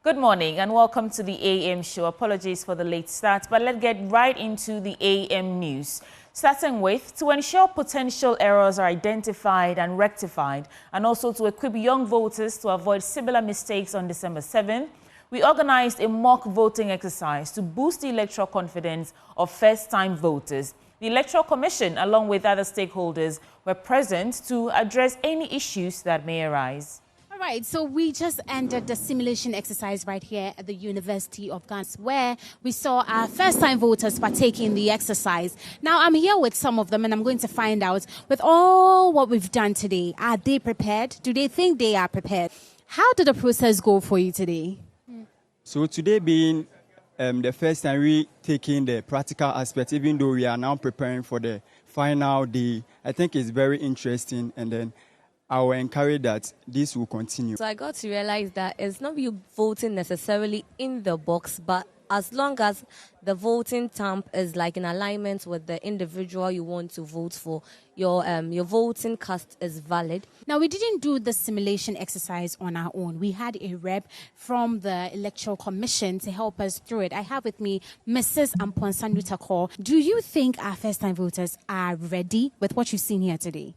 Good morning and welcome to the AM show. Apologies for the late start, but let's get right into the AM news. Starting with, to ensure potential errors are identified and rectified, and also to equip young voters to avoid similar mistakes on December 7th, we organized a mock voting exercise to boost the electoral confidence of first-time voters. The Electoral Commission, along with other stakeholders, were present to address any issues that may arise. All right, so we just ended the simulation exercise right here at the University of Ghana, where we saw our first-time voters partake in the exercise. Now, I'm here with some of them, and I'm going to find out, with all what we've done today, are they prepared? Do they think they are prepared? How did the process go for you today? So today being the first time we taking the practical aspect, even though we are now preparing for the final day, I think it's very interesting, and then I will encourage that this will continue. So I got to realize that it's not you voting necessarily in the box, but as long as the voting stamp is like in alignment with the individual you want to vote for, your voting cast is valid. Now, we didn't do the simulation exercise on our own. We had a rep from the Electoral Commission to help us through it. I have with me Mrs. Amponsandu Takor. Do you think our first-time voters are ready with what you've seen here today?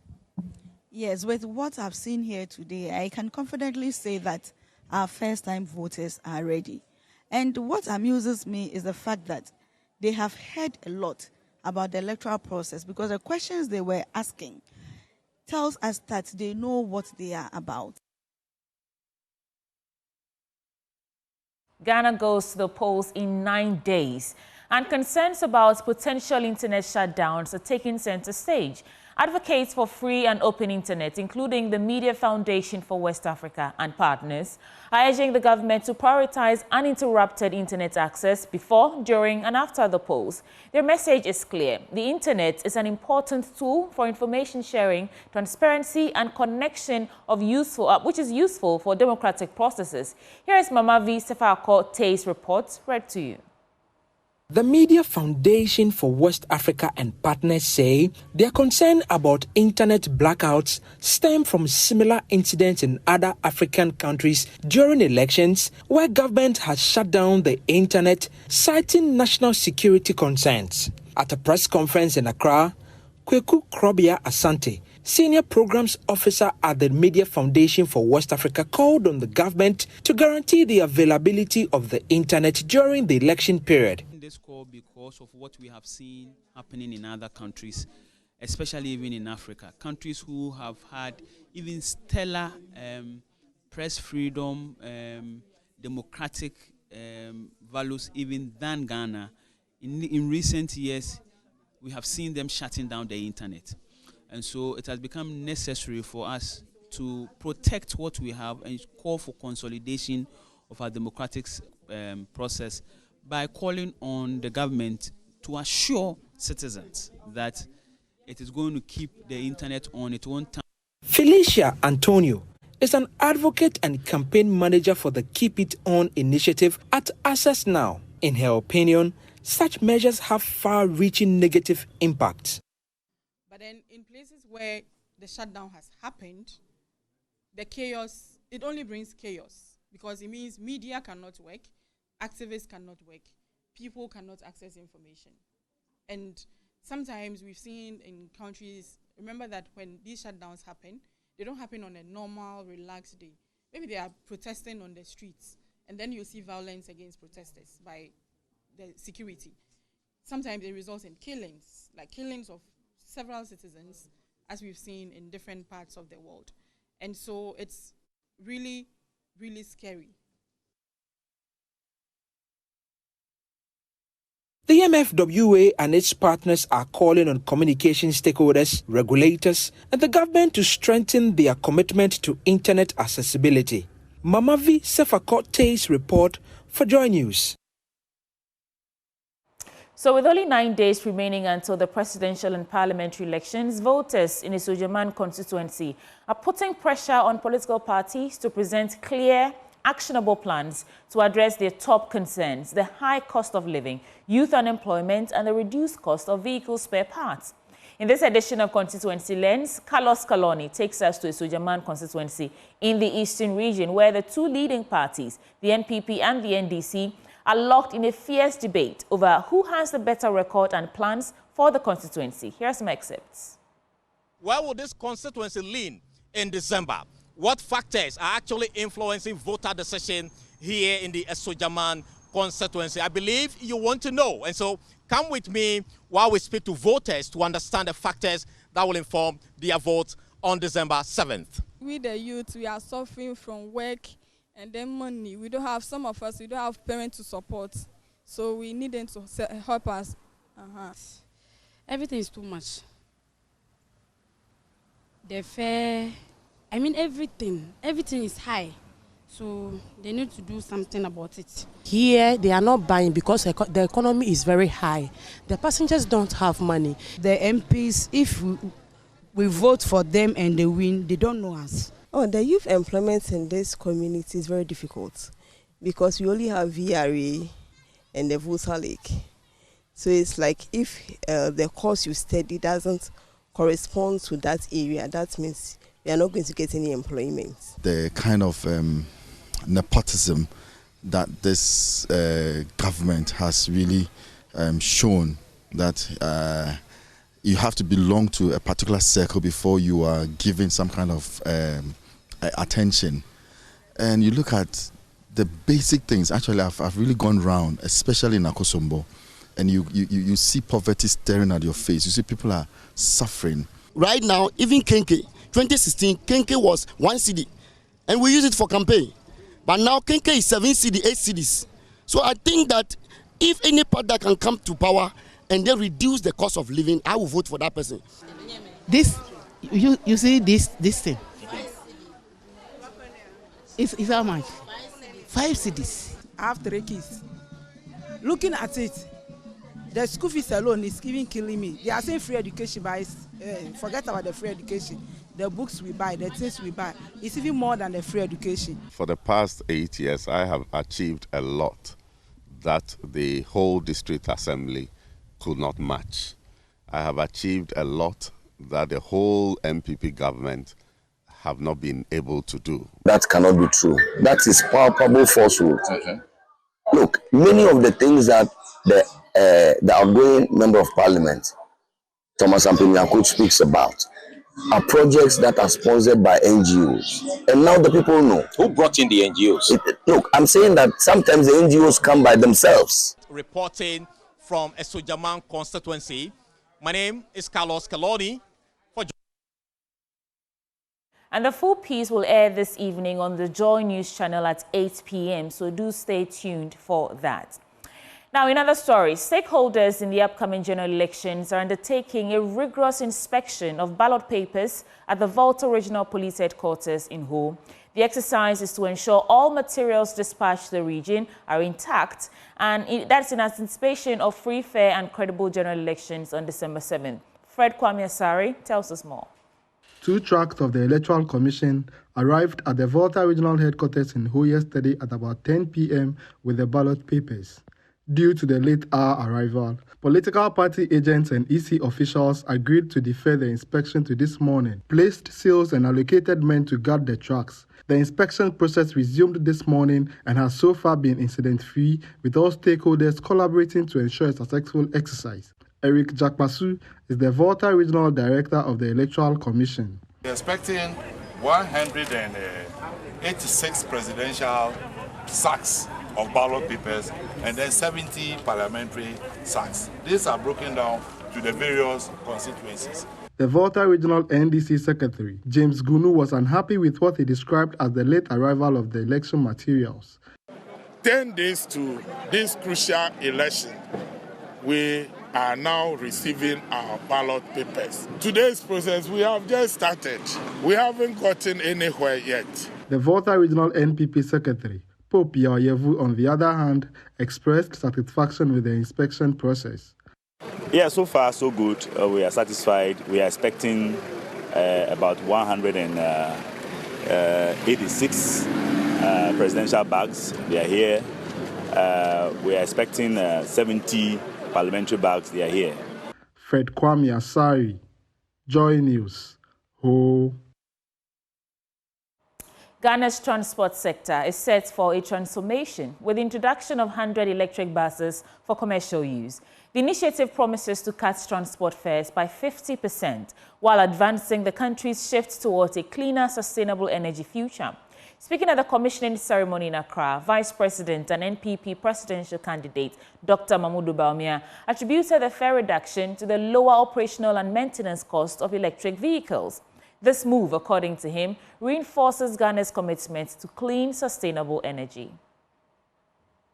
Yes, with what I've seen here today, I can confidently say that our first-time voters are ready. And what amuses me is the fact that they have heard a lot about the electoral process, because the questions they were asking tells us that they know what they are about. Ghana goes to the polls in 9 days, and concerns about potential internet shutdowns are taking center stage. Advocates for free and open internet, including the Media Foundation for West Africa and partners, are urging the government to prioritize uninterrupted internet access before, during, and after the polls. Their message is clear. The internet is an important tool for information sharing, transparency, and connection which is useful for democratic processes. Here is Mama V. Sefako Tay's report, read to you. The Media Foundation for West Africa and partners say their concern about internet blackouts stem from similar incidents in other African countries during elections, where government has shut down the internet, citing national security concerns. At a press conference in Accra, Kweku Krobia Asante, Senior Programs Officer at the Media Foundation for West Africa, called on the government to guarantee the availability of the internet during the election period. This call because of what we have seen happening in other countries, especially even in Africa, countries who have had even stellar press freedom, democratic values even than Ghana. In recent years, we have seen them shutting down the internet. And so it has become necessary for us to protect what we have and call for consolidation of our democratic process by calling on the government to assure citizens that it is going to keep the internet on its own time. Felicia Antonio is an advocate and campaign manager for the Keep It On initiative at Access Now. In her opinion, such measures have far-reaching negative impacts. But then in places where the shutdown has happened, the chaos, it only brings chaos, because it means media cannot work, activists cannot work, people cannot access information. And sometimes we've seen in countries, remember that when these shutdowns happen, they don't happen on a normal, relaxed day. Maybe they are protesting on the streets, and then you see violence against protesters by the security. Sometimes it results in killings, like killings of several citizens, as we've seen in different parts of the world. And so it's really, really scary. The MFWA and its partners are calling on communication stakeholders, regulators, and the government to strengthen their commitment to internet accessibility. Mamavi Sefako Tay's report for Joy News. So with only 9 days remaining until the presidential and parliamentary elections, voters in the Sojaman constituency are putting pressure on political parties to present clear, actionable plans to address their top concerns: the high cost of living, youth unemployment, and the reduced cost of vehicle spare parts. In this edition of Constituency Lens, Carlos Caloni takes us to a Sojaman constituency in the eastern region, where the two leading parties, the NPP and the NDC, are locked in a fierce debate over who has the better record and plans for the constituency. Here are some excerpts. Where will this constituency lean in December? What factors are actually influencing voter decision here in the Sojaman constituency? I believe you want to know, and so come with me while we speak to voters to understand the factors that will inform their vote on December 7th. We the youth, we are suffering from work and then money. We don't have, some of us, we don't have parents to support. So we need them to help us. Everything is too much. The fare, I mean everything is high. So they need to do something about it. Here, they are not buying because the economy is very high. The passengers don't have money. The MPs, if we vote for them and they win, they don't know us. Oh, the youth employment in this community is very difficult because we only have VRA and the voter lake. So it's like if the course you study doesn't correspond to that area, that means we are not going to get any employment. The kind of nepotism that this government has really shown that you have to belong to a particular circle before you are given some kind of attention. And you look at the basic things. Actually, I've really gone round, especially in Akosombo, and you see poverty staring at your face. You see people are suffering. Right now, even Kenke, 2016, Kenke was 1 cedi, and we use it for campaign. But now Kenke is 7 cedi, 8 cedis. So I think that if any party that can come to power and then reduce the cost of living, I will vote for that person. This, you see this thing. It's how much? 5 cedis. I have 3 kids. Looking at it, the school fees alone is even killing me. They are saying free education, but forget about the free education. The books we buy, the things we buy, it's even more than the free education. For the past 8 years, I have achieved a lot that the whole district assembly could not match. I have achieved a lot that the whole MPP government have not been able to do. That cannot be true. That is palpable falsehood. Look, many of the things that the outgoing member of parliament, Thomas Ampemyako, speaks about are projects that are sponsored by NGOs. And now the people know. Who brought in the NGOs? Look, I'm saying that sometimes the NGOs come by themselves. Reporting from a Sojaman constituency, my name is Carlos Caloni. And the full piece will air this evening on the Joy News channel at 8 p.m, so do stay tuned for that. Now, in other stories, stakeholders in the upcoming general elections are undertaking a rigorous inspection of ballot papers at the Volta Regional Police Headquarters in Ho. The exercise is to ensure all materials dispatched to the region are intact, and that's in anticipation of free, fair and credible general elections on December 7th. Fred Kwame Asari tells us more. 2 trucks of the Electoral Commission arrived at the Volta Regional Headquarters in Ho yesterday at about 10 p.m. with the ballot papers. Due to the late hour arrival, political party agents and EC officials agreed to defer the inspection to this morning, placed seals and allocated men to guard the trucks. The inspection process resumed this morning and has so far been incident-free, with all stakeholders collaborating to ensure a successful exercise. Eric Jakpasu is the Volta Regional Director of the Electoral Commission. We are expecting 186 presidential sacks of ballot papers and then 70 parliamentary sacks. These are broken down to the various constituencies. The Volta Regional NDC Secretary, James Gunu, was unhappy with what he described as the late arrival of the election materials. 10 days to this crucial election, we are now receiving our ballot papers. Today's process, we have just started. We haven't gotten anywhere yet. The Volta Regional NPP Secretary, Pope Yaoyevu, on the other hand, expressed satisfaction with the inspection process. Yeah, so far so good. We are satisfied. We are expecting about 186 presidential bags. They are here. We are expecting 70 parliamentary bags. They are here. Fred Kwame Asari, Joy News. Ho. Ghana's transport sector is set for a transformation with the introduction of 100 electric buses for commercial use. The initiative promises to cut transport fares by 50% while advancing the country's shift towards a cleaner, sustainable energy future. Speaking at the commissioning ceremony in Accra, Vice President and NPP presidential candidate Dr. Mamudu Bawumia attributed the fare reduction to the lower operational and maintenance cost of electric vehicles. This move, according to him, reinforces Ghana's commitment to clean, sustainable energy.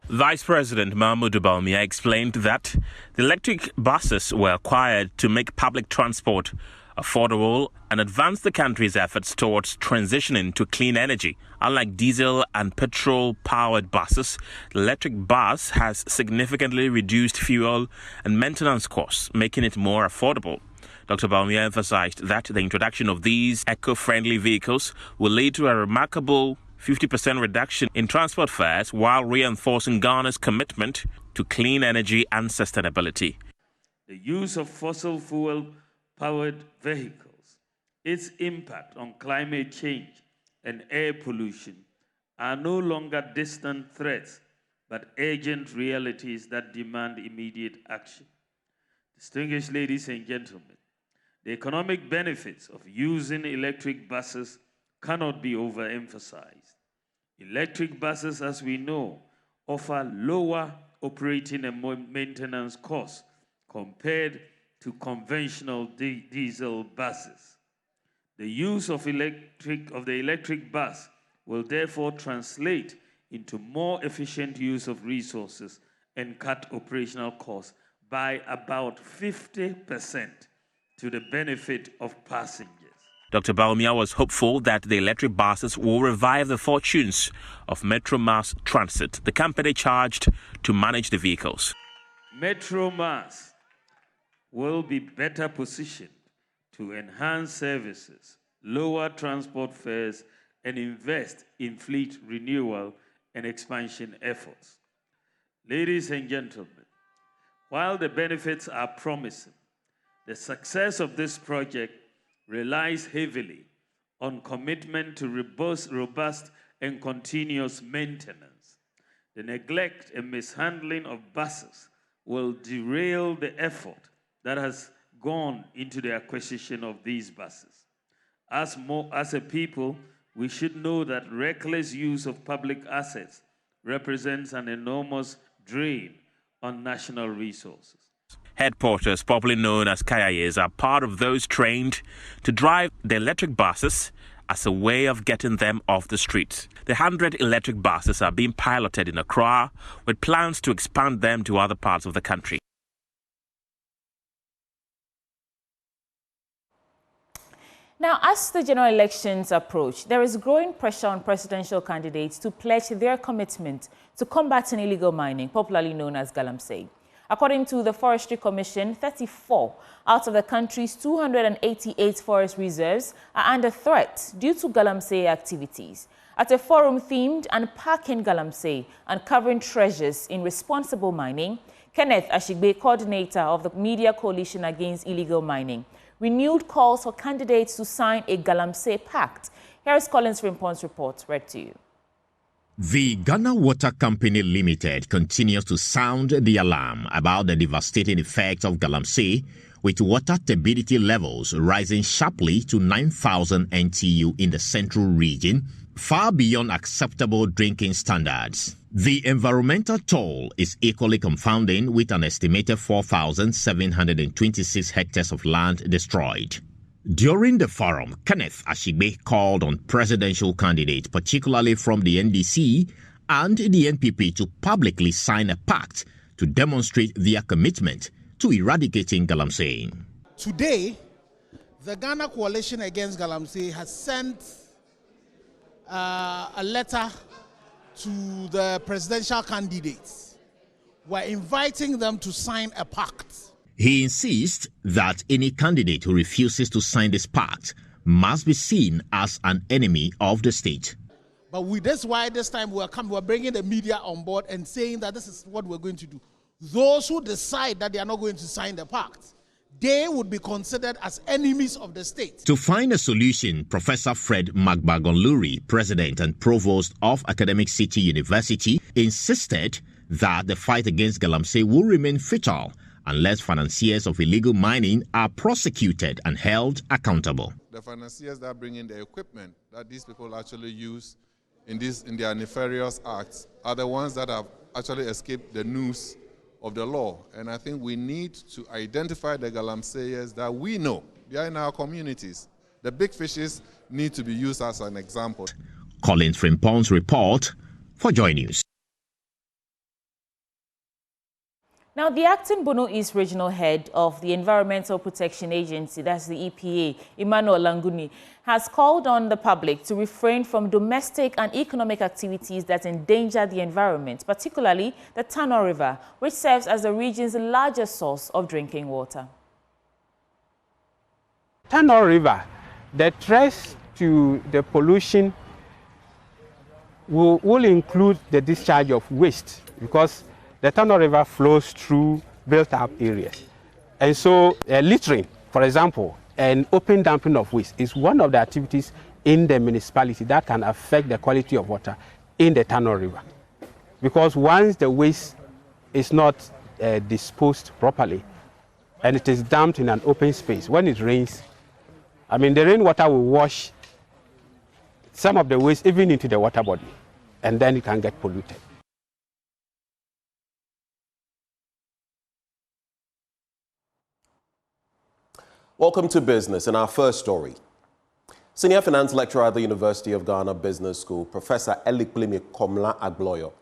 Vice President Mamudu Bawumia explained that the electric buses were acquired to make public transport affordable and advance the country's efforts towards transitioning to clean energy. Unlike diesel and petrol-powered buses, the electric bus has significantly reduced fuel and maintenance costs, making it more affordable. Dr. Bawumia emphasized that the introduction of these eco-friendly vehicles will lead to a remarkable 50% reduction in transport fares while reinforcing Ghana's commitment to clean energy and sustainability. The use of fossil fuel-powered vehicles, its impact on climate change and air pollution are no longer distant threats, but urgent realities that demand immediate action. Distinguished ladies and gentlemen, the economic benefits of using electric buses cannot be overemphasized. Electric buses, as we know, offer lower operating and maintenance costs compared to conventional diesel buses. The use of the electric bus will therefore translate into more efficient use of resources and cut operational costs by about 50% to the benefit of passengers. Dr. Bawumia was hopeful that the electric buses will revive the fortunes of Metro Mass Transit, the company charged to manage the vehicles. Metro Mass will be better positioned to enhance services, lower transport fares, and invest in fleet renewal and expansion efforts. Ladies and gentlemen, while the benefits are promising, the success of this project relies heavily on commitment to robust and continuous maintenance. The neglect and mishandling of buses will derail the effort that has gone into the acquisition of these buses. As a people, we should know that reckless use of public assets represents an enormous drain on national resources. Headporters, popularly known as Kayayes, are part of those trained to drive the electric buses as a way of getting them off the streets. The 100 electric buses are being piloted in Accra with plans to expand them to other parts of the country. Now, as the general elections approach, there is growing pressure on presidential candidates to pledge their commitment to combating illegal mining, popularly known as Galamsey. According to the Forestry Commission, 34 out of the country's 288 forest reserves are under threat due to Galamsey activities. At a forum themed Unpacking Galamsey, Uncovering Treasures in Responsible Mining, Kenneth Ashigbe, coordinator of the Media Coalition Against Illegal Mining, renewed calls for candidates to sign a Galamsey pact. Here is Collins Rimpon's report, read to you. The Ghana Water Company Limited continues to sound the alarm about the devastating effects of Galamsey, with water turbidity levels rising sharply to 9,000 NTU in the central region, far beyond acceptable drinking standards. The environmental toll is equally confounding, with an estimated 4,726 hectares of land destroyed. During the forum, Kenneth Ashigbe called on presidential candidates, particularly from the NDC and the NPP, to publicly sign a pact to demonstrate their commitment to eradicating Galamsey. Today, the Ghana Coalition Against Galamsey has sent a letter to the presidential candidates. We're inviting them to sign a pact. He insists that any candidate who refuses to sign this pact must be seen as an enemy of the state. But that's why this time we're bringing the media on board and saying that this is what we're going to do. Those who decide that they are not going to sign the pact, they would be considered as enemies of the state. To find a solution, Professor Fred Magbagonluri, President and Provost of Academic City University, insisted that the fight against Galamsey will remain futile unless financiers of illegal mining are prosecuted and held accountable. The financiers that bring in the equipment that these people actually use in their nefarious acts are the ones that have actually escaped the noose of the law. And I think we need to identify the Galamseyers that we know. They are in our communities. The big fishes need to be used as an example. Collins Frimpont's report for Joy News. Now, the acting Bono East Regional Head of the Environmental Protection Agency, that's the EPA, Emmanuel Languni, has called on the public to refrain from domestic and economic activities that endanger the environment, particularly the Tano River, which serves as the region's largest source of drinking water. Tano River, the threats to the pollution will include the discharge of waste, because the Tano River flows through built-up areas. And so littering, for example, and open dumping of waste is one of the activities in the municipality that can affect the quality of water in the Tano River. Because once the waste is not disposed properly and it is dumped in an open space, when it rains, the rainwater will wash some of the waste even into the water body, and then it can get polluted. Welcome to Business. In our first story, Senior Finance Lecturer at the University of Ghana Business School, Professor Eliklimi Komla Agboyo,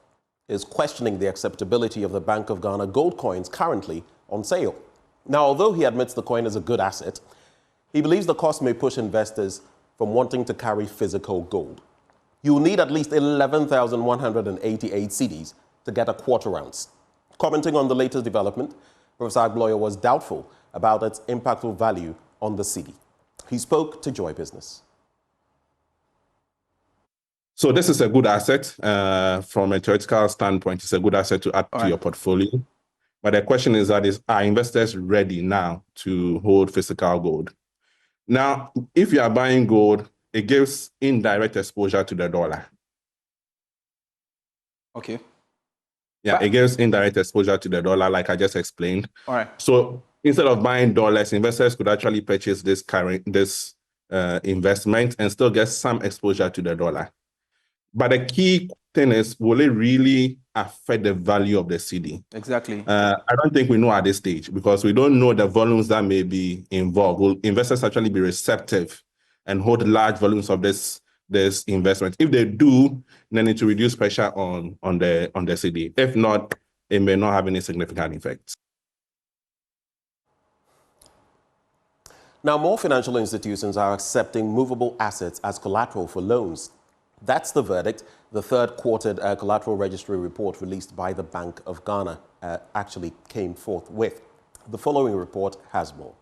is questioning the acceptability of the Bank of Ghana gold coins currently on sale. Now, although he admits the coin is a good asset, he believes the cost may push investors from wanting to carry physical gold. You will need at least 11,188 cedis to get a quarter ounce. Commenting on the latest development, Professor Agboyo was doubtful about its impactful value on the city. He spoke to Joy Business. So this is a good asset from a theoretical standpoint. It's a good asset to add to your portfolio. But the question is are investors ready now to hold physical gold? Now, if you are buying gold, it gives indirect exposure to the dollar. Okay. Yeah, it gives indirect exposure to the dollar, like I just explained. All right. So instead of buying dollars, investors could actually purchase this investment and still get some exposure to the dollar. But the key thing is, will it really affect the value of the cedi? Exactly. I don't think we know at this stage, because we don't know the volumes that may be involved. Will investors actually be receptive and hold large volumes of this investment? If they do, then it will reduce pressure on the cedi. If not, it may not have any significant effects. Now, more financial institutions are accepting movable assets as collateral for loans. That's the verdict the third quartered collateral registry report released by the Bank of Ghana actually came forth with. The following report has more.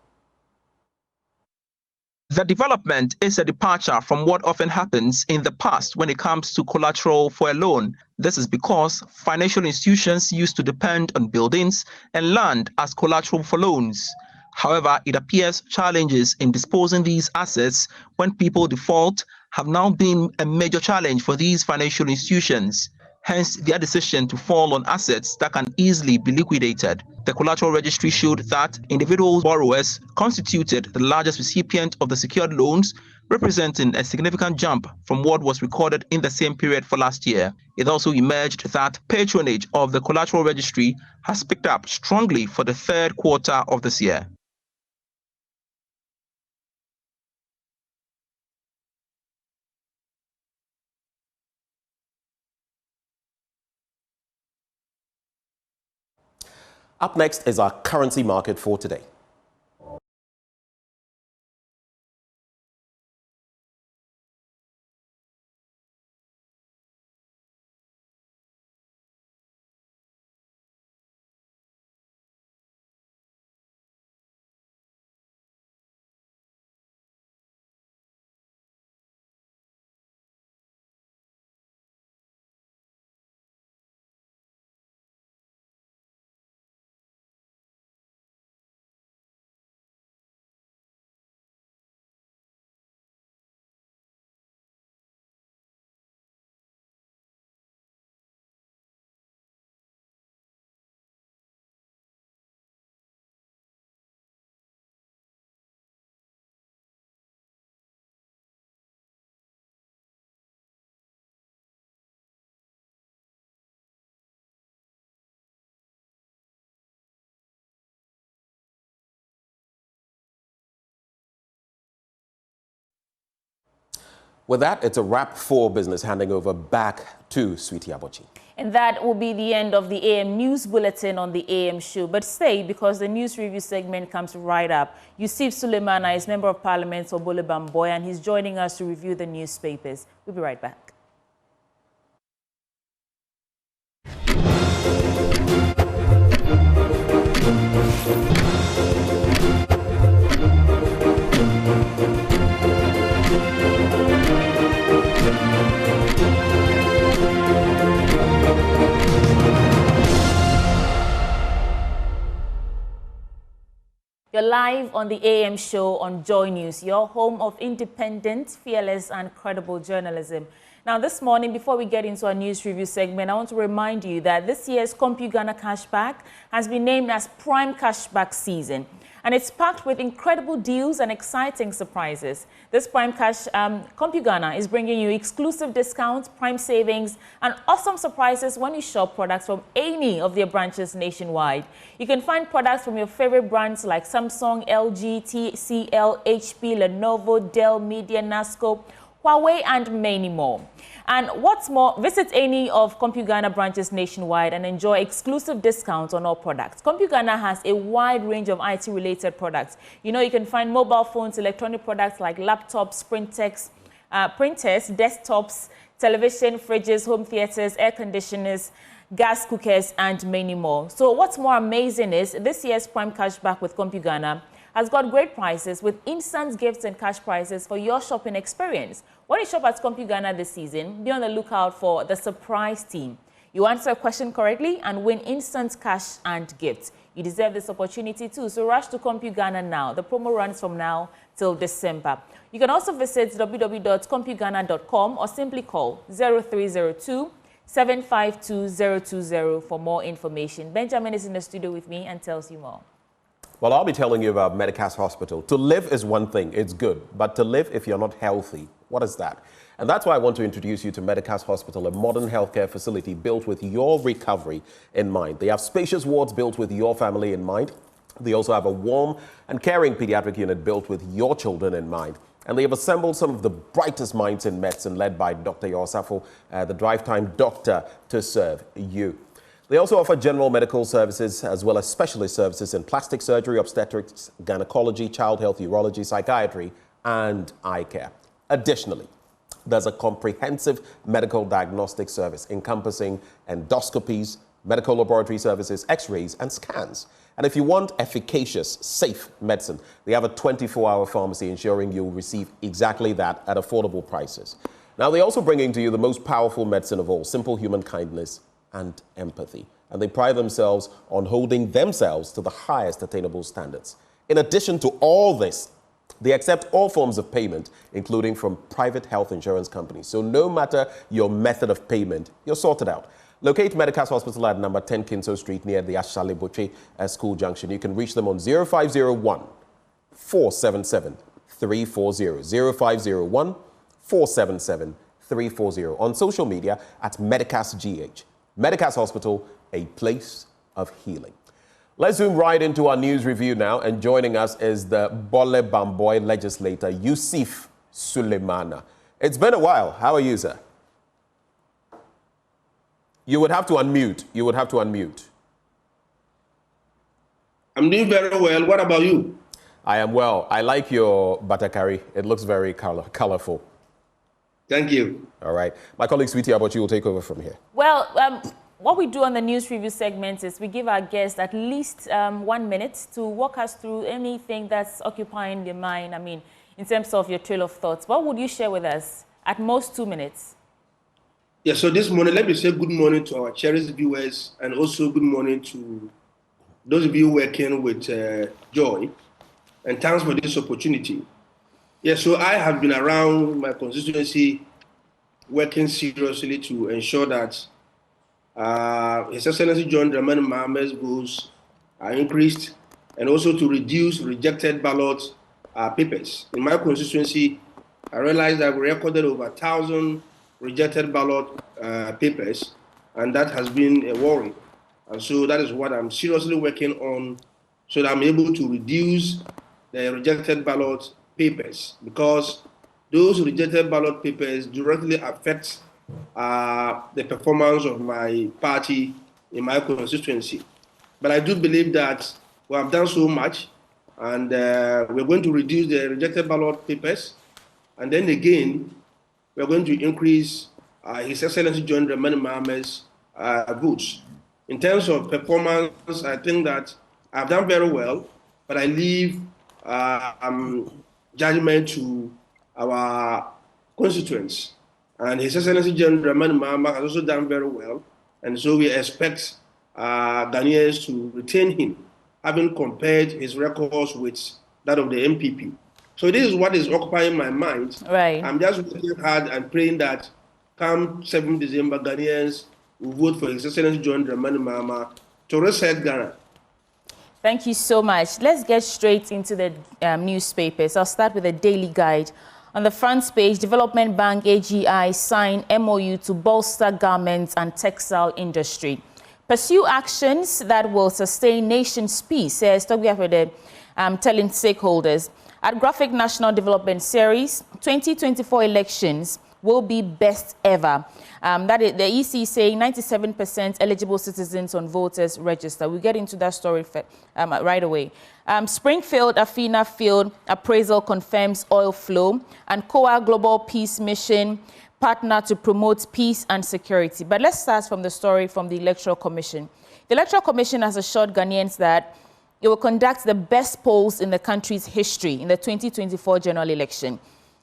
The development is a departure from what often happens in the past when it comes to collateral for a loan. This is because financial institutions used to depend on buildings and land as collateral for loans. However, it appears challenges in disposing these assets when people default have now been a major challenge for these financial institutions. Hence, their decision to fall on assets that can easily be liquidated. The collateral registry showed that individual borrowers constituted the largest recipient of the secured loans, representing a significant jump from what was recorded in the same period for last year. It also emerged that patronage of the collateral registry has picked up strongly for the third quarter of this year. Up next is our currency market for today. With that, it's a wrap for business, handing over back to Sweetie Abochi. And that will be the end of the AM News Bulletin on the AM show. But stay, because the news review segment comes right up. Yusuf Suleimana is Member of Parliament for Bole Bamboy, and he's joining us to review the newspapers. We'll be right back. You're live on the AM show on Joy News, your home of independent, fearless, and credible journalism. Now, this morning, before we get into our news review segment, I want to remind you that this year's CompuGhana Cashback has been named as Prime Cashback Season. And it's packed with incredible deals and exciting surprises. This Prime Cash CompuGhana is bringing you exclusive discounts, prime savings, and awesome surprises when you shop products from any of their branches nationwide. You can find products from your favorite brands like Samsung, LG, TCL, HP, Lenovo, Dell, Media, Nasco, Huawei, and many more. And what's more, visit any of CompuGhana branches nationwide and enjoy exclusive discounts on all products. CompuGhana has a wide range of IT-related products. You know, you can find mobile phones, electronic products like laptops, printers, desktops, television, fridges, home theaters, air conditioners, gas cookers, and many more. So what's more amazing is this year's Prime Cashback with CompuGhana has got great prices with instant gifts and cash prizes for your shopping experience. When you shop at CompuGhana this season, be on the lookout for the surprise team. You answer a question correctly and win instant cash and gifts. You deserve this opportunity too, so rush to CompuGhana now. The promo runs from now till December. You can also visit www.compughana.com or simply call 0302 752 020 for more information. Benjamin is in the studio with me and tells you more. Well, I'll be telling you about Medicas Hospital. To live is one thing, it's good. But to live if you're not healthy, what is that? And that's why I want to introduce you to Medicas Hospital, a modern healthcare facility built with your recovery in mind. They have spacious wards built with your family in mind. They also have a warm and caring pediatric unit built with your children in mind. And they have assembled some of the brightest minds in medicine, led by Dr. Yosafo, the drive-time doctor, to serve you. They also offer general medical services as well as specialist services in plastic surgery, obstetrics, gynecology, child health, urology, psychiatry, and eye care. Additionally, there's a comprehensive medical diagnostic service encompassing endoscopies, medical laboratory services, x-rays, and scans. And if you want efficacious, safe medicine, they have a 24-hour pharmacy ensuring you'll receive exactly that at affordable prices. Now, they're also bringing to you the most powerful medicine of all, simple human kindness and empathy. And they pride themselves on holding themselves to the highest attainable standards. In addition to all this, they accept all forms of payment, including from private health insurance companies. So no matter your method of payment, you're sorted out. Locate Medicas Hospital at number 10 Kinso Street near the Ashale Boche School Junction. You can reach them on 0501 477 340. 0501 477 340. On social media at Medicas GH. Medicas Hospital, a place of healing. Let's zoom right into our news review now. And joining us is the Bole Bamboy legislator, Yusuf Suleimana. It's been a while. How are you, sir? You would have to unmute. You would have to unmute. I'm doing very well. What about you? I am well. I like your batakari. It looks very colorful. Thank you. All right. My colleague Sweetie Abochi will take over from here. Well, what we do on the news review segment is we give our guests at least 1 minute to walk us through anything that's occupying their mind. I mean, in terms of your trail of thoughts, what would you share with us? At most 2 minutes. Yeah, so this morning, let me say good morning to our cherished viewers and also good morning to those of you working with Joy. And thanks for this opportunity. Yeah, so I have been around my constituency working seriously to ensure that His Excellency John Dramani Mahamad's goals are increased and also to reduce rejected ballot papers. In my constituency, I realized that we recorded over 1,000 rejected ballot papers, and that has been a worry. And so that is what I'm seriously working on so that I'm able to reduce the rejected ballot papers, because those rejected ballot papers directly affect the performance of my party in my constituency. But I do believe that we have done so much, and we're going to reduce the rejected ballot papers, and then again, we're going to increase His Excellency John Dramani Mahama's votes. In terms of performance, I think that I've done very well, but I leave judgment to our constituents. And His Excellency John Dramani Mahama has also done very well, and so we expect Ghanaians to retain him, having compared his records with that of the MPP. So this is what is occupying my mind. Right. I'm just working hard and praying that come 7th December, Ghanaians will vote for His Excellency John Dramani Mahama to reset Ghana. Thank you so much. Let's get straight into the newspapers. I'll start with the Daily Guide. On the front page, Development Bank AGI signed MOU to bolster garments and textile industry. Pursue actions that will sustain nation's peace, says Togiapede, telling stakeholders. At Graphic National Development Series, 2024 elections will be best ever. That is the EC saying 97% eligible citizens on voters register. We'll get into that story right away. Springfield Afina Field appraisal confirms oil flow, and COA Global Peace Mission partner to promote peace and security. But let's start from the story from the Electoral Commission. The Electoral Commission has assured Ghanaians that it will conduct the best polls in the country's history in the 2024 general election.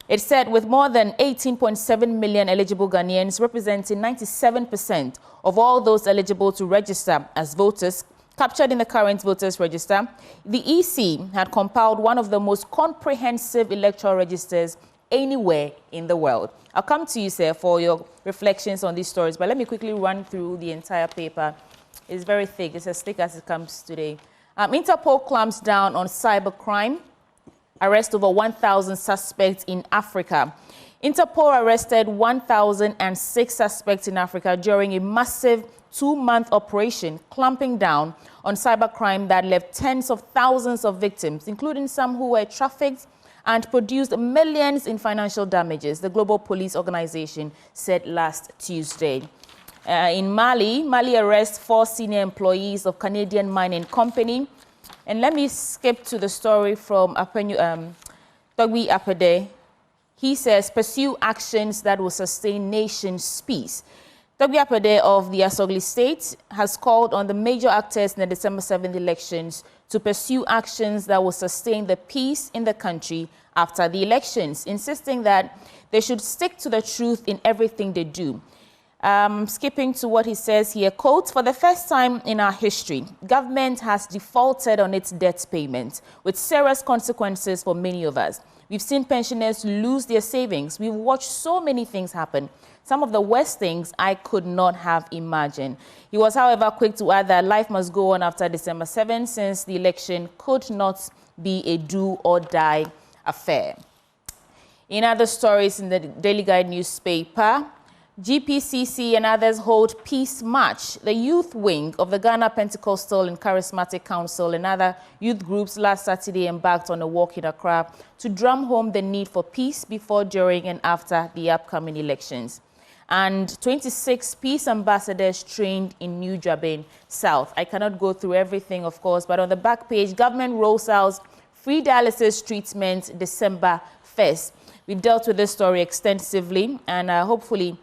It said with more than 18.7 million eligible Ghanaians, representing 97% of all those eligible to register as voters, captured in the current voters register, the EC had compiled one of the most comprehensive electoral registers anywhere in the world. I'll come to you, sir, for your reflections on these stories, but let me quickly run through the entire paper. It's very thick. It's as thick as it comes today. Interpol clamps down on cybercrime. Arrest over 1,000 suspects in Africa. Interpol arrested 1,006 suspects in Africa during a massive 2-month operation clamping down on cybercrime that left tens of thousands of victims, including some who were trafficked, and produced millions in financial damages, the Global Police Organization said last Tuesday. In Mali arrests 4 senior employees of Canadian mining company. And let me skip to the story from Togbi Apede. He says, pursue actions that will sustain nation's peace. Togbi Apede of the Asogli State has called on the major actors in the December 7th elections to pursue actions that will sustain the peace in the country after the elections, insisting that they should stick to the truth in everything they do. Skipping to what he says here, quote, for the first time in our history, government has defaulted on its debt payment with serious consequences for many of us. We've seen pensioners lose their savings. We've watched so many things happen. Some of the worst things I could not have imagined. He was, however, quick to add that life must go on after December 7th, since the election could not be a do or die affair. In other stories in the Daily Guide newspaper, GPCC and others hold Peace March. The youth wing of the Ghana Pentecostal and Charismatic Council and other youth groups last Saturday embarked on a walk in Accra to drum home the need for peace before, during, and after the upcoming elections. And 26 peace ambassadors trained in New Jabin South. I cannot go through everything, of course, but on the back page, government rolls out free dialysis treatment December 1st. We dealt with this story extensively, and hopefully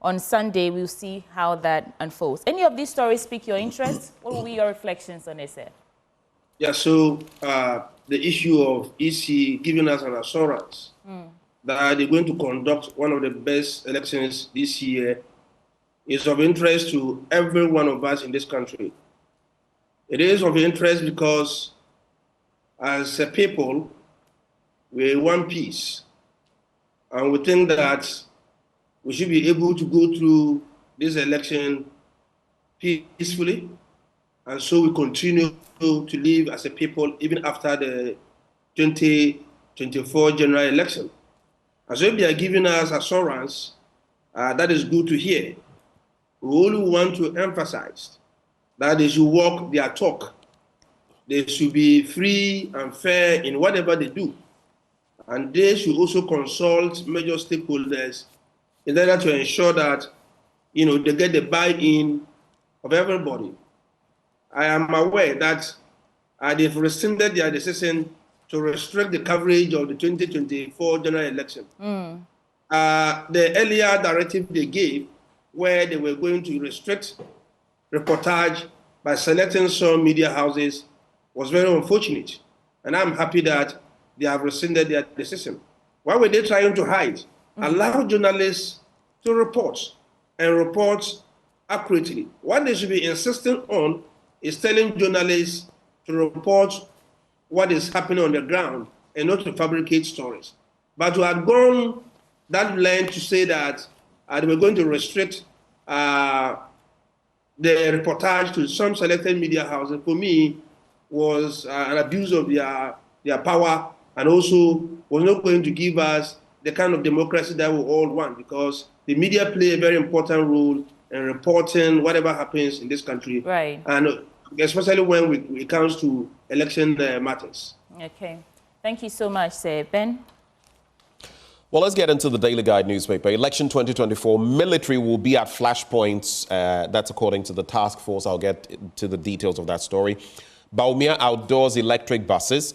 on Sunday, we'll see how that unfolds. Any of these stories pique your interest? What will be your reflections on it, sir? Yeah, so the issue of EC giving us an assurance that they're going to conduct one of the best elections this year is of interest to every one of us in this country. It is of interest because as a people, we want peace. And we think that we should be able to go through this election peacefully. And so we continue to live as a people even after the 2024 general election. And so if they are giving us assurance, that is good to hear. We only want to emphasize that they should walk their talk. They should be free and fair in whatever they do. and they should also consult major stakeholders in order to ensure that, they get the buy-in of everybody. I am aware that they've rescinded their decision to restrict the coverage of the 2024 general election. The earlier directive they gave, where they were going to restrict reportage by selecting some media houses, was very unfortunate. And I'm happy that they have rescinded their decision. What were they trying to hide? Allow journalists to report, and report accurately. What they should be insisting on is telling journalists to report what is happening on the ground and not to fabricate stories. But to have gone that length to say that they were going to restrict the reportage to some selected media houses, for me, was an abuse of their power, and also was not going to give us the kind of democracy that we all want, because the media play a very important role in reporting whatever happens in this country. Right. And especially when it comes to election matters. Okay. Thank you so much, sir. Ben? Well, let's get into the Daily Guide newspaper. Election 2024, military will be at flashpoints. That's according to the task force. I'll get to the details of that story. Baumia outdoors electric buses.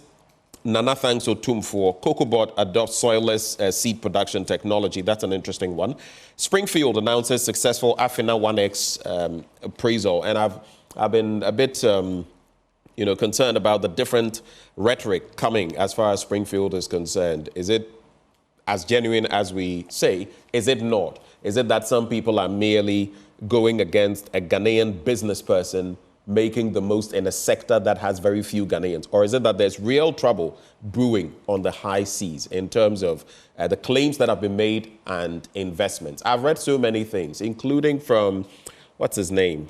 Nana thanks Otum for COCOBOT adopts soilless seed production technology. That's an interesting one. Springfield announces successful Afina 1X appraisal. And I've been a bit concerned about the different rhetoric coming as far as Springfield is concerned. Is it as genuine as we say? Is it not? Is it that some people are merely going against a Ghanaian business person making the most in a sector that has very few Ghanaians? Or is it that there's real trouble brewing on the high seas in terms of the claims that have been made and investments? I've read so many things, including from, what's his name?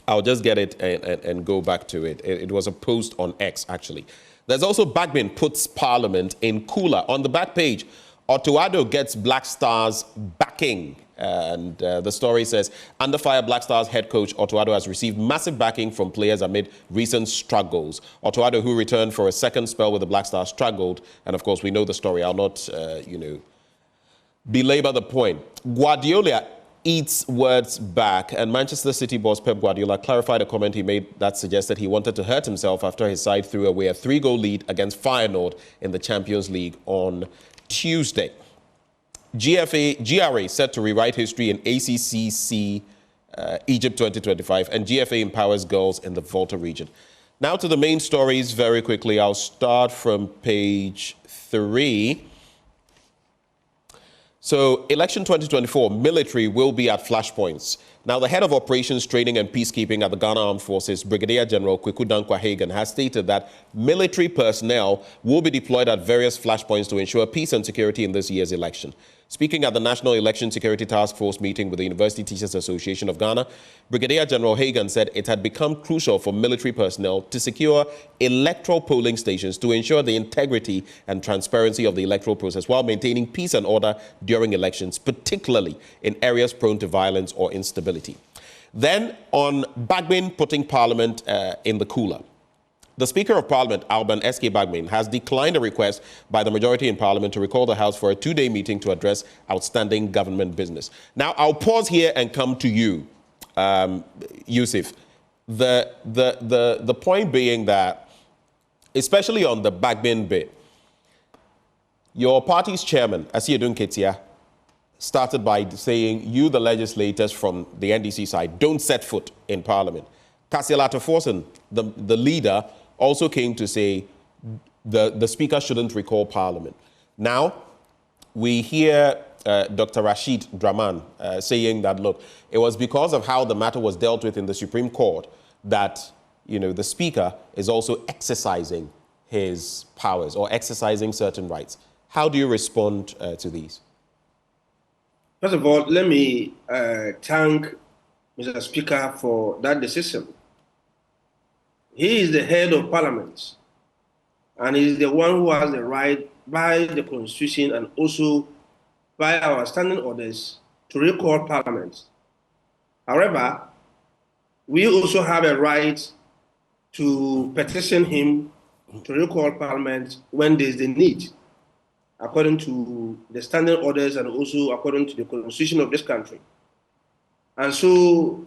I'll just get it and go back to it. It was a post on X, actually. There's also Bagbin puts Parliament in cooler. On the back page, Otuado gets Black Stars backing. And the story says, under fire, Black Stars head coach Otuado has received massive backing from players amid recent struggles. Otuado, who returned for a second spell with the Black Stars, struggled. And of course, we know the story. I'll not, belabor the point. Guardiola eats words back, and Manchester City boss Pep Guardiola clarified a comment he made that suggested he wanted to hurt himself after his side threw away a 3-goal lead against Feyenoord in the Champions League on Tuesday. GRA set to rewrite history in ACCC Egypt 2025, and GFA empowers girls in the Volta region. Now to the main stories very quickly. I'll start from page 3. So, election 2024, military will be at flashpoints. Now, the head of operations, training and peacekeeping at the Ghana Armed Forces, Brigadier General Kweku Dankwa Hagan, has stated that military personnel will be deployed at various flashpoints to ensure peace and security in this year's election. Speaking at the National Election Security Task Force meeting with the University Teachers Association of Ghana, Brigadier General Hagan said it had become crucial for military personnel to secure electoral polling stations to ensure the integrity and transparency of the electoral process while maintaining peace and order during elections, particularly in areas prone to violence or instability. Then on Bagbin putting Parliament in the cooler. The Speaker of Parliament, Alban S.K. Bagbin, has declined a request by the majority in Parliament to recall the House for a 2-day meeting to address outstanding government business. Now, I'll pause here and come to you, Yusuf. The point being that, especially on the Bagbin bit, your party's chairman, Asiedun Ketia, started by saying, you, the legislators from the NDC side, don't set foot in Parliament. Kasielato Forsen, the leader, also came to say the Speaker shouldn't recall Parliament. Now, we hear Dr. Rashid Draman saying that, look, it was because of how the matter was dealt with in the Supreme Court that, the Speaker is also exercising his powers or exercising certain rights. How do you respond to these? First of all, let me thank Mr. Speaker for that decision. He is the head of Parliament, and he is the one who has the right by the Constitution and also by our standing orders to recall Parliament. However, we also have a right to petition him to recall Parliament when there's the need, according to the standing orders and also according to the constitution of this country. And so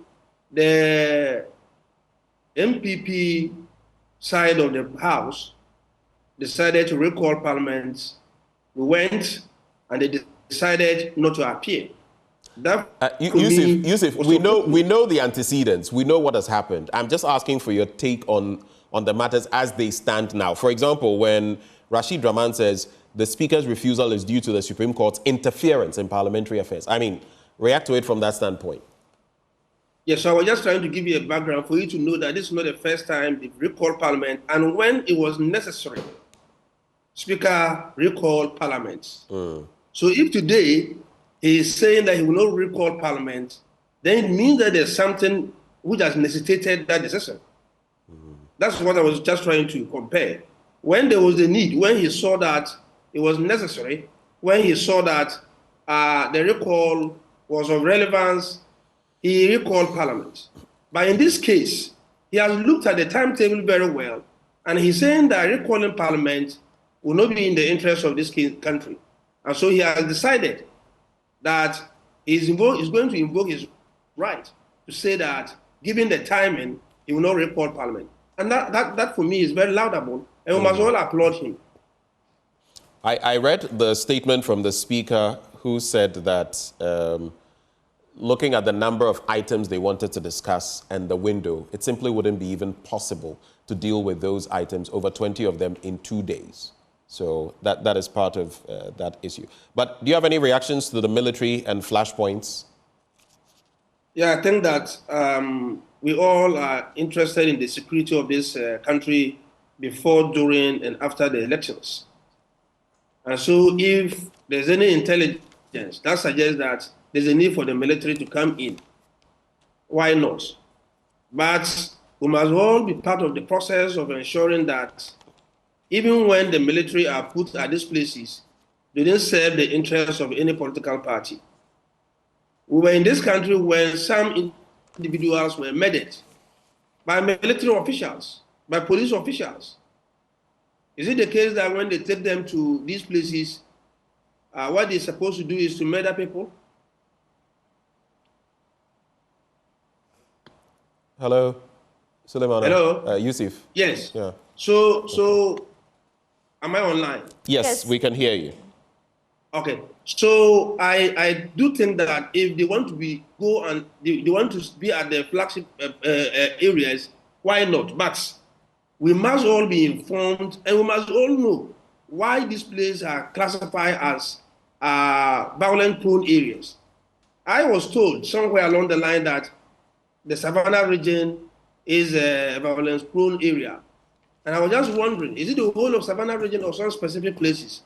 the MPP side of the House decided to recall Parliament. We went and they decided not to appear. Yusuf, we know the antecedents. We know what has happened. I'm just asking for your take on the matters as they stand now. For example, when Rashid Rahman says the Speaker's refusal is due to the Supreme Court's interference in parliamentary affairs. I mean, react to it from that standpoint. Yes, so I was just trying to give you a background for you to know that this is not the first time they've recalled Parliament, and when it was necessary, Speaker recalled Parliament. So if today he is saying that he will not recall Parliament, then it means that there's something which has necessitated that decision. That's what I was just trying to compare. When there was a need, when he saw that it was necessary, when he saw that the recall was of relevance, he recalled Parliament. But in this case, he has looked at the timetable very well, and he's saying that recalling Parliament will not be in the interest of this country. And so he has decided that he's going to invoke his right to say that, given the timing, he will not recall Parliament. And that for me is very laudable, and we must all applaud him. I read the statement from the Speaker who said that looking at the number of items they wanted to discuss and the window, it simply wouldn't be even possible to deal with those items, over 20 of them, in 2 days. So that is part of that issue. But do you have any reactions to the military and flashpoints? Yeah, I think that we all are interested in the security of this country before, during, and after the elections. And so if there's any intelligence that suggests that there's a need for the military to come in, why not? But we must all be part of the process of ensuring that even when the military are put at these places, they didn't serve the interests of any political party. We were in this country when some individuals were murdered by military officials, by police officials. Is it the case that when they take them to these places, what they're supposed to do is to murder people? Hello, Suleiman. Hello, Yusuf. Yes. Yeah. So, am I online? Yes, we can hear you. Okay. So I do think that if they want to they want to be at the flagship areas, why not? But we must all be informed, and we must all know why these places are classified as violent-prone areas. I was told somewhere along the line that the Savannah region is a violence-prone area. And I was just wondering, is it the whole of Savannah region or some specific places?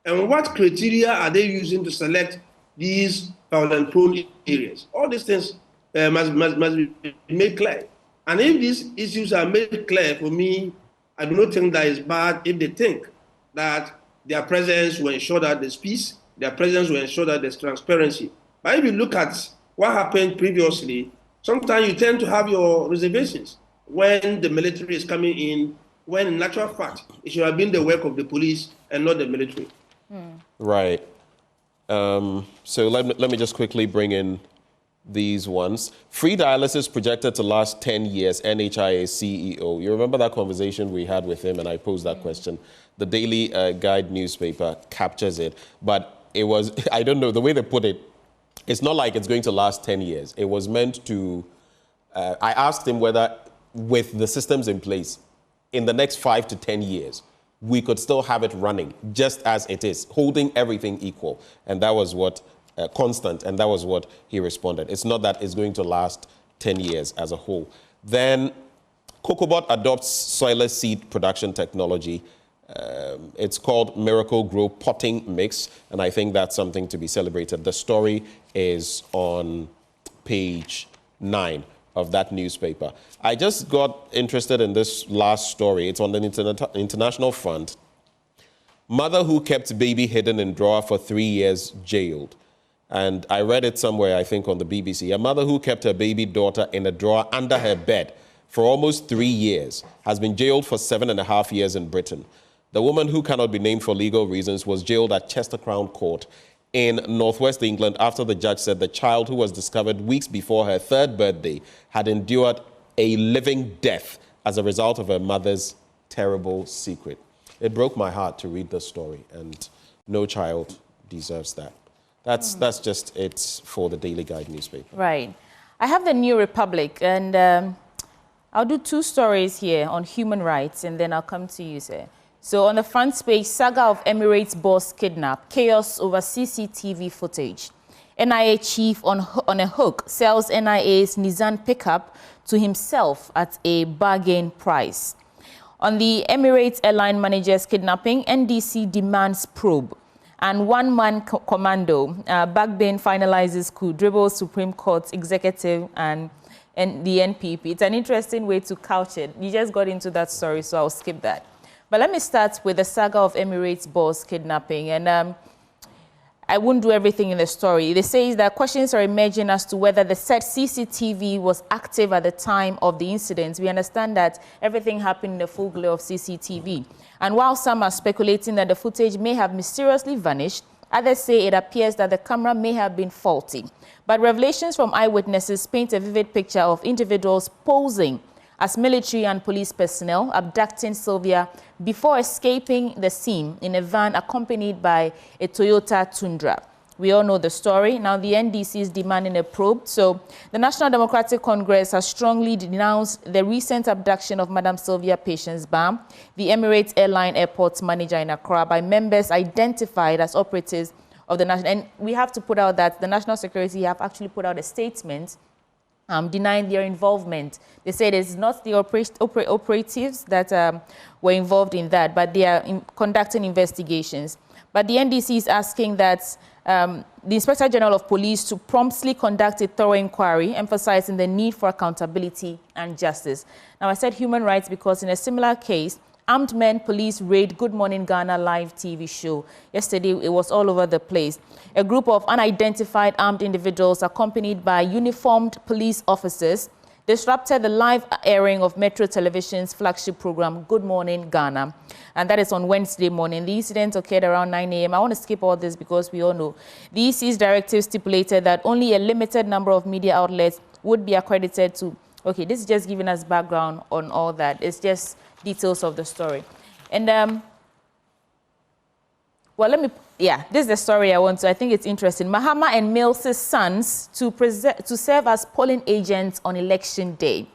And what criteria are they using to select these violence-prone areas? All these things must be made clear. And if these issues are made clear, for me, I do not think that is bad if they think that their presence will ensure that there's peace, their presence will ensure that there's transparency. But if you look at what happened previously, sometimes you tend to have your reservations when the military is coming in, when in actual fact, it should have been the work of the police and not the military. Right. So let me just quickly bring in these ones. Free dialysis projected to last 10 years, NHIA CEO. You remember that conversation we had with him, and I posed that question. The Daily Guide newspaper captures it. But it was, I don't know, the way they put it, it's not like it's going to last 10 years. It was meant to, I asked him whether with the systems in place, in the next 5 to 10 years, we could still have it running just as it is, holding everything equal. And that was what, constant, and that was what he responded. It's not that it's going to last 10 years as a whole. Then Cocobot adopts soilless seed production technology. It's called Miracle Grow Potting Mix, and I think that's something to be celebrated. The story is on page 9 of that newspaper. I just got interested in this last story. It's on the international front. Mother who kept baby hidden in drawer for 3 years jailed. And I read it somewhere, I think on the BBC. A mother who kept her baby daughter in a drawer under her bed for almost 3 years, has been jailed for 7.5 years in Britain. The woman, who cannot be named for legal reasons, was jailed at Chester Crown Court in northwest England after the judge said the child, who was discovered weeks before her 3rd birthday, had endured a living death as a result of her mother's terrible secret. It broke my heart to read this story, and no child deserves that. That's just it for the Daily Guide newspaper. Right. I have the New Republic, and I'll do 2 stories here on human rights, and then I'll come to you, sir. So on the front page, saga of Emirates boss kidnapped, chaos over CCTV footage. NIA chief on a hook sells NIA's Nissan pickup to himself at a bargain price. On the Emirates airline manager's kidnapping, NDC demands probe. And one-man commando, Bagbin finalizes coup, dribbles Supreme Court executive and the NPP. It's an interesting way to couch it. You just got into that story, so I'll skip that. But let me start with the saga of Emirates boss kidnapping. And I won't do everything in the story. They say that questions are emerging as to whether the said CCTV was active at the time of the incident. We understand that everything happened in the full glare of CCTV. And while some are speculating that the footage may have mysteriously vanished, others say it appears that the camera may have been faulty. But revelations from eyewitnesses paint a vivid picture of individuals posing as military and police personnel abducting Sylvia before escaping the scene in a van accompanied by a Toyota Tundra. We all know the story. Now the NDC is demanding a probe. So the National Democratic Congress has strongly denounced the recent abduction of Madam Sylvia Patience-Bam, the Emirates Airline Airport manager in Accra, by members identified as operatives of the national. And we have to put out that the National Security have actually put out a statement denying their involvement. They said it's not the operatives that were involved in that, but they are conducting investigations. But the NDC is asking that the Inspector General of Police to promptly conduct a thorough inquiry, emphasizing the need for accountability and justice. Now, I said human rights because in a similar case, armed men police raid Good Morning Ghana live TV show. Yesterday, it was all over the place. A group of unidentified armed individuals accompanied by uniformed police officers disrupted the live airing of Metro Television's flagship program, Good Morning Ghana. And that is on Wednesday morning. The incident occurred around 9 a.m. I want to skip all this because we all know. The EC's directive stipulated that only a limited number of media outlets would be accredited to. Okay, this is just giving us background on all that. It's just details of the story. And, well, this is the story I want to. I think it's interesting. Mahama and Mills's sons to serve as polling agents on election day.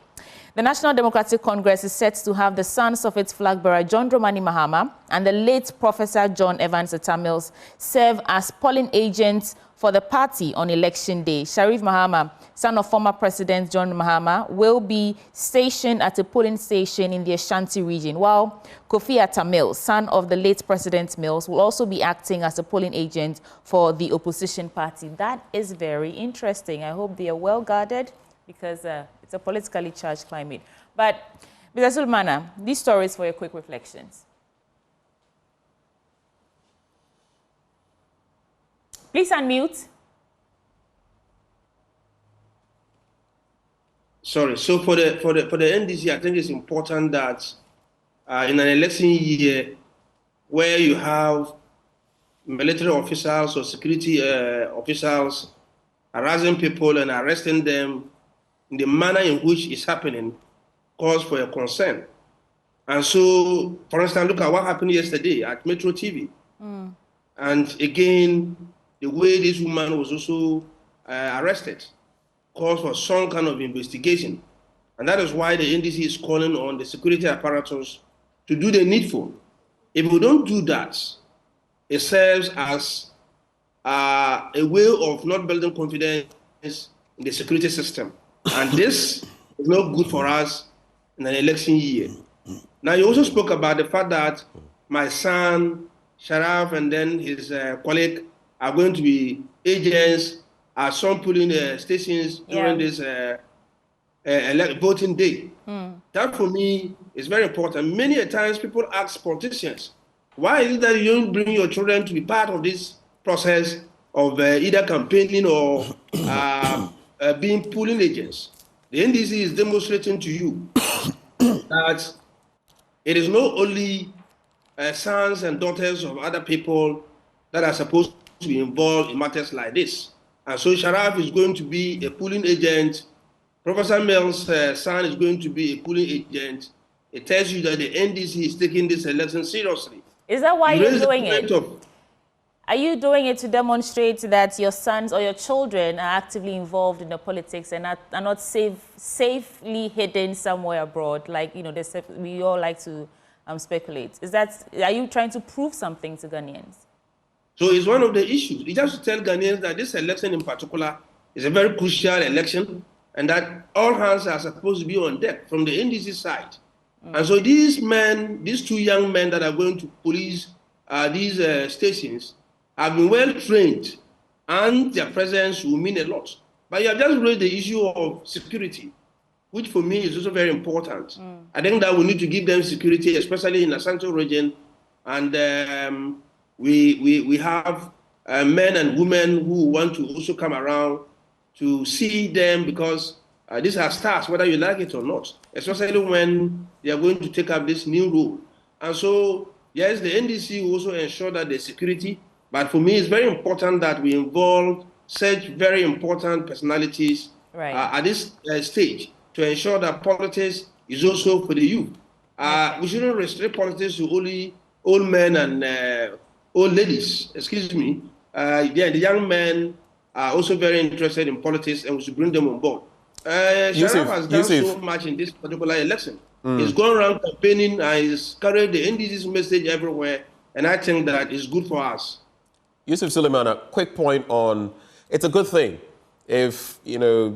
The National Democratic Congress is set to have the sons of its flag bearer, John Dramani Mahama, and the late Professor John Evans Atta Mills serve as polling agents for the party on election day. Sharif Mahama, son of former President John Mahama, will be stationed at a polling station in the Ashanti region, while Kofi Atta Mills, son of the late President Mills, will also be acting as a polling agent for the opposition party. That is very interesting. I hope they are well guarded because it's a politically charged climate. But, Mr. Sulmana, these stories for your quick reflections. Please unmute. Sorry. So for the NDC, I think it's important that in an election year where you have military officials or security officials harassing people and arresting them in the manner in which it's happening, cause for a concern. And so, for instance, look at what happened yesterday at Metro TV. And again, the way this woman was also arrested calls for some kind of investigation. And that is why the NDC is calling on the security apparatus to do the needful. If we don't do that, it serves as a way of not building confidence in the security system. And this is not good for us in an election year. Now, you also spoke about the fact that my son, Sharaf, and then his colleague are going to be agents at some polling stations during this voting day. That, for me, is very important. Many a times, people ask politicians, why is it that you don't bring your children to be part of this process of either campaigning or being polling agents? The NDC is demonstrating to you that it is not only sons and daughters of other people that are supposed to be involved in matters like this. And so Sharaf is going to be a pooling agent. Professor Mills' son is going to be a pooling agent. It tells you that the NDC is taking this election seriously. Is that why you're doing it? Are you doing it to demonstrate that your sons or your children are actively involved in the politics and are not safely hidden somewhere abroad? Like, you know, we all like to speculate. Are you trying to prove something to Ghanaians? So it's one of the issues. You just tell Ghanaians that this election in particular is a very crucial election and that all hands are supposed to be on deck from the NDC side. And so these two young men that are going to police these stations have been well trained and their presence will mean a lot. But you have just raised the issue of security, which for me is also very important. I think that we need to give them security, especially in the Central region. And we have men and women who want to also come around to see them because these are stars, whether you like it or not, especially when they are going to take up this new role. And so, yes, the NDC will also ensure that there's security. But for me, it's very important that we involve such very important personalities at this stage to ensure that politics is also for the youth. We shouldn't restrict politics to only old men and old ladies, excuse me. The young men are also very interested in politics and we should bring them on board. Sharaf has done so much in this particular election. He's gone around campaigning and he's carried the NDC's message everywhere, and I think that is good for us. Yusuf Suleiman, a quick point on, it's a good thing if, you know,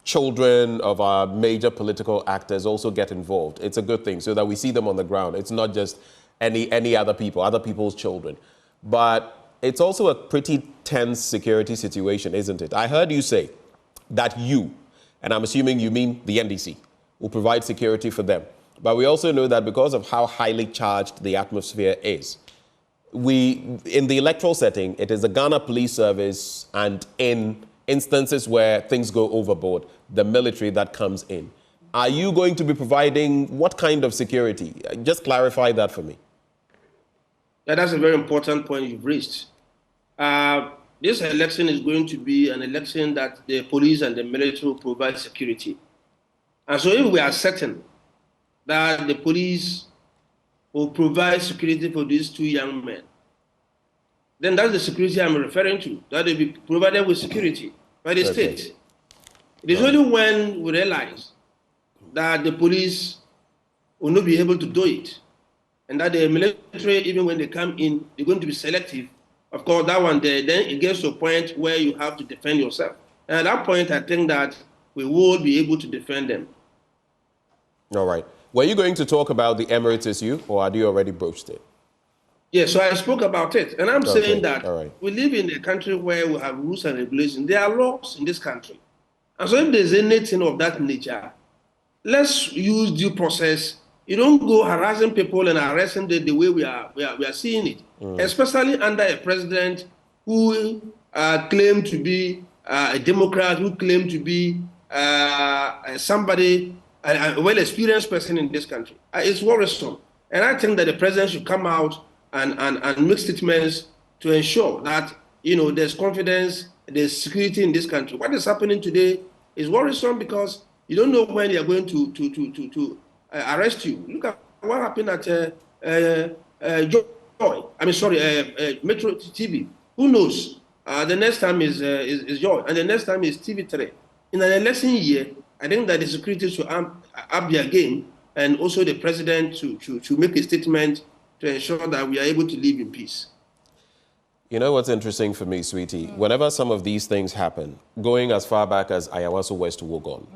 children of our major political actors also get involved. It's a good thing so that we see them on the ground. It's not just any other people's children. But it's also a pretty tense security situation, isn't it? I heard you say that you, and I'm assuming you mean the NDC, will provide security for them. But we also know that because of how highly charged the atmosphere is, in the electoral setting, it is the Ghana Police Service and in instances where things go overboard, the military that comes in. Are you going to be providing what kind of security? Just clarify that for me. Yeah, that's a very important point you've raised. This election is going to be an election that the police and the military will provide security. And so if we are certain that the police will provide security for these two young men, then that's the security I'm referring to, that they be provided with security by the state. It is only when we realize that the police will not be able to do it, and that the military, even when they come in, they're going to be selective. Of course, that one there, then it gets to a point where you have to defend yourself. And at that point, I think that we will be able to defend them. All right. Were you going to talk about the Emirates issue, or had you already broached it? Yeah, so I spoke about it. And I'm saying that we live in a country where we have rules and regulations. There are laws in this country. And so if there's anything of that nature, let's use due process. You don't go harassing people and arresting them the way we are seeing it, especially under a president who claimed to be a Democrat, who claimed to be somebody, a well-experienced person in this country. It's worrisome. And I think that the president should come out and make statements to ensure that, you know, there's confidence, there's security in this country. What is happening today is worrisome because you don't know when they are going to arrest you. Look at what happened at Metro TV. Who knows? The next time is Joy, and the next time is TV3. In an election year, I think that the security should up their game, and also the president to make a statement to ensure that we are able to live in peace. You know what's interesting for me, sweetie? Whenever some of these things happen, going as far back as Ayawaso West Wogon,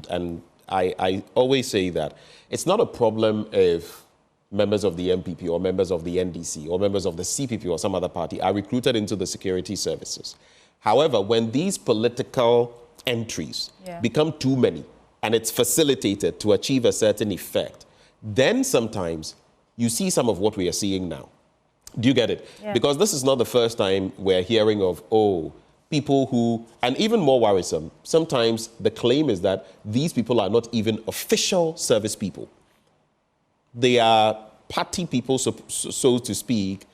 and I always say that it's not a problem if members of the MPP or members of the NDC or members of the CPP or some other party are recruited into the security services. However, when these political entries become too many and it's facilitated to achieve a certain effect, then sometimes you see some of what we are seeing now. Do you get it? Yeah. Because this is not the first time we're hearing of, people who, and even more worrisome, sometimes the claim is that these people are not even official service people. they are party people, so to speak,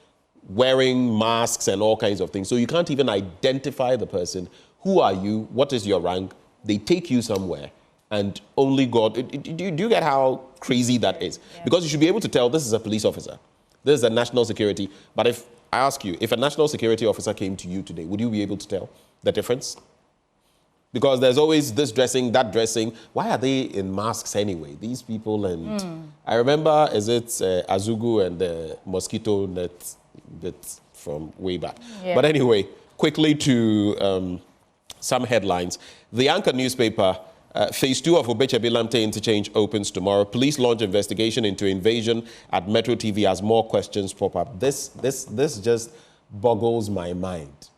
wearing masks and all kinds of things. So you can't even identify the person. Who are you? What is your rank? They take you somewhere, and only God. Do you get how crazy that is? Yeah. Because you should be able to tell this is a police officer, this is a national security. But if I ask you, if a national security officer came to you today, would you be able to tell the difference? Because there's always this dressing, that dressing. Why are they in masks anyway? These people, and I remember, is it Azugu and the mosquito net bit from way back. Yeah. But anyway, quickly to some headlines. The Anchor newspaper, phase 2 of Obeche-Bilamte interchange opens tomorrow. Police launch investigation into invasion at Metro TV as more questions pop up. This just boggles my mind.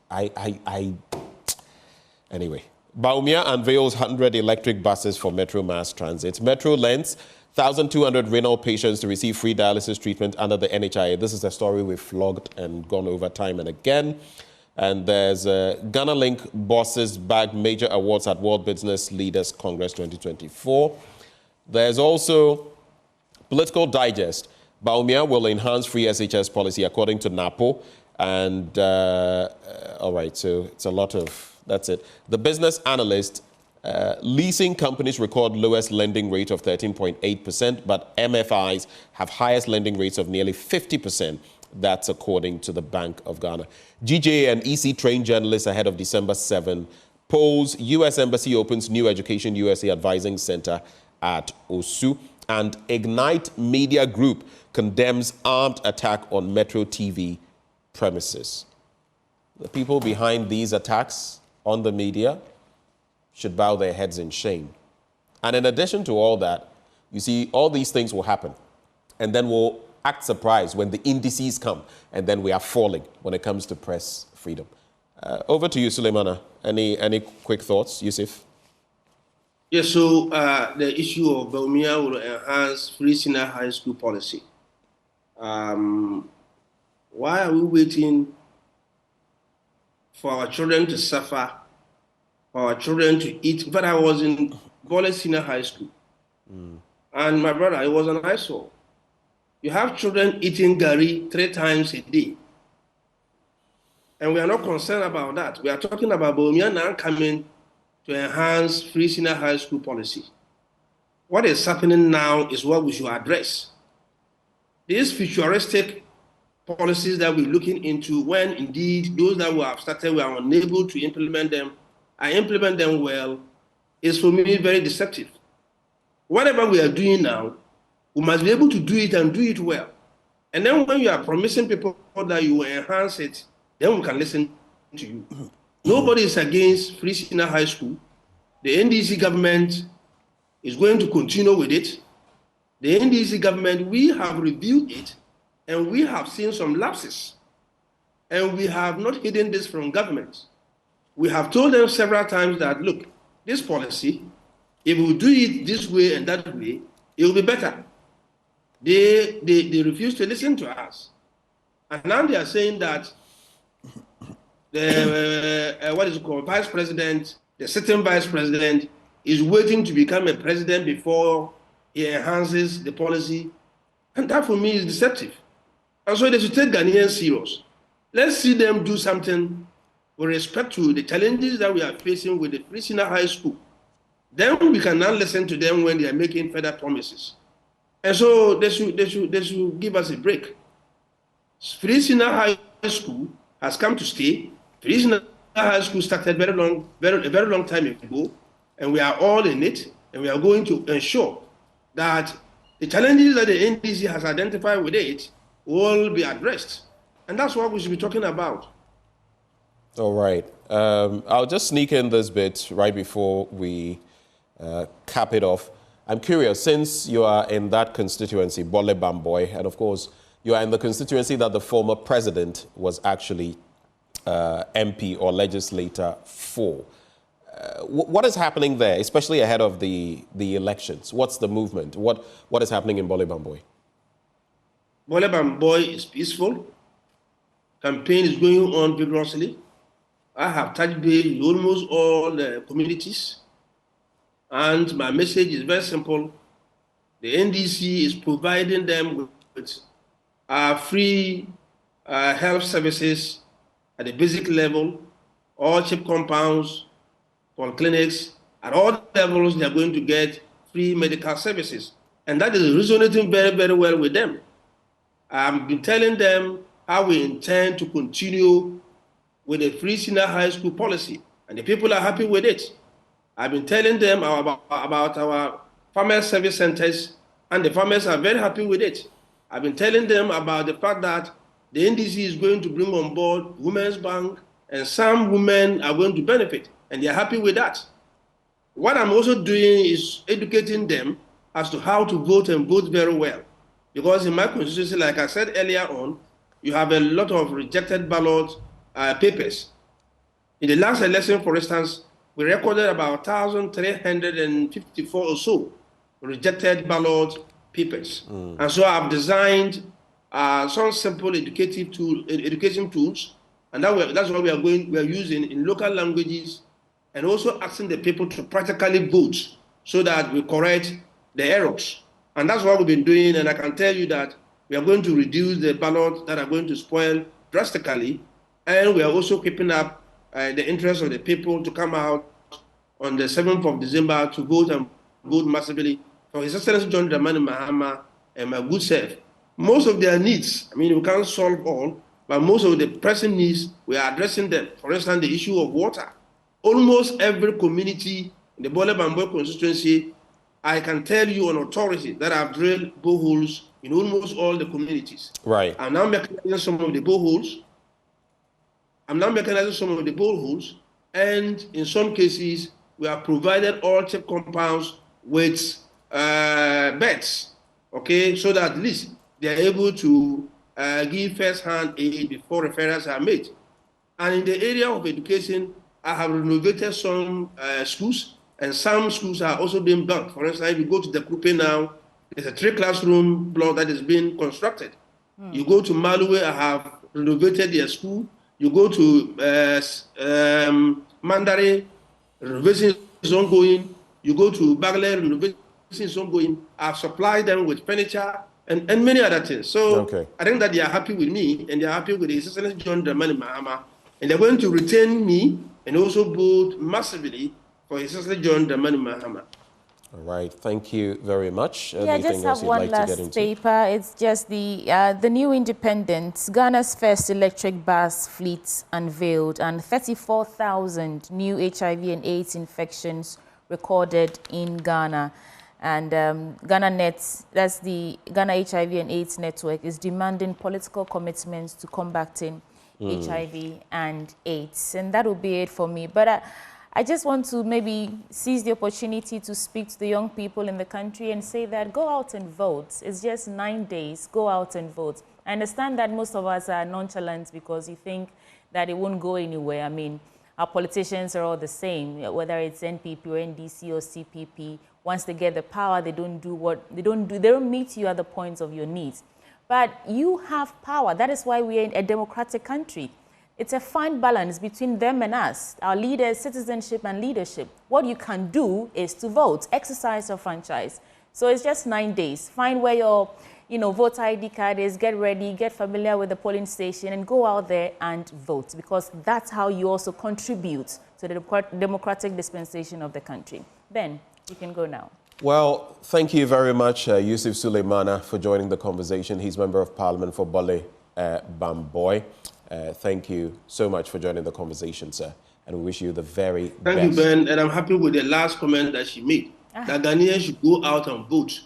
Anyway. Baumia unveils 100 electric buses for Metro Mass Transit. Metro lends 1,200 renal patients to receive free dialysis treatment under the NHIA. This is a story we've flogged and gone over time and again. And there's Ghana Link bosses bag major awards at World Business Leaders Congress 2024. There's also Political Digest. Baumia will enhance free SHS policy according to NAPO. And, all right, so it's a lot of... That's it. The Business Analyst, leasing companies record lowest lending rate of 13.8%, but MFIs have highest lending rates of nearly 50%. That's according to the Bank of Ghana. GJ and EC trained journalists ahead of December 7. Polls, U.S. Embassy opens new Education USA Advising Center at Osu. And Ignite Media Group condemns armed attack on Metro TV premises. The people behind these attacks on the media should bow their heads in shame. And in addition to all that, you see, all these things will happen. And then we'll act surprised when the indices come, and then we are falling when it comes to press freedom. Over to you, Suleimana. Any quick thoughts, Yusuf? Yes, so the issue of Baumia will enhance free senior high school policy. Why are we waiting for our children to suffer, for our children to eat? But I was in Ballot Senior High School, and my brother, I was an eyesore. You have children eating gari 3 times a day, and we are not concerned about that. We are talking about Baumia now coming to enhance free senior high school policy. What is happening now is what we should address. These futuristic policies that we're looking into, when indeed those that we have started, we are unable to implement them, and implement them well, is for me very deceptive. Whatever we are doing now, we must be able to do it and do it well. And then when you are promising people that you will enhance it, then we can listen to you. Nobody is against free senior high school. The NDC government is going to continue with it. The NDC government, we have reviewed it, and we have seen some lapses. And we have not hidden this from government. We have told them several times that, look, this policy, if we do it this way and that way, it will be better. They refuse to listen to us. And now they are saying that the vice president, the sitting vice president, is waiting to become a president before he enhances the policy. And that for me is deceptive. And so they should take Ghanaians serious. Let's see them do something with respect to the challenges that we are facing with the free senior high school. Then we can now listen to them when they are making further promises. And so they should give us a break. Free senior high school has come to stay. Free senior high school started a very long time ago, and we are all in it, and we are going to ensure that the challenges that the NDC has identified with it will be addressed. And that's what we should be talking about. All right. I'll just sneak in this bit right before we cap it off. I'm curious, since you are in that constituency, Bole Bamboy, and of course, you are in the constituency that the former president was actually MP or legislator for. What is happening there, especially ahead of the elections? What's the movement? What is happening in Bole Bamboy? Bole Bamboy is peaceful. Campaign is going on vigorously. I have touched base with almost all the communities. And my message is very simple. The NDC is providing them with free health services at the basic level, all CHIP compounds, polyclinics, at all levels they are going to get free medical services. And that is resonating very, very well with them. I've been telling them how we intend to continue with a free senior high school policy, and the people are happy with it. I've been telling them about our farmer service centers, and the farmers are very happy with it. I've been telling them about the fact that the NDC is going to bring on board Women's Bank, and some women are going to benefit, and they're happy with that. What I'm also doing is educating them as to how to vote and vote very well. Because in my constituency, like I said earlier on, you have a lot of rejected ballot papers. In the last election, for instance, we recorded about 1,354 or so rejected ballot papers. And so I've designed some simple education tools, and that's what we are using in local languages, and also asking the people to practically vote so that we correct the errors. And that's what we've been doing, and I can tell you that we are going to reduce the ballots that are going to spoil drastically, and we are also keeping up the interest of the people to come out on the 7th of December to vote and vote massively for His Excellency John Dramani Mahama and my good self. Most of their needs, I mean, we can't solve all, but most of the pressing needs, we are addressing them. For instance, the issue of water. Almost every community in the Bole Bamboy constituency, I can tell you on authority that I've drilled boreholes in almost all the communities. Right. I'm now mechanizing some of the boreholes. And in some cases, we have provided all CHIP compounds with beds, okay, so that at least they are able to give first-hand aid before referrals are made. And in the area of education, I have renovated some schools, and some schools are also being built. For instance, if you go to the Kupe now, there's a 3-classroom block that is being constructed. You go to Malue, I have renovated their school. You go to Mandare, renovation is ongoing. You go to Bagle, renovation is ongoing. I've supplied them with furniture and many other things. So I think that they are happy with me, and they are happy with His Excellency John Dramani Mahama, and they're going to retain me and also vote massively for His Excellency John Dramani Mahama. All right, thank you very much. Yeah, I just have one last paper. It's just the New Independent, Ghana's first electric bus fleet unveiled, and 34,000 new HIV and AIDS infections recorded in Ghana. And Ghana Net, that's the Ghana HIV and AIDS Network, is demanding political commitments to combating HIV and AIDS. And that will be it for me. But I just want to maybe seize the opportunity to speak to the young people in the country and say that go out and vote. It's just 9 days. Go out and vote. I understand that most of us are nonchalant because you think that it won't go anywhere. I mean, our politicians are all the same, whether it's NPP or NDC or CPP. Once they get the power, they don't meet you at the points of your needs. But you have power. That is why we are in a democratic country. It's a fine balance between them and us, our leaders, citizenship and leadership. What you can do is to vote, exercise your franchise. So it's just 9 days. Find where your voter ID card is, get ready, get familiar with the polling station, and go out there and vote, because that's how you also contribute to the democratic dispensation of the country. Ben, you can go now. Well, thank you very much, Yusuf Suleimana, for joining the conversation. He's Member of Parliament for Bole Bamboy. Thank you so much for joining the conversation, sir, and we wish you the very best. Thank you, Ben, and I'm happy with the last comment that she made, that Ghanaians should go out and vote.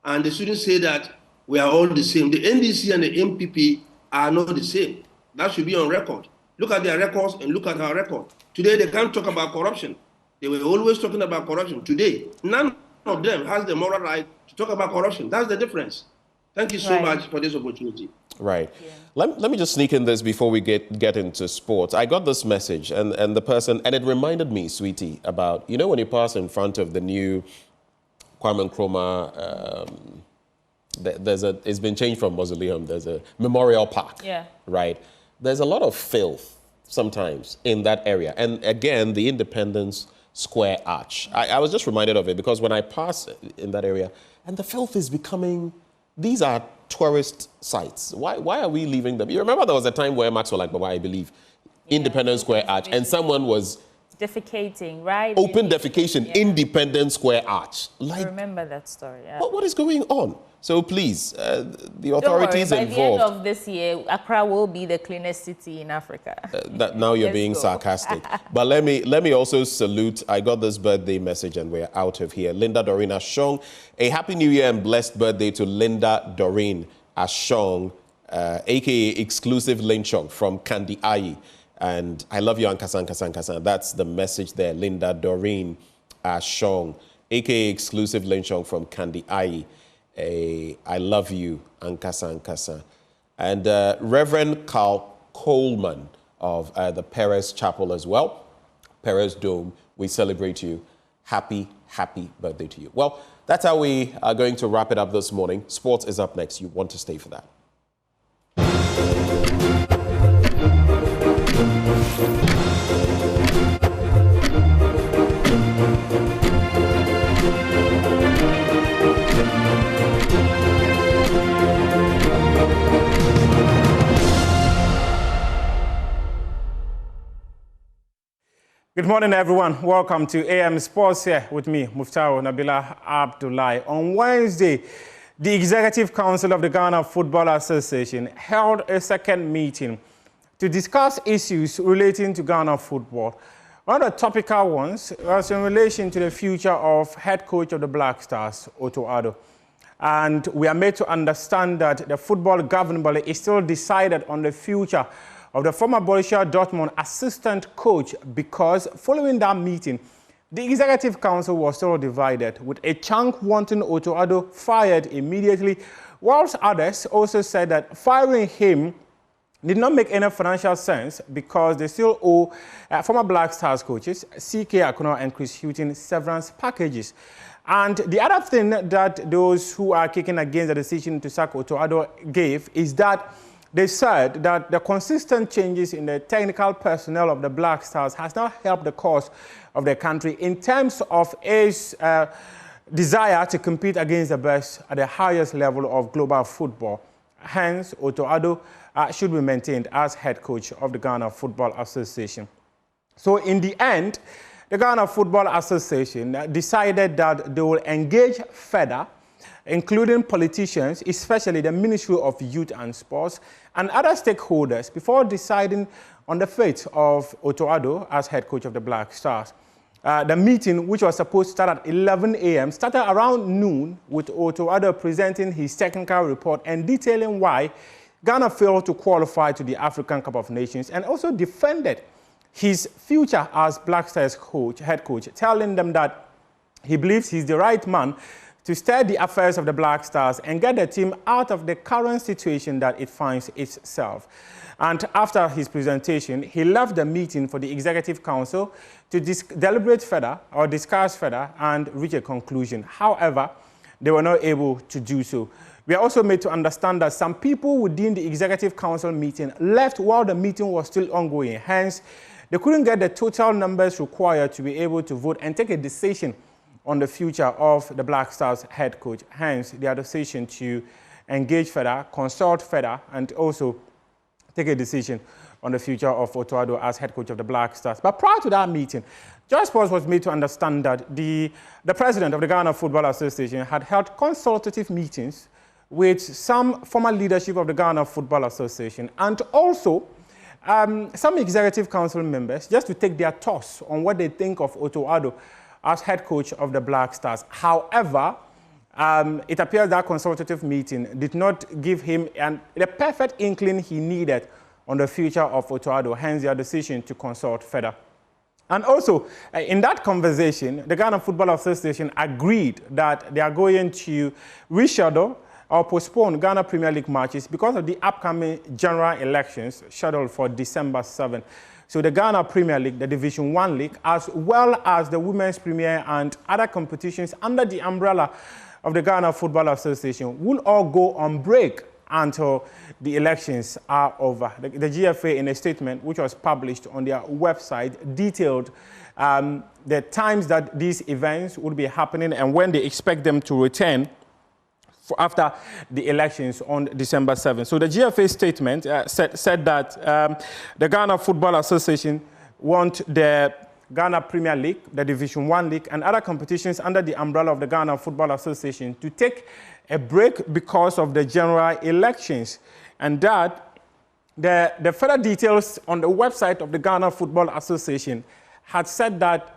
And they shouldn't say that we are all the same. The NDC and the MPP are not the same. That should be on record. Look at their records and look at our record. Today, they can't talk about corruption. They were always talking about corruption. Today, none of them has the moral right to talk about corruption. That's the difference. Thank you so much for this opportunity. Right. Yeah. Let me just sneak in this before we get into sports. I got this message and the person, and it reminded me, sweetie, about, when you pass in front of the new Kwame Nkrumah, it's been changed from mausoleum, there's a memorial park. Yeah. Right. There's a lot of filth sometimes in that area. And again, the independents Square Arch. I was just reminded of it because when I pass in that area, and the filth is becoming, these are tourist sites. Why are we leaving them? You remember there was a time where Maxwell Akbaba, I believe, Independence Square Arch, and someone was defecating, right? Open defecation, Independence Square Arch. I remember that story. Yeah. What is going on? So please, the authorities Don't worry, by the end involved. of this year, Accra will be the cleanest city in Africa. That now you're being sarcastic. But let me also salute. I got this birthday message and we're out of here. Linda Doreen Ashong, a happy new year and blessed birthday to Linda Doreen Ashong, aka Exclusive Linchong from Kandi Ayi. And I love you, Ankasa. That's the message there. Linda Doreen Ashong, aka Exclusive Linchong from Kandi Ayi. I love you, Ankasa. And Reverend Carl Coleman of the Perez Chapel as well, Perez Dome, we celebrate you. Happy birthday to you. Well, that's how we are going to wrap it up this morning. Sports is up next. You want to stay for that. Good morning, everyone. Welcome to AM Sports here with me, Muftau Nabila Abdullahi. On Wednesday, the Executive Council of the Ghana Football Association held a second meeting to discuss issues relating to Ghana football. One of the topical ones was in relation to the future of head coach of the Black Stars, Otto Addo. And we are made to understand that the football governing body is still decided on the future of the former Borussia Dortmund assistant coach, because following that meeting, the Executive Council was still divided, with a chunk wanting Otto Addo fired immediately, whilst others also said that firing him did not make any financial sense because they still owe former Black Stars coaches C.K. Akuno and Chris Hughton severance packages. And the other thing that those who are kicking against the decision to sack Otto Addo gave is that they said that the consistent changes in the technical personnel of the Black Stars has not helped the cause of the country in terms of its desire to compete against the best at the highest level of global football. Hence, Otto Addo should be maintained as head coach of the Ghana Football Association. So in the end, the Ghana Football Association decided that they will engage further, including politicians, especially the Ministry of Youth and Sports, and other stakeholders before deciding on the fate of Otto Addo as head coach of the Black Stars. The meeting, which was supposed to start at 11 a.m., started around noon with Otto Addo presenting his technical report and detailing why Ghana failed to qualify to the African Cup of Nations, and also defended his future as Black Stars head coach, telling them that he believes he's the right man to steer the affairs of the Black Stars and get the team out of the current situation that it finds itself. And after his presentation, he left the meeting for the Executive Council to deliberate further or discuss further and reach a conclusion. However, they were not able to do so. We are also made to understand that some people within the Executive Council meeting left while the meeting was still ongoing. Hence, they couldn't get the total numbers required to be able to vote and take a decision on the future of the Black Stars head coach. Hence, their decision to engage further, consult further, and also take a decision on the future of Otto Addo as head coach of the Black Stars. But prior to that meeting, Joy Sports was made to understand that the president of the Ghana Football Association had held consultative meetings with some former leadership of the Ghana Football Association and also some Executive Council members, just to take their thoughts on what they think of Otto Addo as head coach of the Black Stars. However, it appears that consultative meeting did not give him the perfect inkling he needed on the future of Otto Addo, hence their decision to consult further. And also, in that conversation, the Ghana Football Association agreed that they are going to reschedule or postpone Ghana Premier League matches because of the upcoming general elections scheduled for December 7. So the Ghana Premier League, the Division 1 League, as well as the Women's Premier and other competitions under the umbrella of the Ghana Football Association will all go on break until the elections are over. The GFA, in a statement which was published on their website, detailed the times that these events would be happening and when they expect them to return after the elections on December 7th. So the GFA statement said that the Ghana Football Association want the Ghana Premier League, the Division 1 League, and other competitions under the umbrella of the Ghana Football Association to take a break because of the general elections. And that the further details on the website of the Ghana Football Association had said that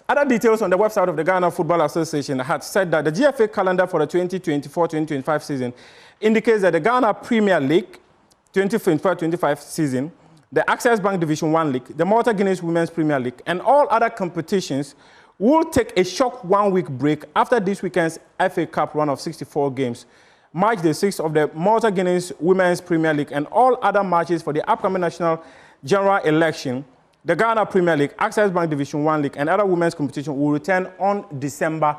other details on the website of the Ghana Football Association had said that the GFA calendar for the 2024-2025 season indicates that the Ghana Premier League 2024-25 season, the Access Bank Division 1 League, the Malta Guinness Women's Premier League, and all other competitions will take a short 1-week break after this weekend's FA Cup run of 64 games. March the 6th of the Malta Guinness Women's Premier League and all other matches for the upcoming national general election, the Ghana Premier League, Access Bank Division 1 League, and other women's competition will return on December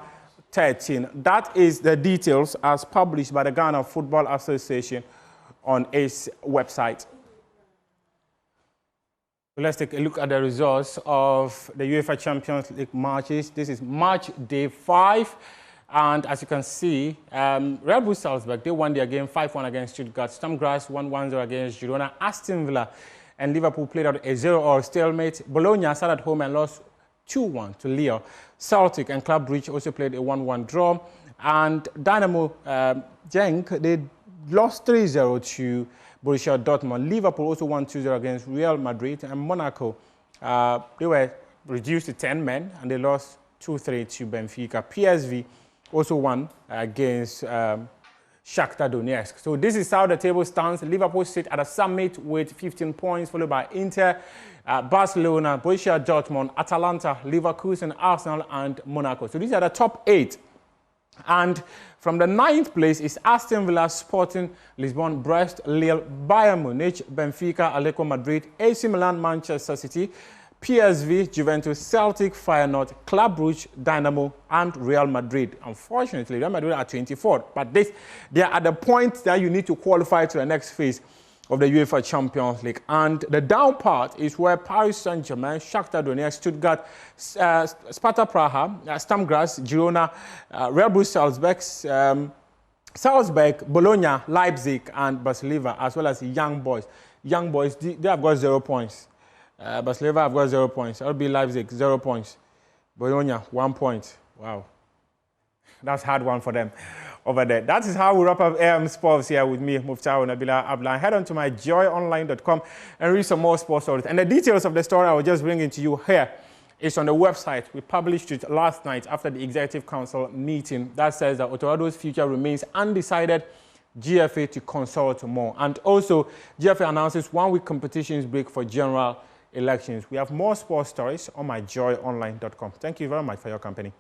13. That is the details as published by the Ghana Football Association on its website. Let's take a look at the results of the UEFA Champions League matches. This is match day 5. And as you can see, Real Bull Salzburg, they won their game 5-1 against Stuttgart. Sturm Graz won 1-0 against Girona. Aston Villa and Liverpool played out a 0-0 stalemate. Bologna sat at home and lost 2-1 to Lille. Celtic and Club Brugge also played a 1-1 draw. And Dynamo Genk, they lost 3-0 to Borussia Dortmund. Liverpool also won 2-0 against Real Madrid. And Monaco, they were reduced to 10 men and they lost 2-3 to Benfica. PSV also won against Shakhtar Donetsk. So this is how the table stands. Liverpool sit at a summit with 15 points, followed by Inter, Barcelona, Borussia Dortmund, Atalanta, Leverkusen, Arsenal, and Monaco. So these are the top 8. And from the 9th place is Aston Villa, Sporting Lisbon, Brest, Lille, Bayern Munich, Benfica, Atletico Madrid, AC Milan, Manchester City, PSV, Juventus, Celtic, Feyenoord, Club Brugge, Dynamo, and Real Madrid. Unfortunately, Real Madrid are 24th, but they are at the point that you need to qualify to the next phase of the UEFA Champions League. And the down part is where Paris Saint-Germain, Shakhtar Donetsk, Stuttgart, Sparta Praha, Sturm Graz, Girona, Real Bull Salzburg, Bologna, Leipzig, and Barcelona, as well as Young Boys. Young Boys, they have got 0 points. Barcelona have got 0 points. RB Leipzig, 0 points. Bologna, 1 point. Wow. That's a hard one for them over there. That is how we wrap up AM Sports here with me, Muftau Nabila Ablan. Head on to myjoyonline.com and read some more sports stories. And the details of the story I was just bringing to you here is on the website. We published it last night after the Executive Council meeting. That says that Otorado's future remains undecided. GFA to consult more. And also, GFA announces 1-week competitions break for general elections. We have more sports stories on myjoyonline.com. Thank you very much for your company.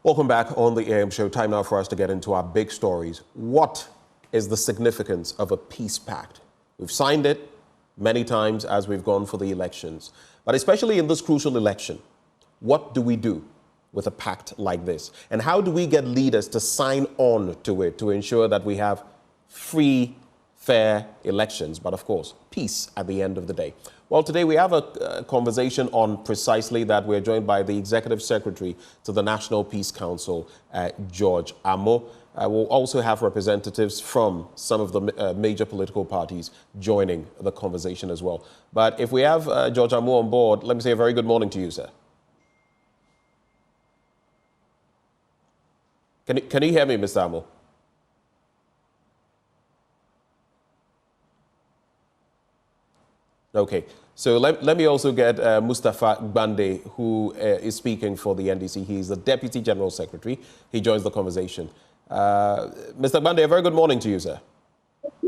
Welcome back on the AM show. Time now for us to get into our big stories. What is the significance of a peace pact? We've signed it many times as we've gone for the elections, but especially in this crucial election, what do we do with a pact like this? And how do we get leaders to sign on to it to ensure that we have free, fair elections, but of course, peace at the end of the day? Well, today we have a conversation on precisely that. We're joined by the Executive Secretary to the National Peace Council, George Amo. We'll also have representatives from some of the major political parties joining the conversation as well. But if we have George Amo on board, let me say a very good morning to you, sir. Can you hear me, Mr. Amo? Okay. So let me also get Mustafa Gbande, who is speaking for the NDC. He's the Deputy General Secretary. He joins the conversation. Mr. Gbande, a very good morning to you, sir.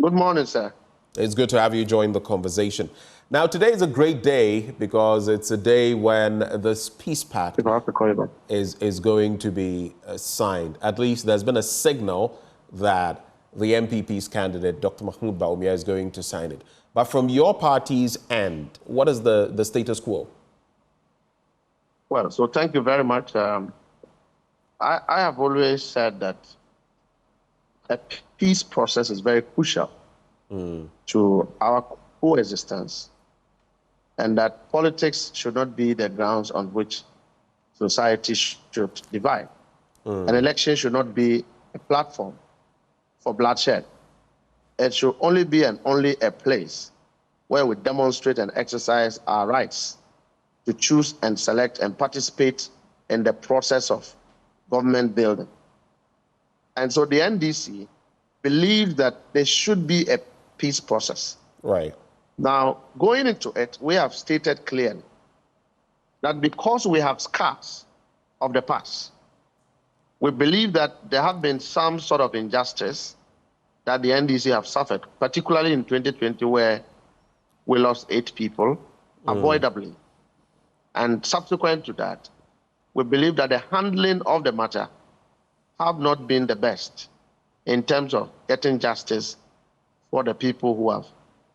Good morning, sir. It's good to have you join the conversation. Now, today is a great day because it's a day when this peace pact is going to be signed. At least there's been a signal that the MPP's candidate, Dr. Mahmoud Bawumia, is going to sign it. But from your party's end, what is the status quo? Well, so thank you very much. I have always said that a peace process is very crucial to our coexistence, and that politics should not be the grounds on which society should divide. An election should not be a platform for bloodshed. It should only be and only a place where we demonstrate and exercise our rights to choose and select and participate in the process of government building. And so the NDC believes that there should be a peace process. Right. Now, going into it, we have stated clearly that because we have scars of the past, we believe that there have been some sort of injustice that the NDC have suffered, particularly in 2020, where we lost 8 people, avoidably. And subsequent to that, we believe that the handling of the matter have not been the best in terms of getting justice for the people who have,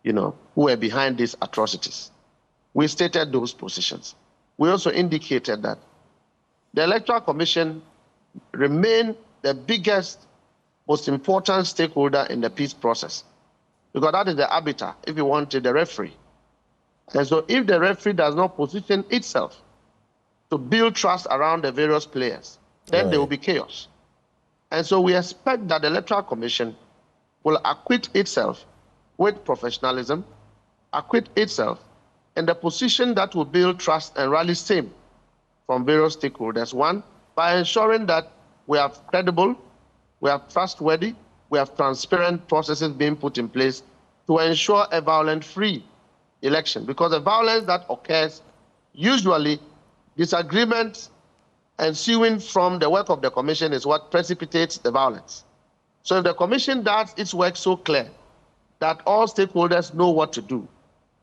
who were behind these atrocities. We stated those positions. We also indicated that the Electoral Commission remain the biggest, most important stakeholder in the peace process, because that is the arbiter, if you wanted, the referee. And so if the referee does not position itself to build trust around the various players, then there will be chaos. And so we expect that the Electoral Commission will acquit itself with professionalism, acquit itself in the position that will build trust and rally steam from various stakeholders. One, by ensuring that we have credible, we have trustworthy, we have transparent processes being put in place to ensure a violent-free election. Because the violence that occurs, usually disagreements ensuing from the work of the commission is what precipitates the violence. So if the commission does its work so clear that all stakeholders know what to do,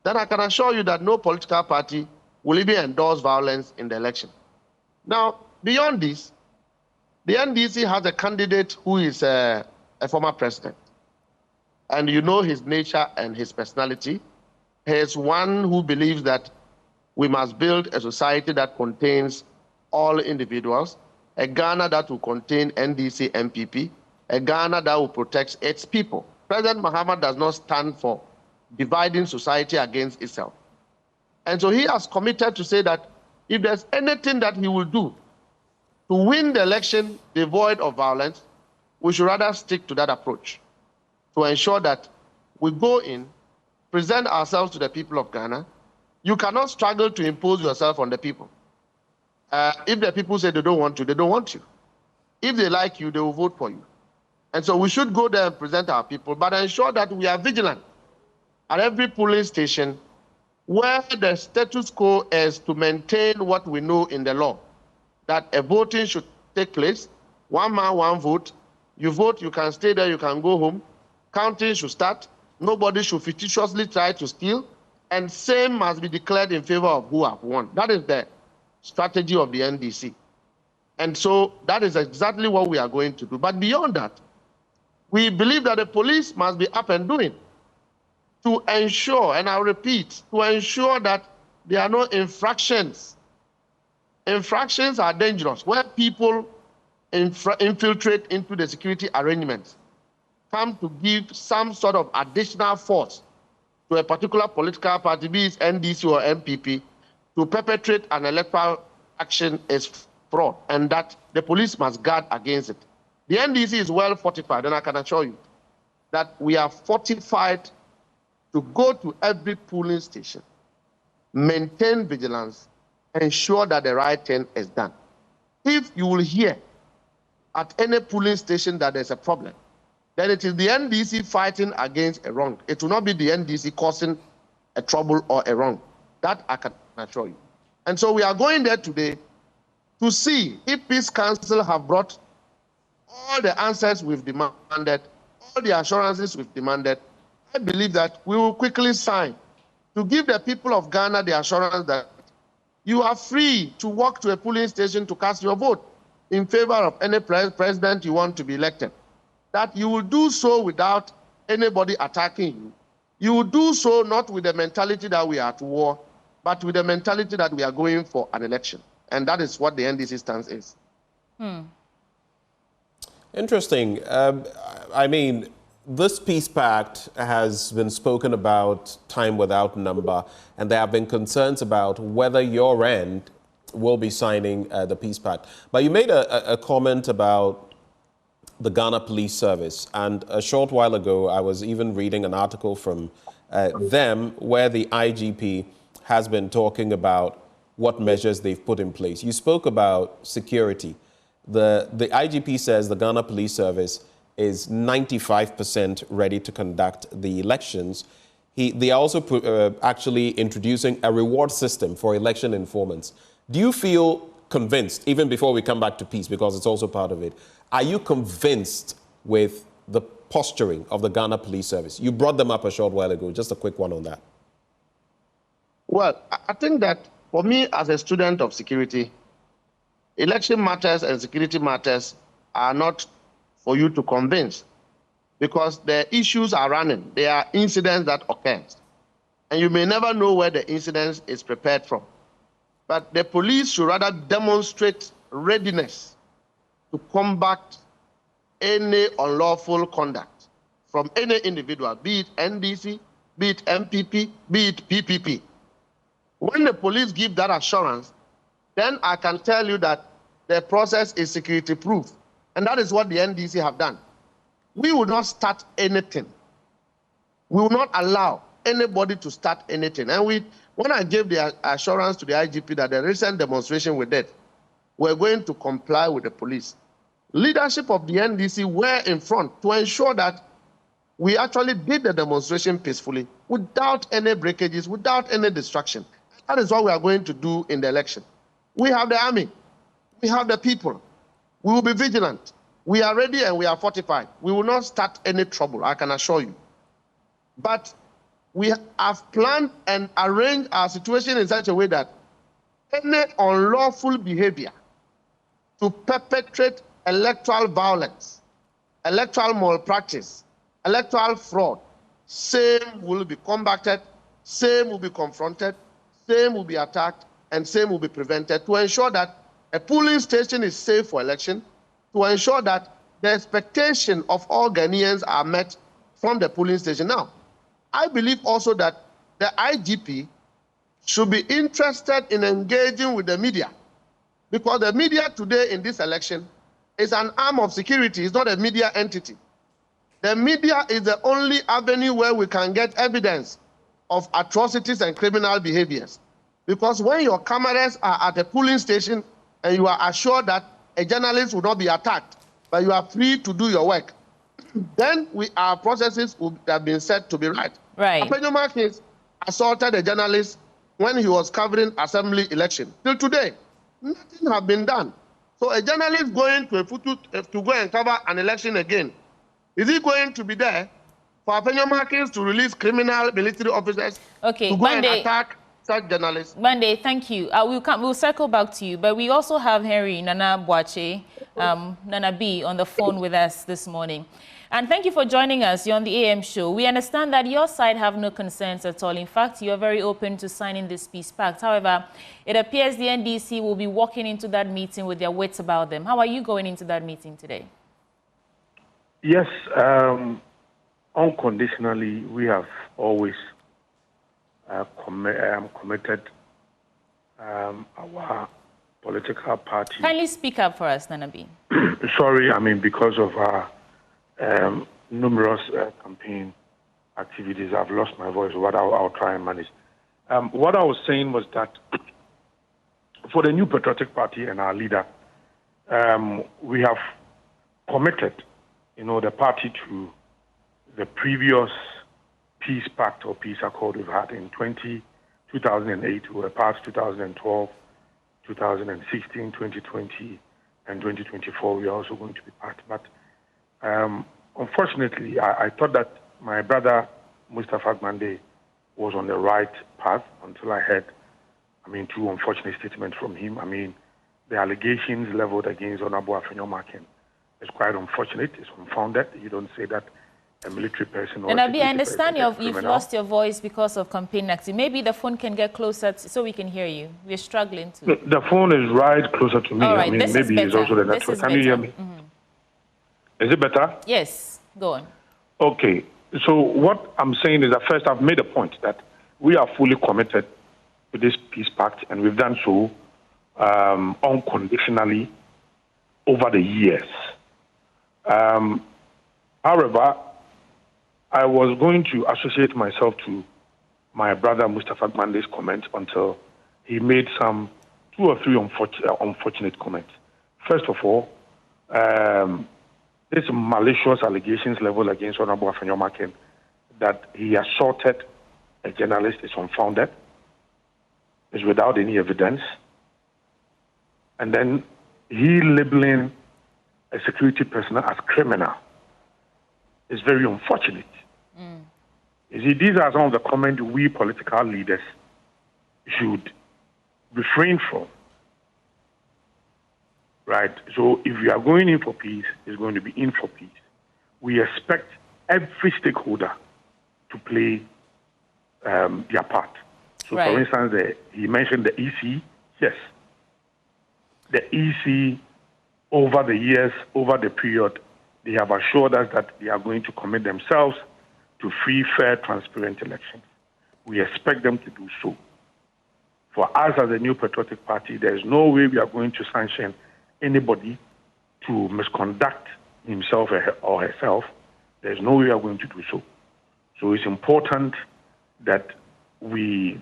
then I can assure you that no political party will even endorse violence in the election. Now, beyond this, the NDC has a candidate who is a former president. And you know his nature and his personality. He is one who believes that we must build a society that contains all individuals, a Ghana that will contain NDC MPP, a Ghana that will protect its people. President Mahama does not stand for dividing society against itself. And so he has committed to say that if there's anything that he will do to win the election devoid of violence, we should rather stick to that approach to ensure that we go in, present ourselves to the people of Ghana. You cannot struggle to impose yourself on the people. If the people say they don't want you, they don't want you. If they like you, they will vote for you. And so we should go there and present our people, but ensure that we are vigilant at every polling station where the status quo is to maintain what we know in the law, that a voting should take place, one man, one vote. You vote, you can stay there, you can go home. Counting should start. Nobody should fictitiously try to steal. And same must be declared in favor of who have won. That is the strategy of the NDC. And so that is exactly what we are going to do. But beyond that, we believe that the police must be up and doing to ensure, and I'll repeat, to ensure that there are no infractions. Infractions are dangerous. Where people infiltrate into the security arrangements, come to give some sort of additional force to a particular political party, be it NDC or MPP, to perpetrate an electoral action is fraud, and that the police must guard against it. The NDC is well fortified, and I can assure you that we are fortified to go to every polling station, maintain vigilance, ensure that the right thing is done. If you will hear at any polling station that there's a problem, then it is the NDC fighting against a wrong. It will not be the NDC causing a trouble or a wrong. That I can assure you. And so we are going there today to see if Peace Council have brought all the answers we've demanded, all the assurances we've demanded. I believe that we will quickly sign to give the people of Ghana the assurance that you are free to walk to a polling station to cast your vote in favor of any president you want to be elected. That you will do so without anybody attacking you. You will do so not with the mentality that we are at war, but with the mentality that we are going for an election. And that is what the NDC stance is. Interesting. I mean, this peace pact has been spoken about time without number, and there have been concerns about whether your end will be signing the peace pact. But you made a comment about the Ghana Police Service, and a short while ago, I was even reading an article from them where the IGP has been talking about what measures they've put in place. You spoke about security. The IGP says the Ghana Police Service is 95% ready to conduct the elections. They are also actually introducing a reward system for election informants. Do you feel convinced, even before we come back to peace, because it's also part of it, are you convinced with the posturing of the Ghana Police Service? You brought them up a short while ago. Just a quick one on that. Well, I think that for me as a student of security, election matters and security matters are not for you to convince, because the issues are running. There are incidents that occur, and you may never know where the incident is prepared from. But the police should rather demonstrate readiness to combat any unlawful conduct from any individual, be it NDC, be it MPP, be it PPP. When the police give that assurance, then I can tell you that the process is security-proof. And that is what the NDC have done. We will not start anything. We will not allow anybody to start anything. And when I gave the assurance to the IGP that the recent demonstration we did, we're going to comply with the police. Leadership of the NDC were in front to ensure that we actually did the demonstration peacefully, without any breakages, without any distraction. That is what we are going to do in the election. We have the army. We have the people. We will be vigilant. We are ready and we are fortified. We will not start any trouble, I can assure you. But we have planned and arranged our situation in such a way that any unlawful behavior to perpetrate electoral violence, electoral malpractice, electoral fraud, same will be combated, same will be confronted, same will be attacked, and same will be prevented to ensure that a polling station is safe for election, to ensure that the expectation of all Ghanaians are met from the polling station. Now, I believe also that the IGP should be interested in engaging with the media, because the media today in this election is an arm of security. It's not a media entity. The media is the only avenue where we can get evidence of atrocities and criminal behaviors. Because when your cameras are at a polling station and you are assured that a journalist will not be attacked, but you are free to do your work, then our processes would have been said to be right. Right. Apenyoma case assaulted a journalist when he was covering assembly election. Till today, nothing has been done. So a journalist going to to go and cover an election again, is he going to be there for Apenyoma case to release criminal military officers to go and attack such journalists? Monday, thank you. We'll circle back to you, but we also have Henry Nana Boache, Nana B, on the phone with us this morning. And thank you for joining us. You're on the AM show. We understand that your side have no concerns at all. In fact, you're very open to signing this peace pact. However, it appears the NDC will be walking into that meeting with their wits about them. How are you going into that meeting today? Yes, unconditionally, we have always committed our political party. Kindly speak up for us, Nana B. Sorry, I mean, because of our numerous campaign activities, I've lost my voice, but I'll try and manage. What I was saying was that for the new patriotic party and our leader, we have committed, the party to the previous peace pact or peace accord we've had in 2008, we were passed 2012, 2016, 2020, and 2024. We are also going to be part. But unfortunately, I thought that my brother Mustafa Gbande was on the right path until I heard, two unfortunate statements from him. The allegations leveled against Honorable Afenyomakin is quite unfortunate. It's unfounded. You don't say that a military person or and I understand you've lost your voice because of campaign activity. Maybe the phone can get closer so we can hear you. We're struggling to. The phone is right closer to me. All right, maybe it's also the network. Can you hear me? Is it better? Yes, go on. Okay. So what I'm saying is that first I've made a point that we are fully committed to this peace pact, and we've done so unconditionally over the years. However, I was going to associate myself to my brother Mustafa Gbande's comment until he made some 2 or 3 unfortunate comments. First of all, this malicious allegations leveled against Honorable Afenyomakin that he assaulted a journalist is unfounded, is without any evidence. And then he labeling a security personnel as criminal is very unfortunate. You see, these are some of the comments we political leaders should refrain from. Right? So if we are going in for peace, it's going to be in for peace. We expect every stakeholder to play their part. So for instance, he mentioned the EC. Yes. The EC, over the years, over the period, they have assured us that they are going to commit themselves to free, fair, transparent elections. We expect them to do so. For us as a New Patriotic Party, there is no way we are going to sanction anybody to misconduct himself or herself. There is no way we are going to do so. So it's important that we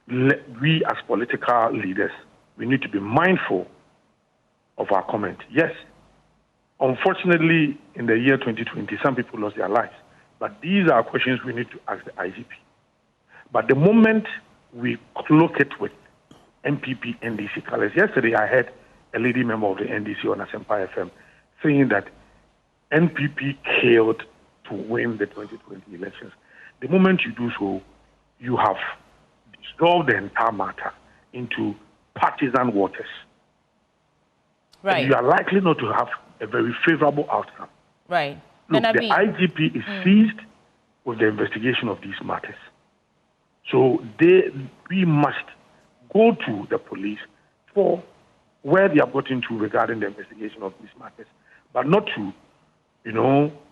as political leaders, we need to be mindful of our comment. Yes, unfortunately, in the year 2020, some people lost their lives. But these are questions we need to ask the IGP. But the moment we cloak it with MPP, NDC colors, yesterday I heard a lady member of the NDC on Asempa FM saying that NPP killed to win the 2020 elections. The moment you do so, you have dissolved the entire matter into partisan waters. Right. And you are likely not to have a very favorable outcome. Right. Look, the IGP is seized with the investigation of these matters. So we must go to the police for where they have got into regarding the investigation of these matters, but not to,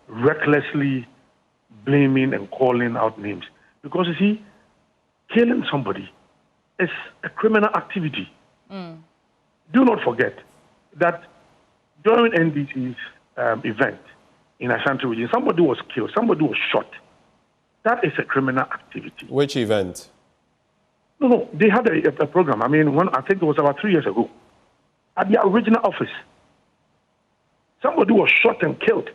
recklessly blaming and calling out names. Because, you see, killing somebody is a criminal activity. Do not forget that during NDC's event in Ashanti region, somebody was killed, somebody was shot. That is a criminal activity. Which event? No, they had a program. I think it was about 3 years ago. At the original office, somebody was shot and killed.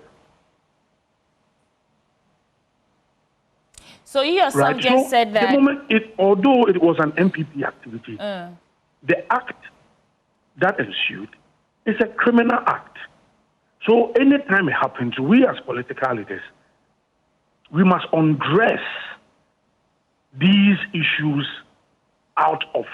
So you yourself just said that... The moment although it was an MPP activity, the act that ensued is a criminal act. So anytime it happens, we as political leaders, we must undress these issues out of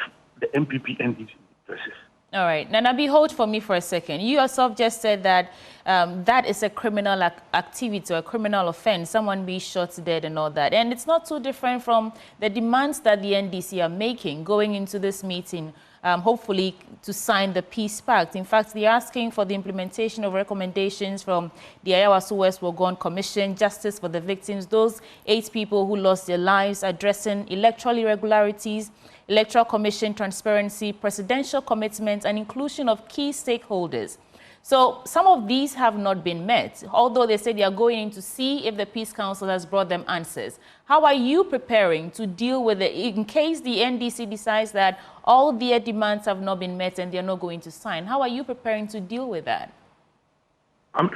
the MPP NDC process. All right. Nanabi, hold for me for a second. You yourself just said that that is a criminal activity or a criminal offense, someone be shot dead and all that. And it's not too different from the demands that the NDC are making going into this meeting, hopefully to sign the peace pact. In fact, they're asking for the implementation of recommendations from the Ayawaso West Wogon Commission, justice for the victims, those 8 people who lost their lives, addressing electoral irregularities, Electoral Commission transparency, presidential commitments, and inclusion of key stakeholders. So some of these have not been met, although they say they are going in to see if the Peace Council has brought them answers. How are you preparing to deal with it in case the NDC decides that all their demands have not been met and they're not going to sign? How are you preparing to deal with that?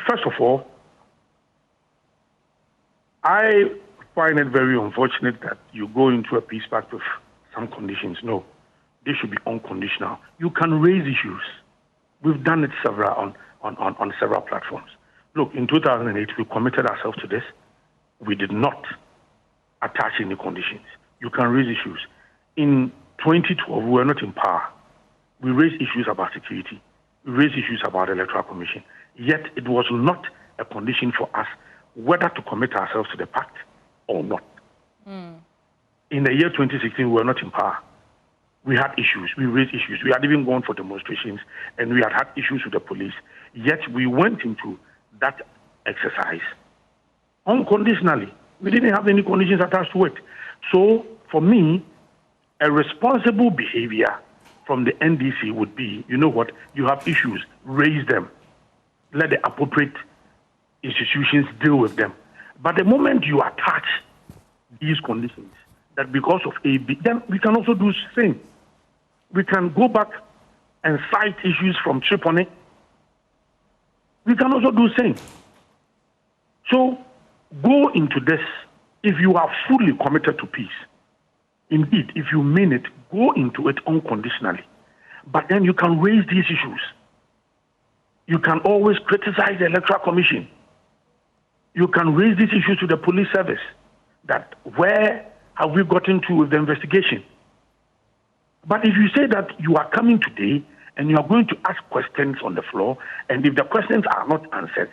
First of all, I find it very unfortunate that you go into a peace pact with some conditions. No, they should be unconditional. You can raise issues. We've done it on several platforms. Look, in 2008, we committed ourselves to this. We did not attach any conditions. You can raise issues. In 2012, we were not in power. We raised issues about security. We raised issues about the Electoral Commission. Yet it was not a condition for us whether to commit ourselves to the pact or not. In the year 2016, we were not in power. We had issues. We raised issues. We had even gone for demonstrations, and we had issues with the police. Yet we went into that exercise unconditionally. We didn't have any conditions attached to it. So, for me, a responsible behavior from the NDC would be, you know what, you have issues, raise them. Let the appropriate institutions deal with them. But the moment you attach these conditions, that because of AB, then we can also do the same. We can go back and cite issues from Tripoli. We can also do the same. So go into this if you are fully committed to peace. Indeed, if you mean it, go into it unconditionally. But then you can raise these issues. You can always criticize the Electoral Commission. You can raise these issues to the police service. That where have we gotten to with the investigation? But if you say that you are coming today and you are going to ask questions on the floor, and if the questions are not answered,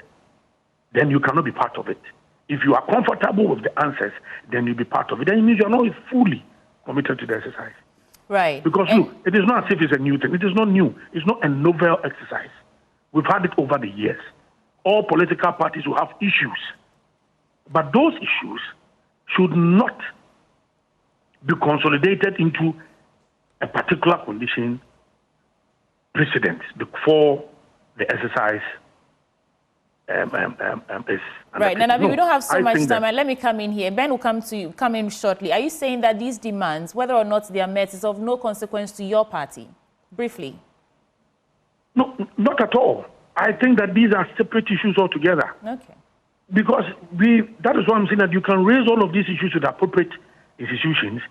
then you cannot be part of it. If you are comfortable with the answers, then you'll be part of it. Then it means you are not fully committed to the exercise. Right. Because look, it is not as if it's a new thing. It is not new. It's not a novel exercise. We've had it over the years. All political parties will have issues. But those issues should not be consolidated into a particular condition precedent before the exercise is right. Nanabi, we don't have so much time. that, Let me come in here. Ben will come in shortly. Are you saying that these demands, whether or not they are met, is of no consequence to your party? Briefly. No, not at all. I think that these are separate issues altogether. Okay. Because that is why I'm saying that you can raise all of these issues to the appropriate institutions,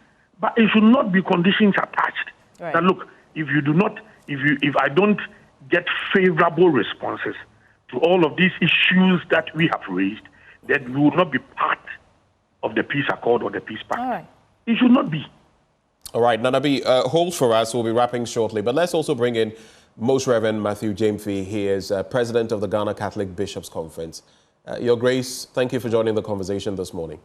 but it should not be conditions attached. Right. That look, if I don't get favorable responses to all of these issues that we have raised, then we will not be part of the peace accord or the peace pact. All right. It should not be. All right, Nanabi, hold for us. We'll be wrapping shortly. But let's also bring in Most Reverend Matthew Jamfi. He is president of the Ghana Catholic Bishops' Conference. Your Grace, thank you for joining the conversation this morning.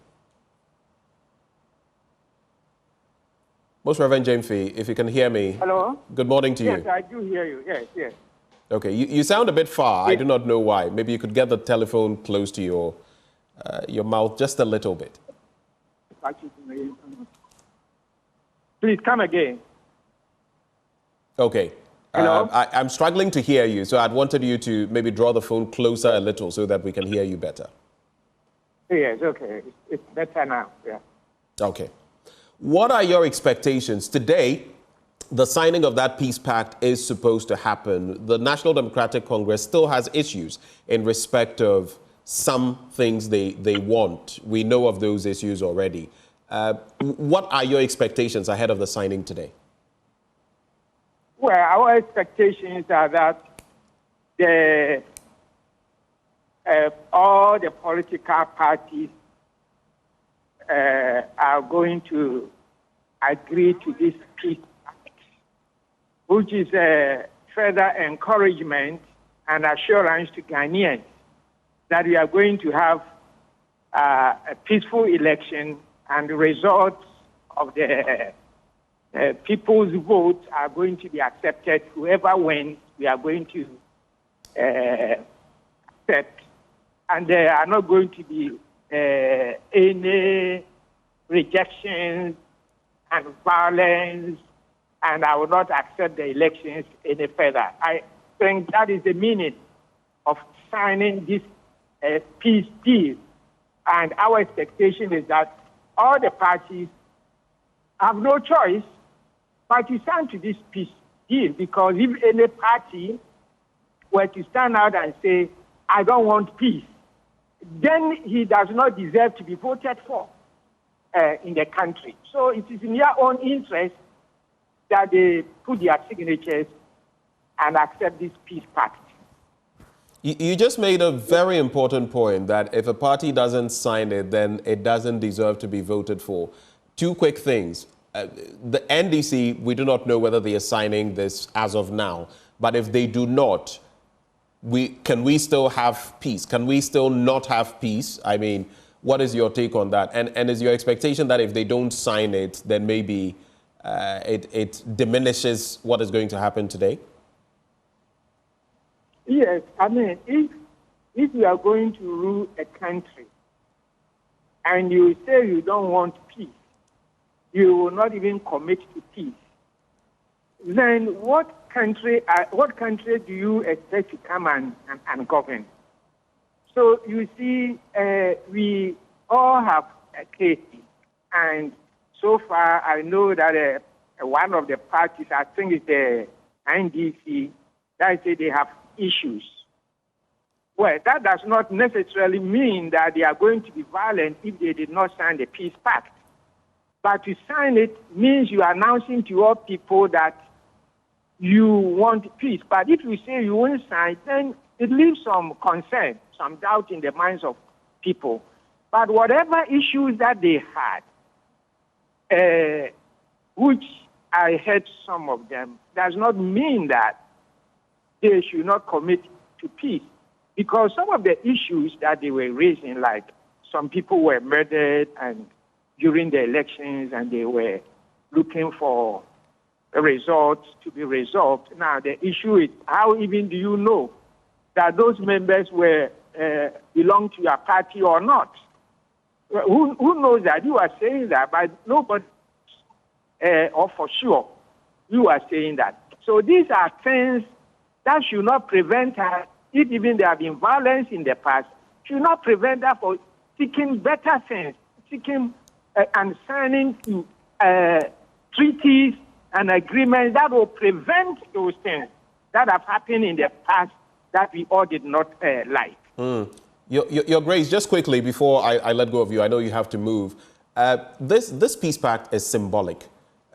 Most Reverend Jamfi, if you can hear me. Hello. Good morning to you. Yes, I do hear you. Yes, yes. Okay, you sound a bit far. Yes. I do not know why. Maybe you could get the telephone close to your mouth just a little bit. Please come again. Okay. Hello? I'm struggling to hear you, so I'd wanted you to maybe draw the phone closer a little so that we can hear you better. Yes, okay. It's better now, yeah. Okay. What are your expectations? Today, the signing of that peace pact is supposed to happen. The National Democratic Congress still has issues in respect of some things they want. We know of those issues already. What are your expectations ahead of the signing today? Well, our expectations are that all the political parties are going to agree to this peace pact, which is a further encouragement and assurance to Ghanaians that we are going to have a peaceful election, and the results of the people's vote are going to be accepted. Whoever wins, we are going to accept. And there are not going to be any rejections and violence, and I will not accept the elections any further. I think that is the meaning of signing this peace deal. And our expectation is that all the parties have no choice but to stand to this peace deal, because if any party were to stand out and say, I don't want peace, then he does not deserve to be voted for in the country. So it is in their own interest that they put their signatures and accept this peace pact. You just made a very important point that if a party doesn't sign it, then it doesn't deserve to be voted for. Two quick things. The NDC, we do not know whether they are signing this as of now. But if they do not, can we still have peace? Can we still not have peace? I mean, what is your take on that? And is your expectation that if they don't sign it, then maybe it diminishes what is going to happen today? Yes, I mean, if you are going to rule a country and you say you don't want peace, you will not even commit to peace, then what country do you expect to come and govern? So you see, we all have cases, and so far I know that one of the parties, I think it's the NDC, that say they have issues. Well, that does not necessarily mean that they are going to be violent if they did not sign the peace pact. But to sign it means you are announcing to all people that you want peace. But if you say you won't sign, then it leaves some concern, some doubt in the minds of people. But whatever issues that they had, which I heard some of them, does not mean that they should not commit to peace. Because some of the issues that they were raising, like some people were murdered and during the elections and they were looking for a result to be resolved. Now, the issue is how even do you know that those members were belong to your party or not? Who knows that? You are saying that, but nobody, or for sure, you are saying that. So these are things that should not prevent us, if even there have been violence in the past, should not prevent us from seeking better things, seeking and signing to treaties and agreements that will prevent those things that have happened in the past that we all did not like. Your Grace, just quickly before I let go of you, I know you have to move. This peace pact is symbolic.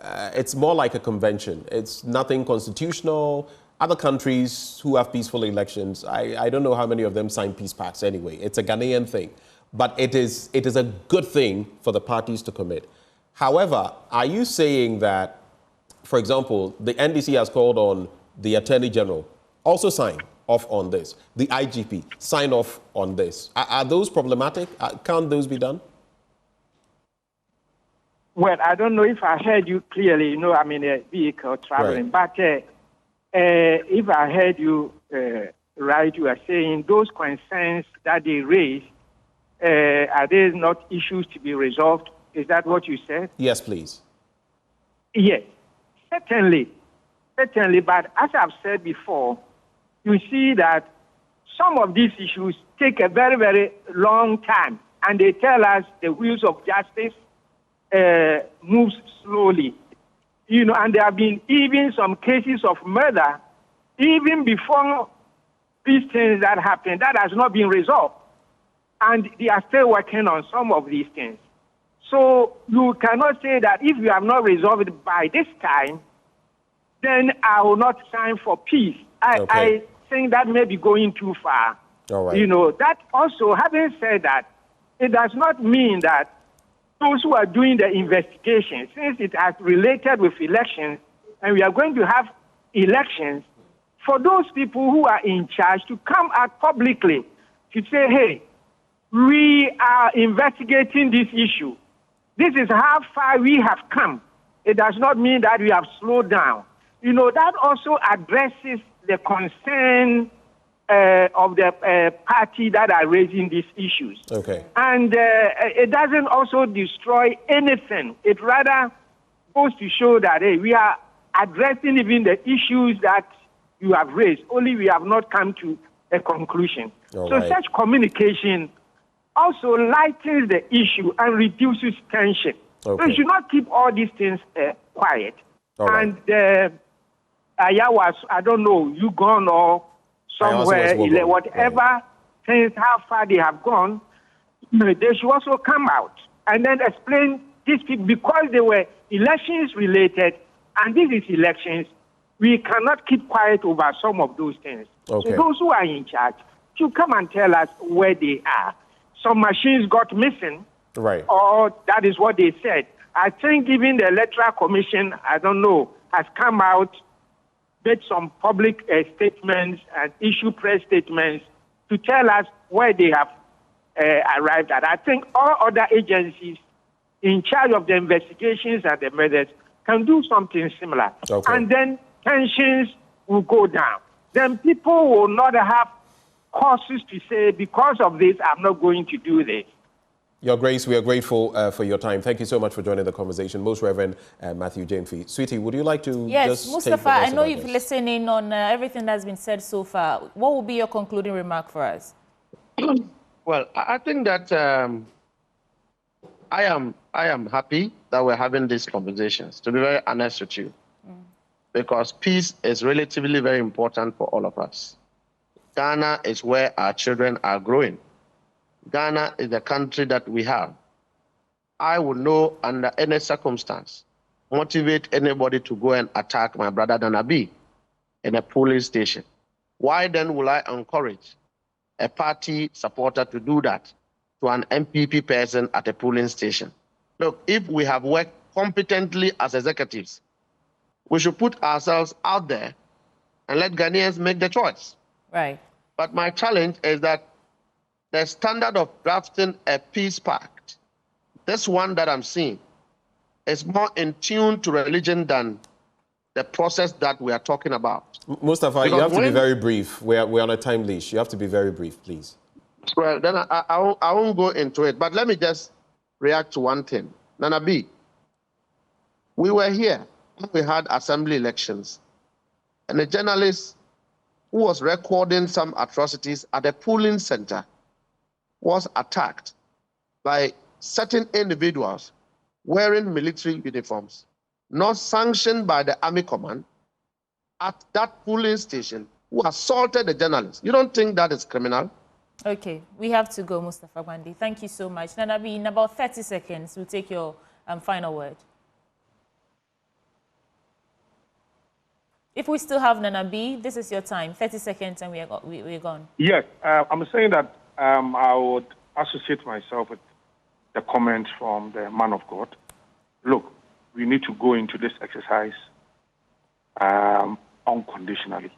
It's more like a convention. It's nothing constitutional. Other countries who have peaceful elections, I don't know how many of them sign peace pacts anyway. It's a Ghanaian thing. But it is a good thing for the parties to commit. However, are you saying that, for example, the NDC has called on the Attorney General also sign off on this, the IGP sign off on this? Are those problematic? Can't those be done? Well, I don't know if I heard you clearly. You know, I'm in a vehicle traveling. Right. But if I heard you right, you are saying those concerns that they raise, are they not issues to be resolved? Is that what you said? Yes, please. Yes, certainly. But as I've said before, you see that some of these issues take a very, very long time, and they tell us the wheels of justice moves slowly. You know, and there have been even some cases of murder, even before these things that happened, that has not been resolved. And they are still working on some of these things. So you cannot say that if you have not resolved it by this time, then I will not sign for peace. I think that may be going too far. All right. You know, that also, having said that, it does not mean that those who are doing the investigation, since it has related with elections, and we are going to have elections, for those people who are in charge to come out publicly to say, hey, we are investigating this issue. This is how far we have come. It does not mean that we have slowed down. You know, that also addresses the concern of the party that are raising these issues. Okay. And it doesn't also destroy anything. It rather goes to show that, hey, we are addressing even the issues that you have raised, only we have not come to a conclusion. All so right. Such communication also lightens the issue and reduces tension. Okay. So you should not keep all these things quiet. All right. And Ayawas, I don't know, you gone or somewhere, whatever things, how far they have gone, they should also come out and then explain these people, because they were elections related, and this is elections, we cannot keep quiet over some of those things. Okay. So those who are in charge should come and tell us where they are. Some machines got missing, right? Or that is what they said. I think even the Electoral Commission, I don't know, has come out, made some public statements and issued press statements to tell us where they have arrived at. I think all other agencies in charge of the investigations and the murders can do something similar. Okay. And then tensions will go down. Then people will not have causes to say, because of this, I'm not going to do this. Your Grace, we are grateful for your time. Thank you so much for joining the conversation. Most Reverend Matthew Jamfi. Sweetie, would you like to Yes, Mustafa, I know you've listened in on everything that's been said so far. What will be your concluding remark for us? Well, I think that I am happy that we're having these conversations, to be very honest with you, because peace is relatively very important for all of us. Ghana is where our children are growing. Ghana is the country that we have. I would know under any circumstance motivate anybody to go and attack my brother Danabi in a polling station. Why then will I encourage a party supporter to do that to an MPP person at a polling station? Look, if we have worked competently as executives, we should put ourselves out there and let Ghanaians make the choice. Right. But my challenge is that the standard of drafting a peace pact, this one that I'm seeing, is more in tune to religion than the process that we are talking about. Mustafa, because you have to be very brief. We're on a time leash. You have to be very brief, please. Well, then I won't go into it. But let me just react to one thing. Nana B, we were here when we had assembly elections, and a journalist who was recording some atrocities at a polling center was attacked by certain individuals wearing military uniforms, not sanctioned by the Army Command, at that polling station, who assaulted the journalist. You don't think that is criminal? Okay, we have to go, Mustafa Gwandi. Thank you so much. Nanabi, in about 30 seconds, we'll take your final word. If we still have Nanabi, this is your time. 30 seconds and we're gone. Yes, I'm saying that I would associate myself with the comments from the man of God. Look, we need to go into this exercise unconditionally.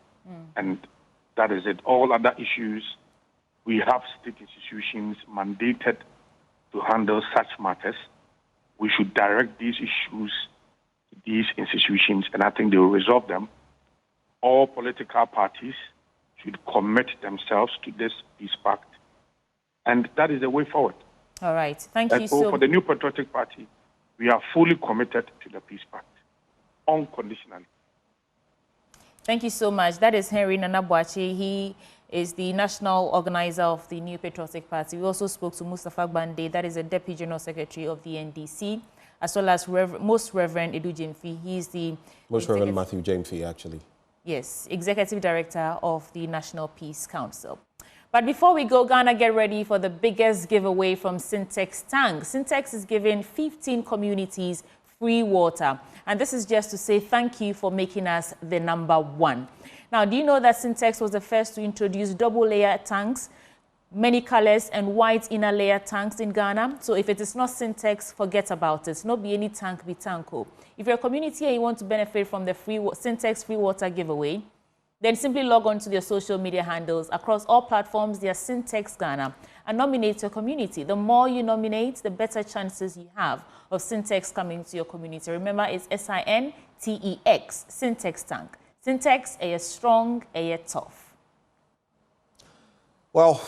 And that is it. All other issues, we have state institutions mandated to handle such matters. We should direct these issues to these institutions, and I think they will resolve them. All political parties should commit themselves to this peace pact, and that is the way forward. All right. Thank you so much. For the New Patriotic Party, we are fully committed to the peace pact, unconditionally. Thank you so much. That is Henry Nanabuachi. He is the national organizer of the New Patriotic Party. We also spoke to Mustafa Gbande, that is the Deputy General Secretary of the NDC, as well as Most Reverend Edu Jemfi. He is the... Most Reverend Matthew Jemfi, actually. Yes, Executive Director of the National Peace Council. But before we go, Ghana, get ready for the biggest giveaway from Syntex Tank. Syntex is giving 15 communities free water. And this is just to say thank you for making us the #1. Now, do you know that Syntex was the first to introduce double-layer tanks, many colors, and white inner layer tanks in Ghana? So if it is not Syntex, forget about it. Not be any tank, be tanko. If you're a community and you want to benefit from the Syntex free water giveaway, then simply log on to their social media handles across all platforms. They are Syntex Ghana, and nominate your community. The more you nominate, the better chances you have of Syntex coming to your community. Remember, it's SINTEX, Syntex Tank. Syntex, a strong, a tough. Well,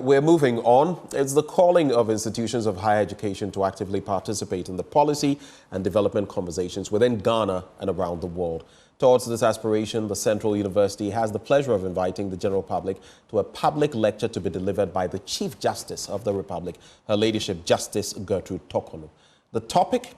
we're moving on. It's the calling of institutions of higher education to actively participate in the policy and development conversations within Ghana and around the world. Towards this aspiration, the Central University has the pleasure of inviting the general public to a public lecture to be delivered by the Chief Justice of the Republic, Her Ladyship Justice Gertrude Tokonu. The topic,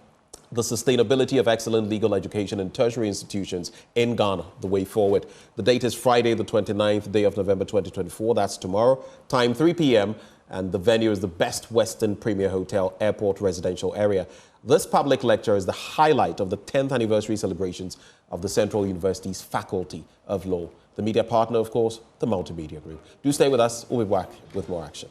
the sustainability of excellent legal education in tertiary institutions in Ghana, the way forward. The date is Friday, the 29th day of November 2024. That's tomorrow. Time 3 p.m. and the venue is the Best Western Premier Hotel Airport Residential Area. This public lecture is the highlight of the 10th anniversary celebrations of the Central University's Faculty of Law. The media partner, of course, the Multimedia Group. Do stay with us. We'll be back with more action.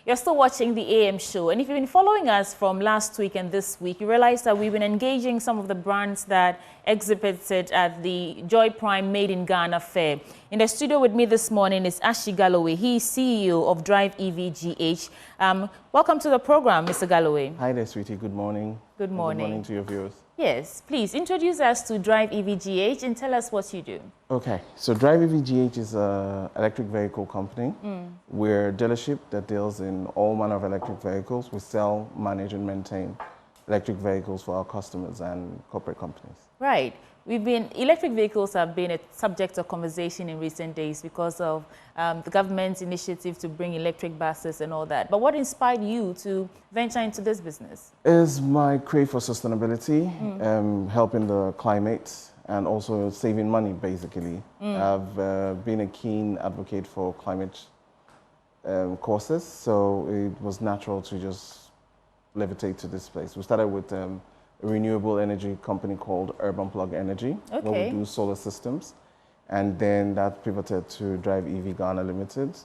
You're still watching the AM show, and if you've been following us from last week and this week, you realize that we've been engaging some of the brands that exhibited at the Joy Prime Made in Ghana Fair. In the studio with me this morning is Ashi Galloway. He's CEO of Drive EVGH. Welcome to the program, Mr. Galloway. Hi there, sweetie. Good morning. Good morning. Good morning to your viewers. Yes, please introduce us to Drive EVGH and tell us what you do. Okay, so Drive EVGH is an electric vehicle company. We're a dealership that deals in all manner of electric vehicles. We sell, manage, and maintain electric vehicles for our customers and corporate companies. Right. Electric vehicles have been a subject of conversation in recent days because of the government's initiative to bring electric buses and all that. But what inspired you to venture into this business? Is my crave for sustainability, helping the climate, and also saving money, basically. I've been a keen advocate for climate causes, so it was natural to just levitate to this place. We started with a renewable energy company called Urban Plug Energy, where we do solar systems. And then that pivoted to Drive EV Ghana Limited.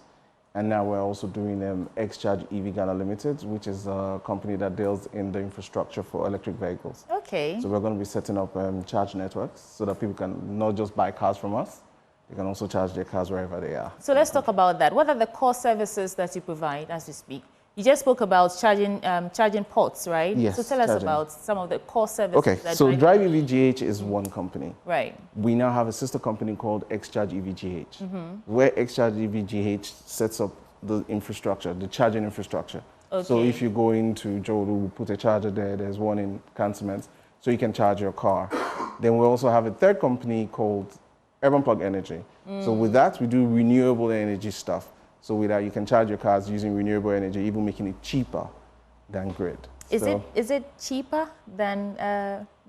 And now we're also doing X-Charge EV Ghana Limited, which is a company that deals in the infrastructure for electric vehicles. Okay. So we're going to be setting up charge networks so that people can not just buy cars from us, they can also charge their cars wherever they are. So let's talk about that. What are the core services that you provide as we speak? You just spoke about charging ports, right? Yes. So tell us about some of the core services. Okay, so Drive EVGH is one company. Right. We now have a sister company called X-Charge EVGH, where X-Charge EVGH sets up the infrastructure, the charging infrastructure. Okay. So if you go into Joe, we put a charger there, there's one in Cantonment, so you can charge your car. Then we also have a third company called Urban Plug Energy. So with that, we do renewable energy stuff. So with that, you can charge your cars using renewable energy, even making it cheaper than grid. Is it cheaper than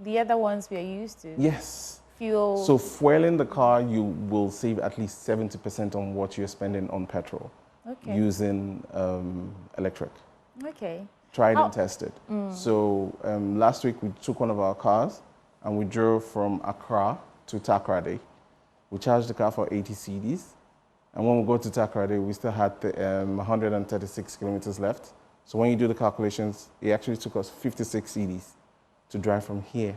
the other ones we are used to? Yes. Fuel. So fueling the car, you will save at least 70% on what you're spending on petrol using electric. Okay. Tried and tested. So last week we took one of our cars and we drove from Accra to Takoradi. We charged the car for 80 cedis. And when we got to Takoradi, we still had 136 kilometers left. So when you do the calculations, it actually took us 56 cedis to drive from here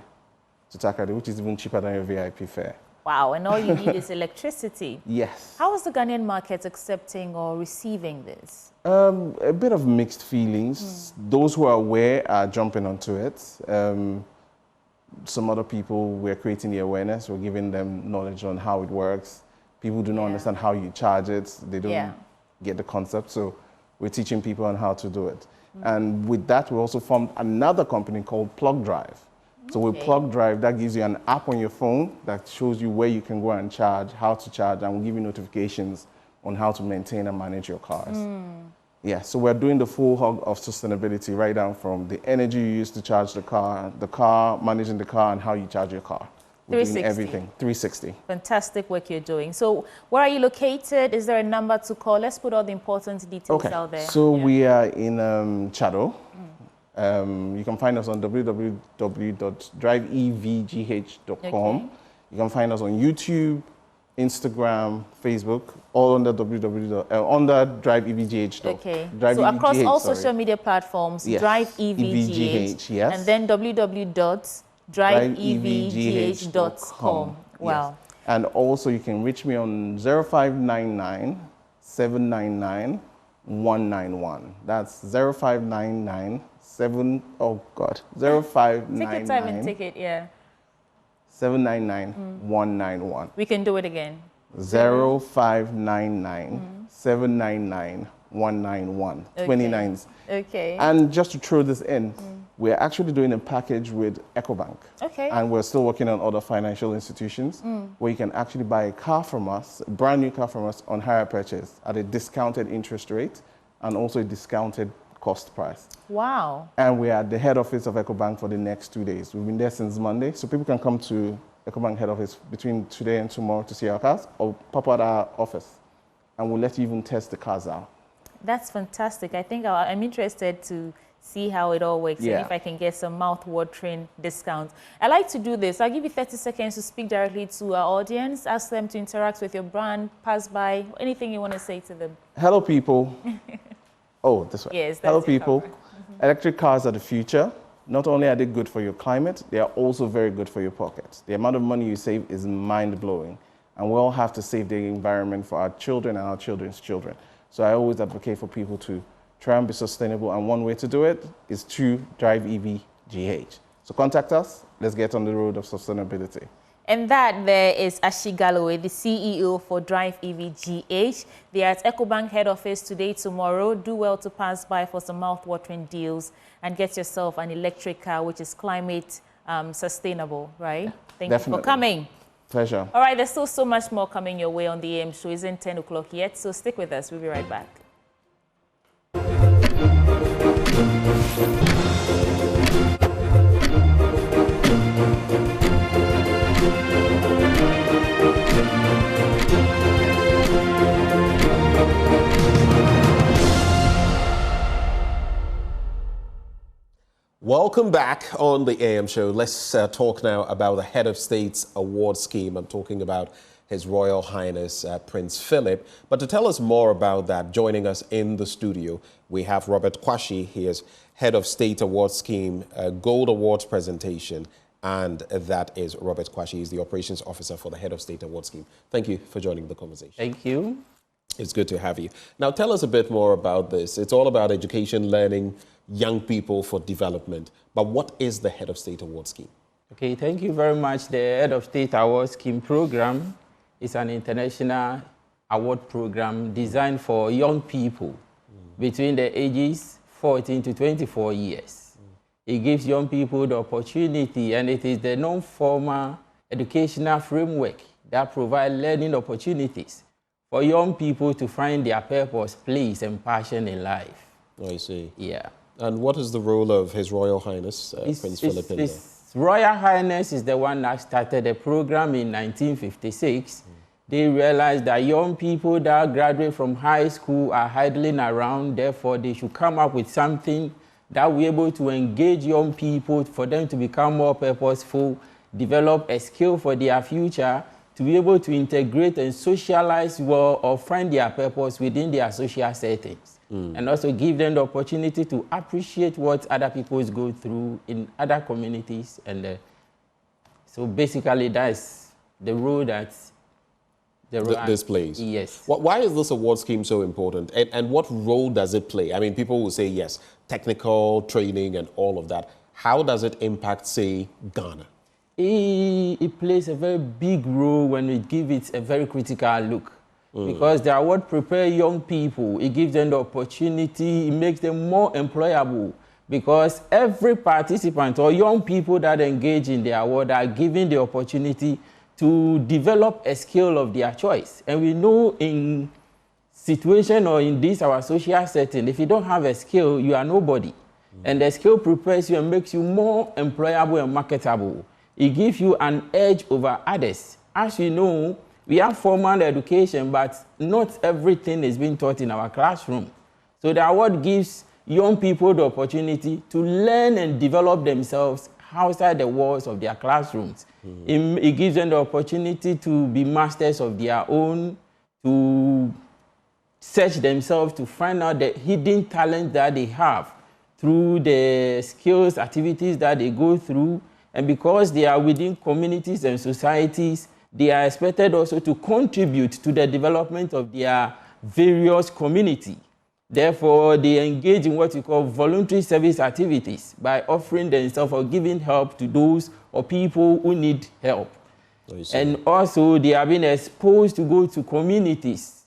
to Takoradi, which is even cheaper than your VIP fare. Wow, and all you need is electricity. Yes. How is the Ghanaian market accepting or receiving this? A bit of mixed feelings. Those who are aware are jumping onto it. Some other people, we're creating the awareness. We're giving them knowledge on how it works. People do not understand how you charge it. They don't get the concept. So we're teaching people on how to do it. And with that, we also formed another company called Plug Drive. So with Plug Drive, that gives you an app on your phone that shows you where you can go and charge, how to charge, and will give you notifications on how to maintain and manage your cars. Yeah, so we're doing the full hog of sustainability, right down from the energy you use to charge the car, managing the car, and how you charge your car. We're doing everything, 360. Fantastic work you're doing. So where are you located? Is there a number to call? Let's put all the important details out there. So we are in Chado. You can find us on www.drivevgh.com. You can find us on YouTube, Instagram, Facebook, all under under drivevgh.com. Okay. Drive so EVGH, across all social media platforms, Drive EVGH, yes. and then www.drivevgh.com. Wow. Yes. And also you can reach me on 0599 799 191. That's 0599 0599. Take your time and take it, 799 191. We can do it again. 0599 799 191. 29s. Okay. And just to throw this in, We're actually doing a package with EcoBank. Okay. And we're still working on other financial institutions where you can actually buy a car from us, a brand new car from us on hire purchase at a discounted interest rate and also a discounted cost price. Wow. And we're at the head office of EcoBank for the next 2 days. We've been there since Monday, so people can come to EcoBank head office between today and tomorrow to see our cars or pop out our office and we'll let you even test the cars out. That's fantastic. I think I'm interested to see how it all works and if I can get some mouth-watering discounts. I like to do this. I'll give you 30 seconds to speak directly to our audience, ask them to interact with your brand, pass by, anything you want to say to them. Hello, people. Oh, this way. Yes, hello, people. Electric cars are the future. Not only are they good for your climate, they are also very good for your pocket. The amount of money you save is mind-blowing. And we all have to save the environment for our children and our children's children. So I always advocate for people to try and be sustainable. And one way to do it is to drive EV GH. So contact us. Let's get on the road of sustainability. And that there is Ashi Galloway, the CEO for Drive EV GH. They are at EcoBank head office today, tomorrow. Do well to pass by for some mouth-watering deals and get yourself an electric car which is climate sustainable, right? Thank you for coming. Pleasure. All right, there's still so much more coming your way on the AM show. It isn't 10 o'clock yet, so stick with us. We'll be right back. Welcome back on the AM show. Let's talk now about the Head of State's award scheme. I'm talking about His Royal Highness Prince Philip. But to tell us more about that, joining us in the studio, we have Robert Kwashi. He is Head of State Award Scheme, Gold Awards presentation. And that is Robert Kwashi. He's the Operations Officer for the Head of State Award Scheme. Thank you for joining the conversation. Thank you. It's good to have you. Now, tell us a bit more about this. It's all about education, learning, young people for development. But what is the Head of State Award Scheme? Okay, thank you very much. The Head of State Award Scheme program is an international award program designed for young people between the ages 14 to 24 years. It gives young people the opportunity, and it is the non-formal educational framework that provides learning opportunities for young people to find their purpose, place, and passion in life. I see. Yeah. And what is the role of His Royal Highness Prince Philip in there? His Royal Highness is the one that started the program in 1956. They realized that young people that graduate from high school are idling around, therefore they should come up with something that will be able to engage young people for them to become more purposeful, develop a skill for their future, to be able to integrate and socialize well or find their purpose within their social settings. And also give them the opportunity to appreciate what other people go through in other communities. And so basically that's the role that this plays. Yes. Why is this award scheme so important? And what role does it play? I mean, people will say, yes, technical training and all of that. How does it impact, say, Ghana? It plays a very big role when we give it a very critical look. Because the award prepares young people. It gives them the opportunity. It makes them more employable. Because every participant or young people that engage in the award are given the opportunity to develop a skill of their choice. And we know in situation or in this our social setting, if you don't have a skill, you are nobody. And the skill prepares you and makes you more employable and marketable. It gives you an edge over others. As you know, we have formal education, but not everything is being taught in our classroom. So the award gives young people the opportunity to learn and develop themselves outside the walls of their classrooms. It gives them the opportunity to be masters of their own, to search themselves, to find out the hidden talent that they have through the skills, activities that they go through. And because they are within communities and societies, they are expected also to contribute to the development of their various community. Therefore, they engage in what we call voluntary service activities by offering themselves or giving help to those or people who need help. And also, they are being exposed to go to communities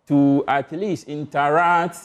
to at least interact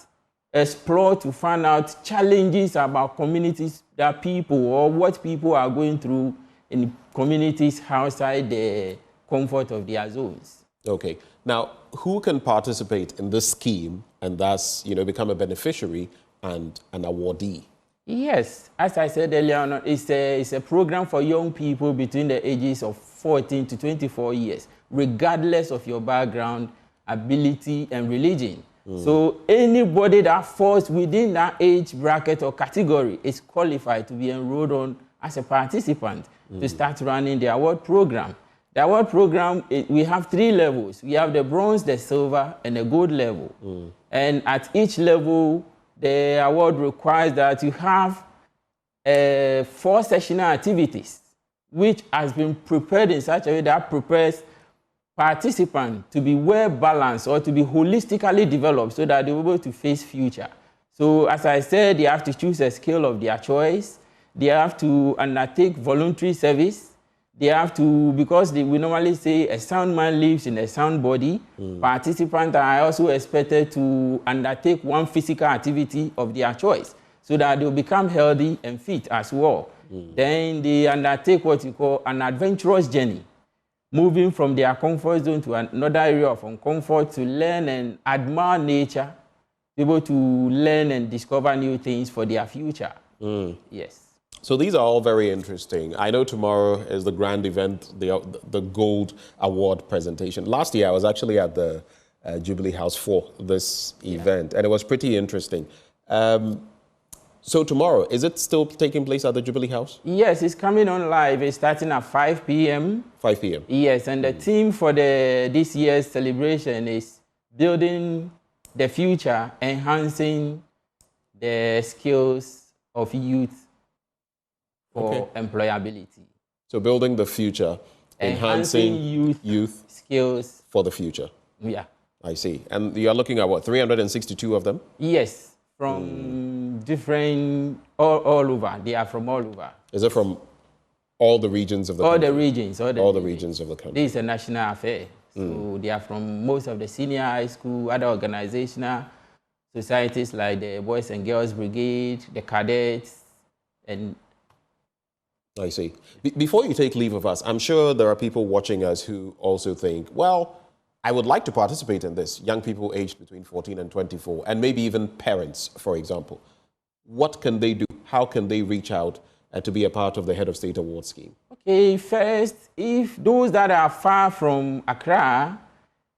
explore to find out challenges about communities that people or what people are going through in communities outside the comfort of their zones. Okay. Now, who can participate in this scheme and thus, become a beneficiary and an awardee? Yes, as I said earlier on, it's a program for young people between the ages of 14 to 24 years, regardless of your background, ability, and religion. So anybody that falls within that age bracket or category is qualified to be enrolled on as a participant to start running the award program. The award program, we have 3 levels. We have the bronze, the silver, and the gold level. And at each level, the award requires that you have 4 sessional activities, which has been prepared in such a way that prepares participants to be well balanced or to be holistically developed so that they're able to face future. So as I said, they have to choose a skill of their choice. They have to undertake voluntary service. They have to, because we normally say a sound man lives in a sound body, participants are also expected to undertake one physical activity of their choice so that they'll become healthy and fit as well. Then they undertake what you call an adventurous journey, moving from their comfort zone to another area of uncomfort to learn and admire nature, be able to learn and discover new things for their future. Yes. So these are all very interesting. I know tomorrow is the grand event, the Gold Award presentation. Last year, I was actually at the Jubilee House for this event, and it was pretty interesting. So tomorrow, is it still taking place at the Jubilee House? Yes, it's coming on live. It's starting at 5 p.m. 5 p.m. Yes, and the theme for this year's celebration is building the future, enhancing the skills of youth for employability. So building the future, enhancing youth skills for the future. Yeah. I see. And you're looking at what, 362 of them? Yes, from different, all over. They are from all over. Is it from all the regions of the country? All the regions. All the regions of the country. This is a national affair. So they are from most of the senior high school, other organizational societies like the Boys and Girls Brigade, the cadets, and I see. Before you take leave of us, I'm sure there are people watching us who also think, well, I would like to participate in this, young people aged between 14 and 24, and maybe even parents, for example. What can they do? How can they reach out to be a part of the Head of State Award scheme? Okay, first, if those that are far from Accra,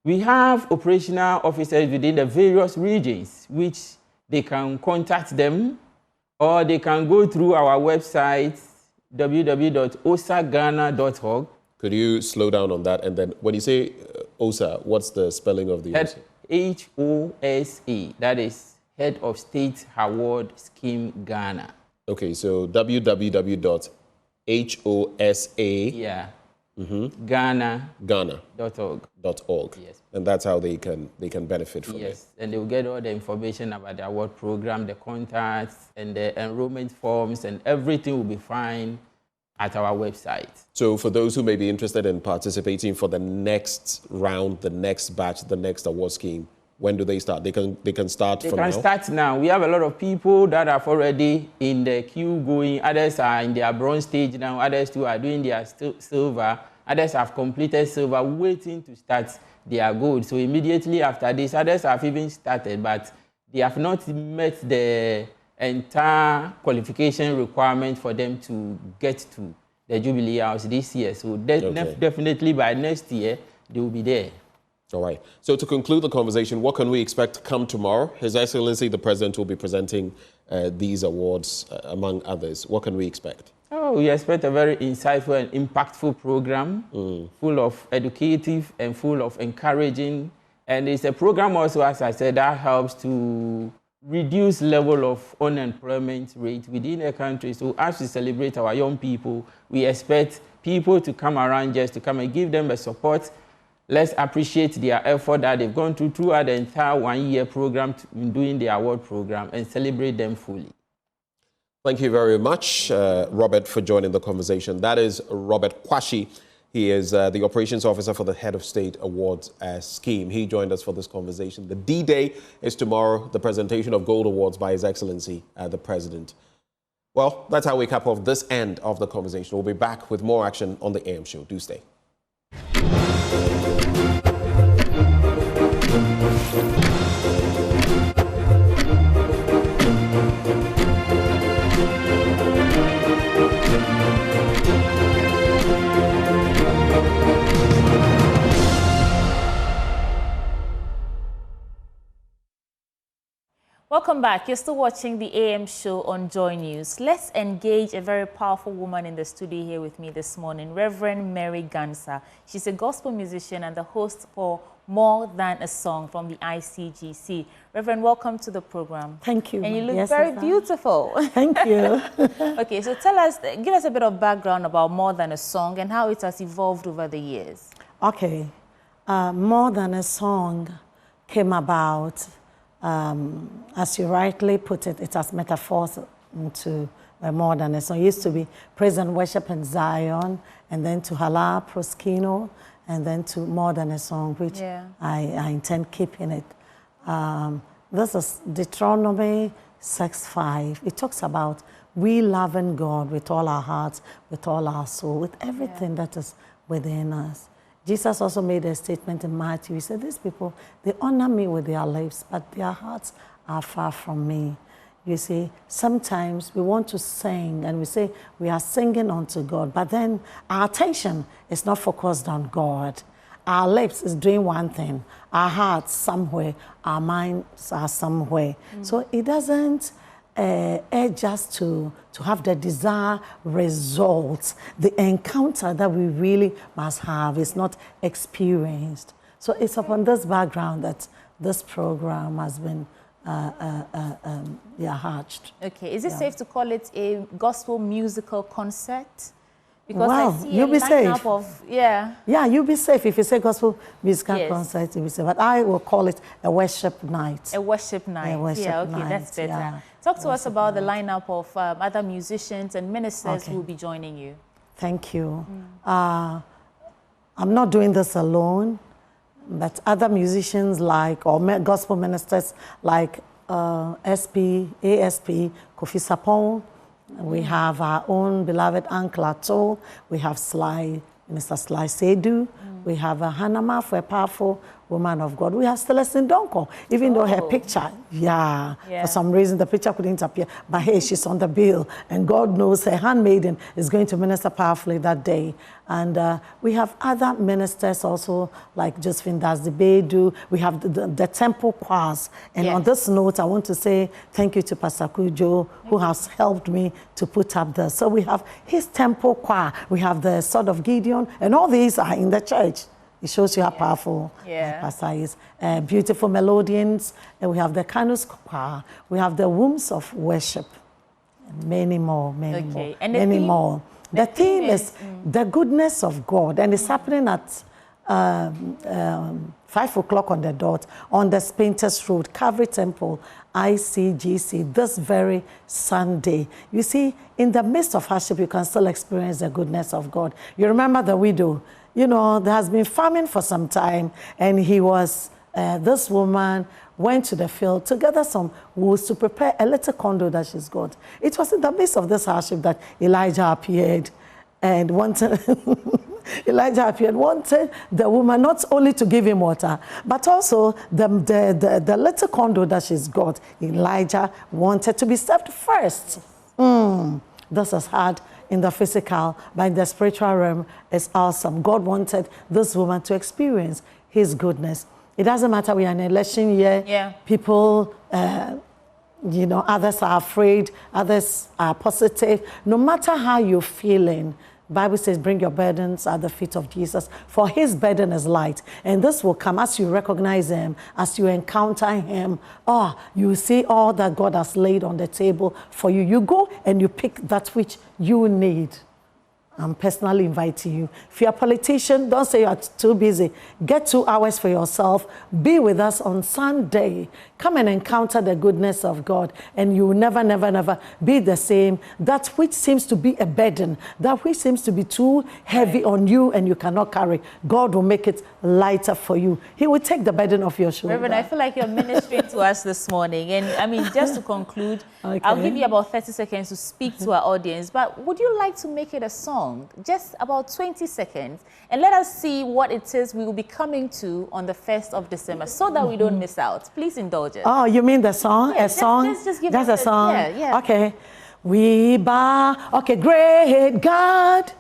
we have operational officers within the various regions, which they can contact them, or they can go through our website, www.osagana.org. Could you slow down on that? And then when you say OSA, what's the spelling of the OSA? HOSA, that is Head of State Award Scheme Ghana. Okay, so www.hosa Ghana.org. Yes. And that's how they can benefit from it. Yes, and they will get all the information about the award program, the contacts, and the enrollment forms, and everything will be fine at our website. So for those who may be interested in participating for the next round, the next batch, the next award scheme, when do they start? They can start from now? They can start now. We have a lot of people that are already in the queue going. Others are in their bronze stage now. Others too are doing their silver. Others have completed silver, waiting to start their gold. So immediately after this, others have even started, but they have not met the entire qualification requirement for them to get to the Jubilee House this year. So definitely by next year, they will be there. All right. So to conclude the conversation, what can we expect to come tomorrow? His Excellency, the President, will be presenting these awards, among others. What can we expect? Oh, we expect a very insightful and impactful program, full of educative and full of encouraging. And it's a program also, as I said, that helps to reduce level of unemployment rate within the country. So as we celebrate our young people, we expect people to come around just to come and give them a support. Let's appreciate their effort that they've gone throughout the entire one-year program in doing the award program and celebrate them fully. Thank you very much, Robert, for joining the conversation. That is Robert Kwashi. He is the operations officer for the Head of State Awards scheme. He joined us for this conversation. The D-Day is tomorrow, the presentation of Gold Awards by His Excellency, the President. Well, that's how we cap off this end of the conversation. We'll be back with more action on the AM show. Do stay. Welcome back. You're still watching the AM show on Joy News. Let's engage a very powerful woman in the studio here with me this morning, Reverend Mary Gansa. She's a gospel musician and the host for More Than a Song from the ICGC. Reverend, welcome to the program. Thank you. And you look very beautiful. Thank you. Okay, so tell us, give us a bit of background about More Than a Song and how it has evolved over the years. Okay. More Than a Song came about, as you rightly put it, it has metaphors into more than a song. It used to be praise and worship in Zion, and then to Hala, Proskino, and then to More Than a Song, which I intend keeping it. This is Deuteronomy 6:5. It talks about we loving God with all our hearts, with all our soul, with everything that is within us. Jesus also made a statement in Matthew. He said, these people, they honor me with their lips, but their hearts are far from me. You see, sometimes we want to sing and we say we are singing unto God, but then our attention is not focused on God. Our lips is doing one thing, our hearts somewhere, our minds are somewhere. So it doesn't urge us to have the desired results. The encounter that we really must have is not experienced. So it's upon this background that this program has been hatched. Okay, is it safe to call it a gospel musical concert? Because wow, I see you'll be safe. Yeah, you'll be safe if you say gospel musical concert. You'll be safe. But I will call it a worship night. A worship night. A worship okay, night. That's better. Yeah. Talk to us about the lineup of other musicians and ministers who will be joining you. Thank you. I'm not doing this alone, but other musicians or gospel ministers like ASP, Kofi Sapon. We have our own beloved Uncle Ato. We have Mr. Sly Sedu. We have Hanama, for a powerful woman of God. We have Celestine Donko, even though her picture, for some reason the picture couldn't appear, but hey, she's on the bill, and God knows her handmaiden is going to minister powerfully that day. And we have other ministers also, like Josephine Dazibedu. We have the temple choirs. And on this note, I want to say thank you to Pastor Kujo, who has helped me to put up this. So we have his temple choir. We have the Sword of Gideon, and all these are in the church. It shows you how powerful Pastor is. Beautiful melodians. And we have the Kanus choir. We have the Wombs of Worship. Many more, many more. The theme is the goodness of God, and it's happening at 5 o'clock on the dot on the Spintex Road, Calvary Temple, ICGC, this very Sunday. You see, in the midst of hardship, you can still experience the goodness of God. You remember the widow. You know, there has been famine for some time, and this woman went to the field to gather some wood to prepare a little condo that she's got. It was in the midst of this hardship that Elijah appeared and wanted the woman not only to give him water, but also the little condo that she's got. Elijah wanted to be served first. This is hard in the physical, but in the spiritual realm, it's awesome. God wanted this woman to experience his goodness. It doesn't matter, we are in an election year. People, others are afraid, others are positive. No matter how you're feeling, the Bible says, bring your burdens at the feet of Jesus, for his burden is light. And this will come as you recognize him, as you encounter him. You see all that God has laid on the table for you. You go and you pick that which you need. I'm personally inviting you. If you're a politician, don't say you're too busy. Get 2 hours for yourself. Be with us on Sunday. Come and encounter the goodness of God, and you will never, never, never be the same. That which seems to be a burden, that which seems to be too heavy on you and you cannot carry, God will make it lighter for you. He will take the burden off your shoulder. Reverend, I feel like you're ministering to us this morning. And I mean, just to conclude, okay. I'll give you about 30 seconds to speak to our audience. But would you like to make it a song? Just about 20 seconds. And let us see what it is we will be coming to on the 1st of December so that we don't miss out. Please indulge us. Oh, you mean the song? Yeah, a song? Just give That's us a song? Yeah. Okay. We bow. Okay, great God,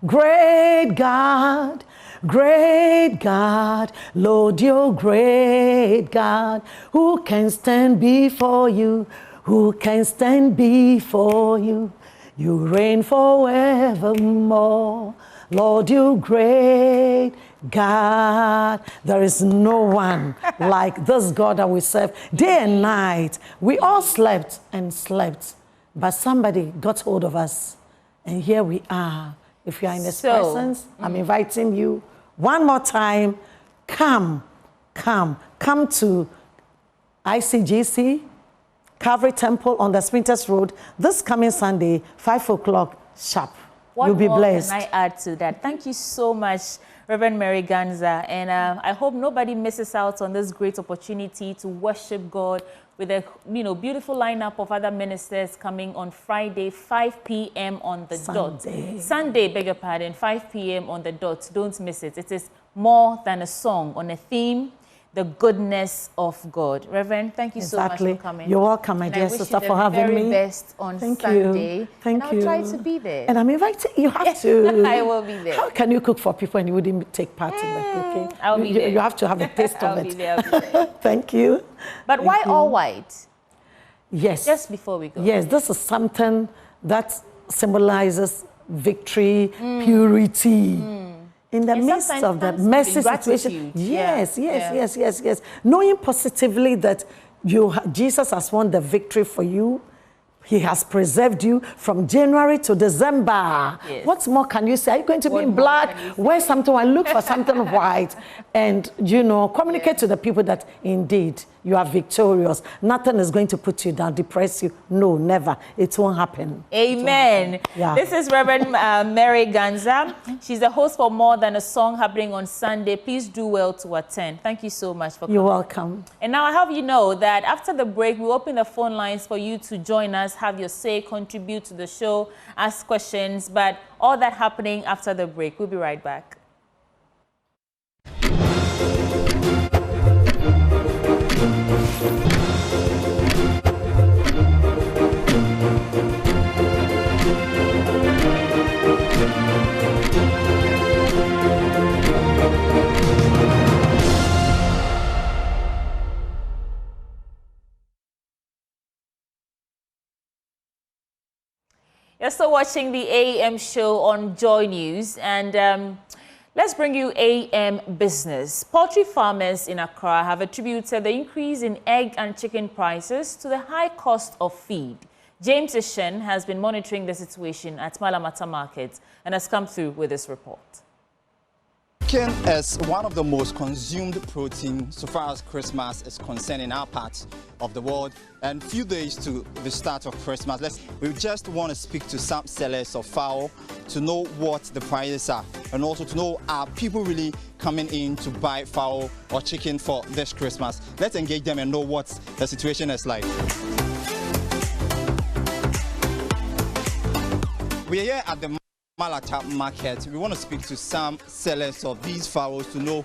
great God. Great God, Lord, you're great God. Who can stand before you? Who can stand before you? You reign forevermore. Lord, you great God. There is no one like this God that we serve. Day and night, we all slept and slept, but somebody got hold of us. And here we are. If you are in His presence, I'm inviting you one more time. Come to ICGC, Calvary Temple on the Sprinters Road this coming Sunday, 5 o'clock sharp. You'll be blessed. What more can I add to that? Thank you so much, Reverend Mary Ganza. And I hope nobody misses out on this great opportunity to worship God with a beautiful lineup of other ministers coming on Friday, 5 p.m. on the dot. Sunday, beg your pardon, 5 p.m. on the dot. Don't miss it. It is more than a song on a theme, the goodness of God. Reverend, thank you so much for coming. You're welcome, my dear sister, for having me. I wish you the very best on Sunday. Thank you. I'll try to be there. And I'm inviting you. Have to. I will be there. How can you cook for people and you wouldn't take part in the cooking? I'll be there. You have to have a taste of it. I'll be there. Thank you. But why all white? Yes. Just before we go. Yes, this is something that symbolizes victory, purity. In the midst of that messy situation. Yes. Knowing positively that Jesus has won the victory for you. He has preserved you from January to December. Yes. What more can you say? Are you going to be in black? Wear something white, look for something white. And, communicate to the people that indeed you are victorious. Nothing is going to put you down, depress you. No, never. It won't happen. Amen. Yeah. This is Reverend Mary Ganza. She's the host for More Than a Song happening on Sunday. Please do well to attend. Thank you so much for coming. You're welcome. And now I have you know that after the break, we'll open the phone lines for you to join us, have your say, contribute to the show, ask questions, but all that happening after the break. We'll be right back. You're still watching the AM show on Joy News, and let's bring you AM Business. Poultry farmers in Accra have attributed the increase in egg and chicken prices to the high cost of feed. James Ishen has been monitoring the situation at Malamata Market and has come through with this report. Chicken is one of the most consumed protein so far as Christmas is concerned in our part of the world. And few days to the start of Christmas, we just want to speak to some sellers of fowl to know what the prices are, and also to know, are people really coming in to buy fowl or chicken for this Christmas? Let's engage them and know what the situation is like. We are here at the Malata Market. We want to speak to some sellers of these fowls to know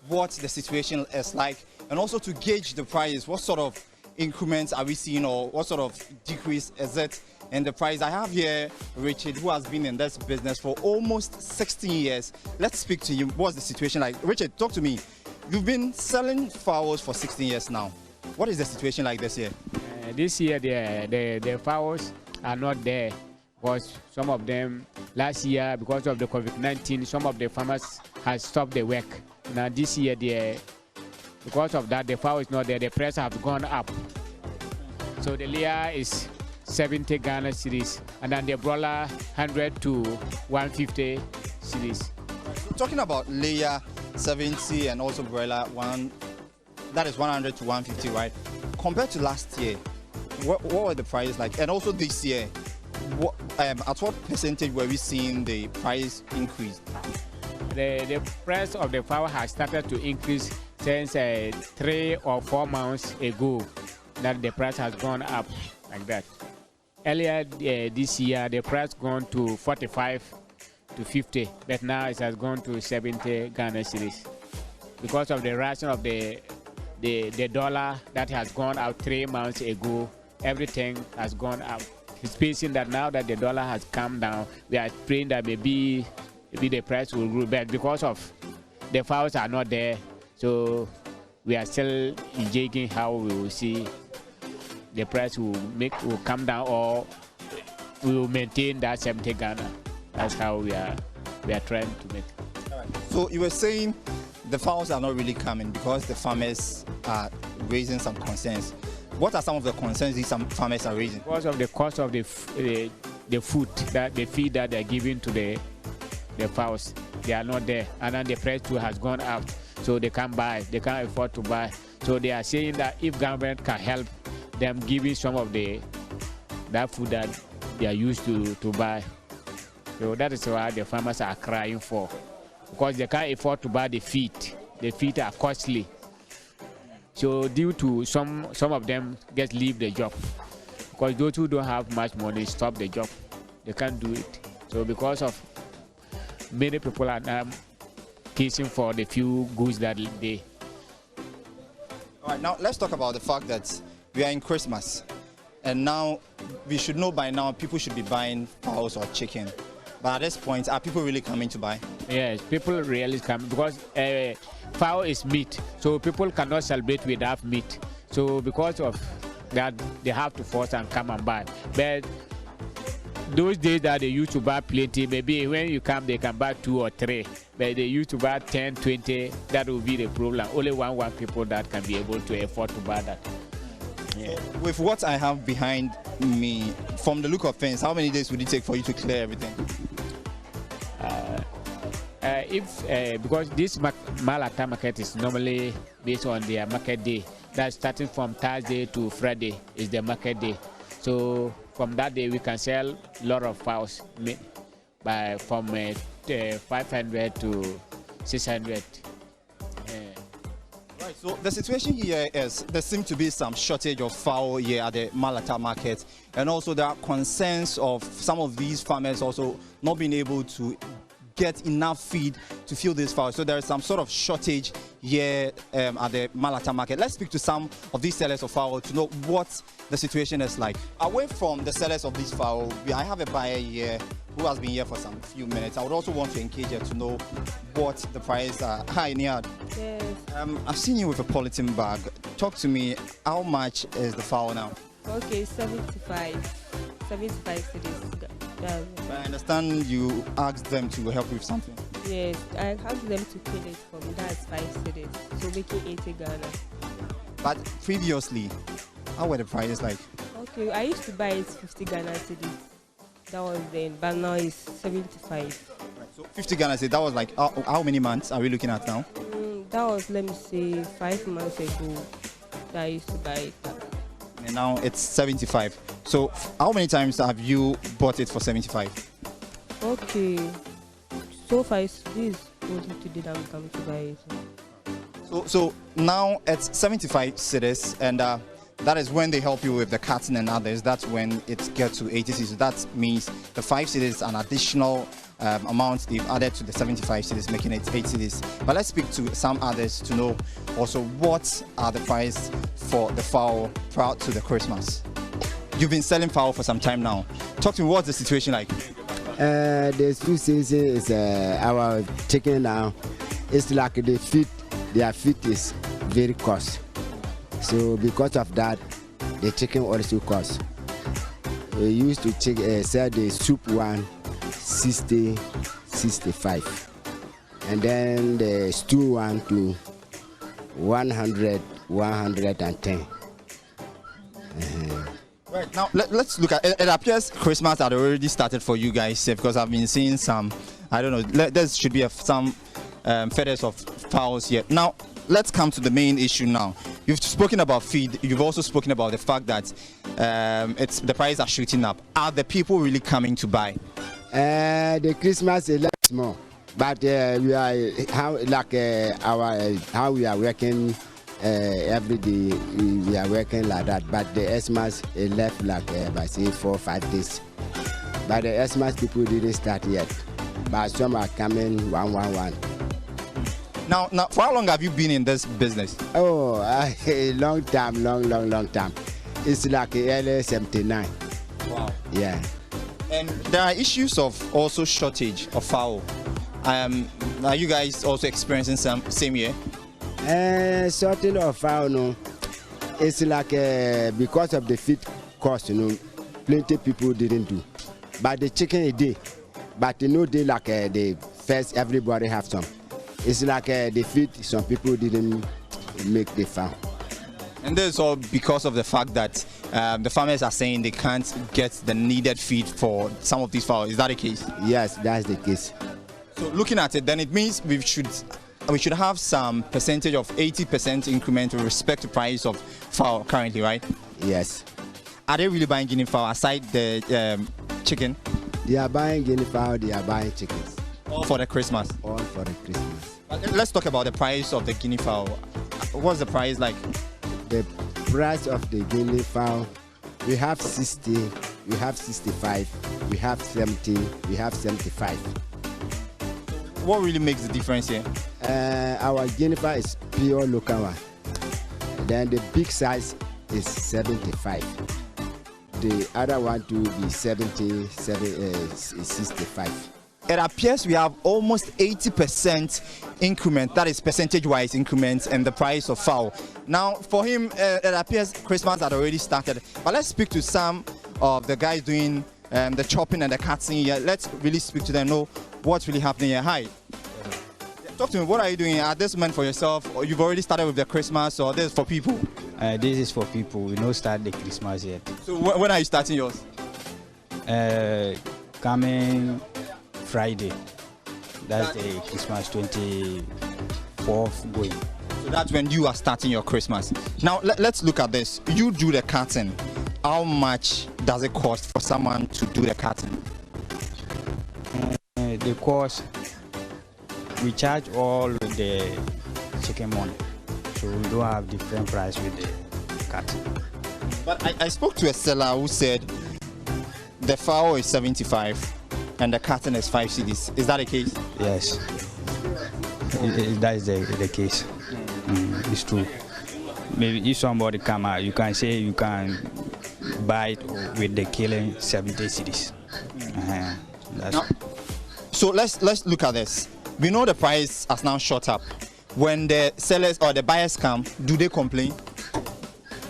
what the situation is like, and also to gauge the price. What sort of increments are we seeing, or what sort of decrease is it in the price? I have here Richard, who has been in this business for almost 16 years. Let's speak to him. What's the situation like? Richard, talk to me. You've been selling fowls for 16 years now. What is the situation like this year? This year, the fowls are not there. Because some of them last year, because of the COVID-19, some of the farmers have stopped the work. Now this year, because of that, the fowl is not there. The price have gone up. So the layer is 70 Ghana cedis, and then the broiler 100 to 150 cedis. Talking about layer 70 and also broiler that is 100 to 150, right? Compared to last year, what were the prices like? And also this year, at what percentage were we seeing the price increase? The price of the fowl has started to increase since 3 or 4 months ago. That the price has gone up like that. Earlier this year, the price gone to 45 to 50, but now it has gone to 70 Ghana cedis because of the rise of the dollar that has gone up 3 months ago. Everything has gone up. It's facing that now that the dollar has come down, we are praying that maybe the price will grow back because of the fowls are not there. So we are still engaging how we will see the price will come down, or we will maintain that 70 Ghana. That's how we are trying to make. All right. So you were saying the fowls are not really coming because the farmers are raising some concerns. What are some of the concerns these farmers are raising? Because of the cost of the food, that the feed that they're giving to the fowls, they are not there, and then the price too has gone up, so they can't buy, they can't afford to buy. So they are saying that if government can help them giving some of that food that they are used to buy. So that is why the farmers are crying for, because they can't afford to buy the feed. The feed are costly. So due to some of them just leave the job, because those who don't have much money stop the job. They can't do it. So because of many people are now chasing for the few goods that they. All right, now let's talk about the fact that we are in Christmas, and now we should know by now people should be buying fowls or chicken. But at this point, are people really coming to buy? Yes, people really come because fowl is meat, so people cannot celebrate without meat. So because of that, they have to force and come and buy. But those days that they used to buy plenty, maybe when you come, they can buy 2 or 3. But they used to buy 10, 20, that will be the problem. Only one people that can be able to afford to buy that. Yeah. So with what I have behind me, from the look of things, how many days would it take for you to clear everything? Because this Malata market is normally based on their market day. That's starting from Thursday to Friday is the market day. So from that day we can sell a lot of fowls from 500 to 600. Right, so the situation here is there seems to be some shortage of fowl here at the Malata market, and also there are concerns of some of these farmers also not being able to get enough feed to fill these fowls. So there is some sort of shortage here at the Malata market. Let's speak to some of these sellers of fowl to know what the situation is like. Away from the sellers of these fowl, I have a buyer here who has been here for some few minutes. I would also want to engage her to know what the price are. Hi, Niad. Yes. I've seen you with a polythene bag. Talk to me, how much is the fowl now? Okay, 75 cedis. I understand you asked them to help you with something. Yes, I asked them to kill it for me. That's 5 cedis, so making 80 Ghana. But previously, how were the prices like? Okay, I used to buy it 50 Ghana cedis. That was then, but now it's 75. Right, so 50 Ghana cedis, that was like how many months are we looking at now? That was, let me say, 5 months ago that I used to buy it. And now it's 75. So how many times have you bought it for 75? Okay. So far, this is only today that I'm coming to buy it. So now it's 75 cedis, and that is when they help you with the cutting and others. That's when it gets to 80 cedis. That means the 5 cedis an additional amount they've added to the 75 cedis, making it 8 cedis. But let's speak to some others to know also what are the price for the fowl prior to the Christmas. You've been selling fowl for some time now. Talk to me, what's the situation like? The food season is our chicken now. It's like their feed is very cost. So because of that, the chicken also cost. We used to sell the soup one 60, 65, and then the stew one to 100, 110. Right, now let's look at it. It appears Christmas had already started for you guys because I've been seeing some, I don't know, there should be some feathers of fowls here. Now, let's come to the main issue now. You've spoken about feed. You've also spoken about the fact that the prices are shooting up. Are the people really coming to buy? The Christmas is less more, but we are how we are working every day. We are working like that. But the Xmas is left like by say 4 or 5 days. But the Xmas people didn't start yet. But some are coming one. Now, for how long have you been in this business? Oh, a long time. It's like early 79. Wow. Yeah. And there are issues of also shortage of fowl. Are you guys also experiencing same year? Shortage of fowl, no. It's like because of the feed cost, plenty people didn't do. But the chicken a day, but they like the first everybody have some. It's like the feed, some people didn't make the farm. And this is all because of the fact that the farmers are saying they can't get the needed feed for some of these fowl. Is that the case? Yes, that's the case. So looking at it, then it means we should have some percentage of 80% increment with respect to price of fowl currently, right? Yes. Are they really buying guinea fowl aside the chicken? They are buying guinea fowl, they are buying chickens. All for the Christmas? All for the Christmas. Let's talk about the price of the guinea fowl. What's the price like? The price of the guinea fowl, we have 60, we have 65, we have 70, we have 75. What really makes the difference here? Our guinea fowl is pure local one. Then the big size is 75. The other one to be 70, 65. It appears we have almost 80% increment, that is percentage-wise increment in the price of fowl. Now, for him, it appears Christmas had already started. But let's speak to some of the guys doing the chopping and the cutting here. Let's really speak to them, know what's really happening here. Hi. Talk to me, what are you doing? Are this meant for yourself, or you've already started with the Christmas, or this is for people? This is for people. We don't start the Christmas yet. So when are you starting yours? Coming Friday. That's the Christmas 24th going. So that's when you are starting your Christmas. Now let's look at this. You do the cutting. How much does it cost for someone to do the cutting? The cost, we charge all with the chicken money. So we don't have different price with the cutting. But I spoke to a seller who said the fowl is 75 and the cutting is 5 cedis. Is that the case? Yes. That is the case. It's true. Maybe if somebody come out, you can say you can buy it with the killing 70 cedis. So let's look at this. We know the price has now shot up. When the sellers or the buyers come, do they complain?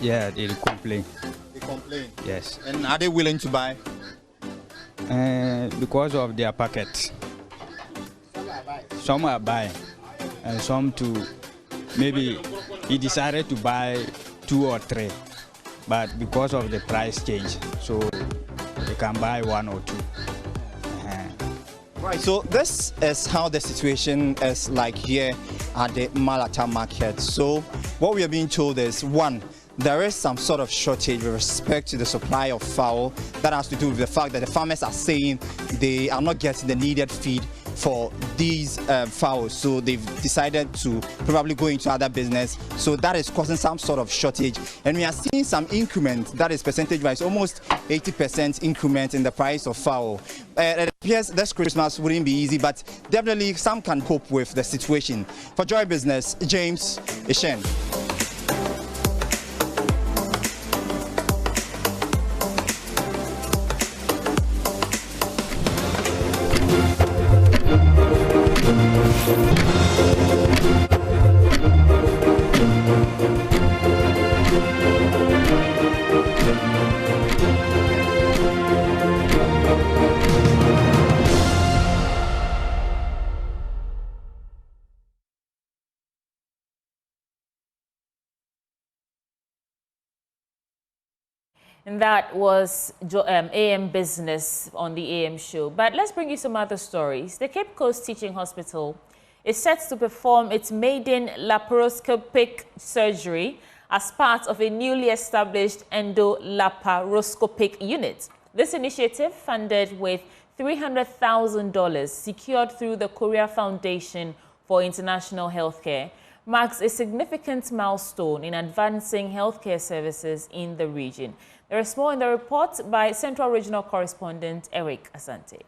Yeah, they complain. They complain? Yes. And are they willing to buy? Because of their packet. Some are buying, and some maybe he decided to buy 2 or 3, but because of the price change, so they can buy 1 or 2. Right, so this is how the situation is like here at the Malata market. So what we are being told is, 1, there is some sort of shortage with respect to the supply of fowl. That has to do with the fact that the farmers are saying they are not getting the needed feed for these fowls, so they've decided to probably go into other business. So that is causing some sort of shortage, and we are seeing some increment, that is percentage-wise, almost 80% increment in the price of fowl. It appears this Christmas wouldn't be easy, but definitely some can cope with the situation. For Joy Business, James Ishen. And that was AM Business on the AM show. But let's bring you some other stories. The Cape Coast Teaching Hospital is set to perform its maiden laparoscopic surgery as part of a newly established endolaparoscopic unit. This initiative, funded with $300,000 secured through the Korea Foundation for International Healthcare, marks a significant milestone in advancing healthcare services in the region. There is more in the report by Central Regional Correspondent Eric Asante.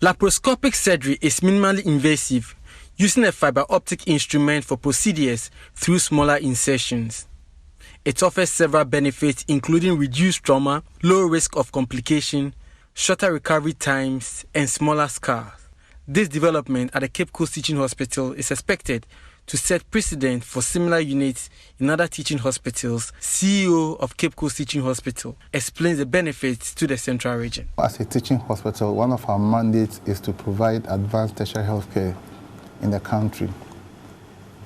Laparoscopic surgery is minimally invasive, using a fiber optic instrument for procedures through smaller incisions. It offers several benefits, including reduced trauma, low risk of complication, shorter recovery times, and smaller scars. This development at the Cape Coast Teaching Hospital is expected to set precedent for similar units in other teaching hospitals. CEO of Cape Coast Teaching Hospital explains the benefits to the central region. As a teaching hospital, one of our mandates is to provide advanced tertiary health care in the country.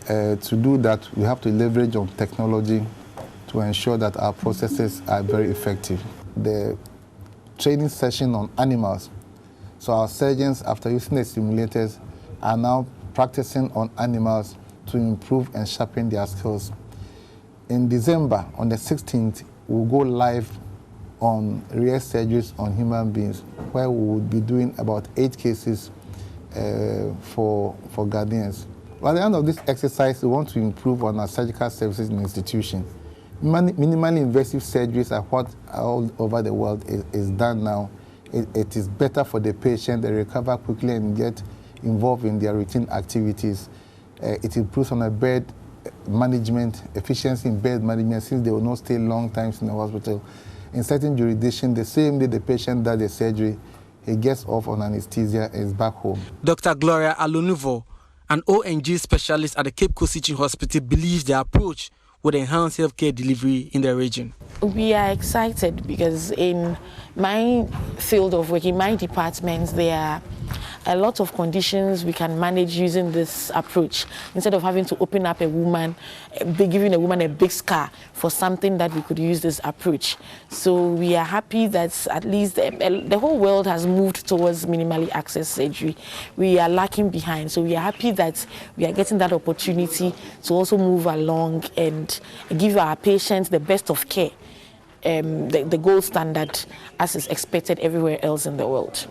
To do that, we have to leverage on technology to ensure that our processes are very effective. The training session on animals, so our surgeons, after using the simulators, are now practicing on animals to improve and sharpen their skills. In December, on the 16th, we'll go live on rare surgeries on human beings, where we will be doing about 8 cases for Ghanaians. By the end of this exercise, we want to improve on our surgical services in the institution. Minimally invasive surgeries are what all over the world is done now. It is better for the patient. They recover quickly and get involved in their routine activities. It improves on a bed management, efficiency in bed management, since they will not stay long times in the hospital. In certain jurisdictions, the same day the patient does the surgery, he gets off on anesthesia and is back home. Dr. Gloria Alonuvo, an ONG specialist at the Cape Coast Teaching Hospital, believes the approach would enhance healthcare delivery in the region. We are excited because in my field of work, in my departments, there are a lot of conditions we can manage using this approach, instead of having to open up a woman, giving a woman a big scar for something that we could use this approach. So we are happy that at least the whole world has moved towards minimally access surgery. We are lacking behind, so we are happy that we are getting that opportunity to also move along and give our patients the best of care, the gold standard as is expected everywhere else in the world.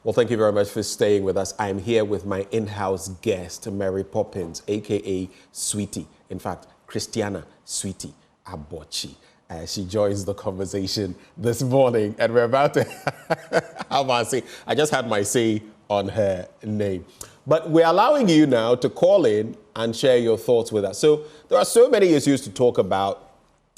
Well, thank you very much for staying with us. I'm here with my in-house guest, Mary Poppins, a.k.a. Sweetie. In fact, Christiana Sweetie Abochi. She joins the conversation this morning, and we're about to, how about I say, I just had my say on her name. But we're allowing you now to call in and share your thoughts with us. So there are so many issues to talk about.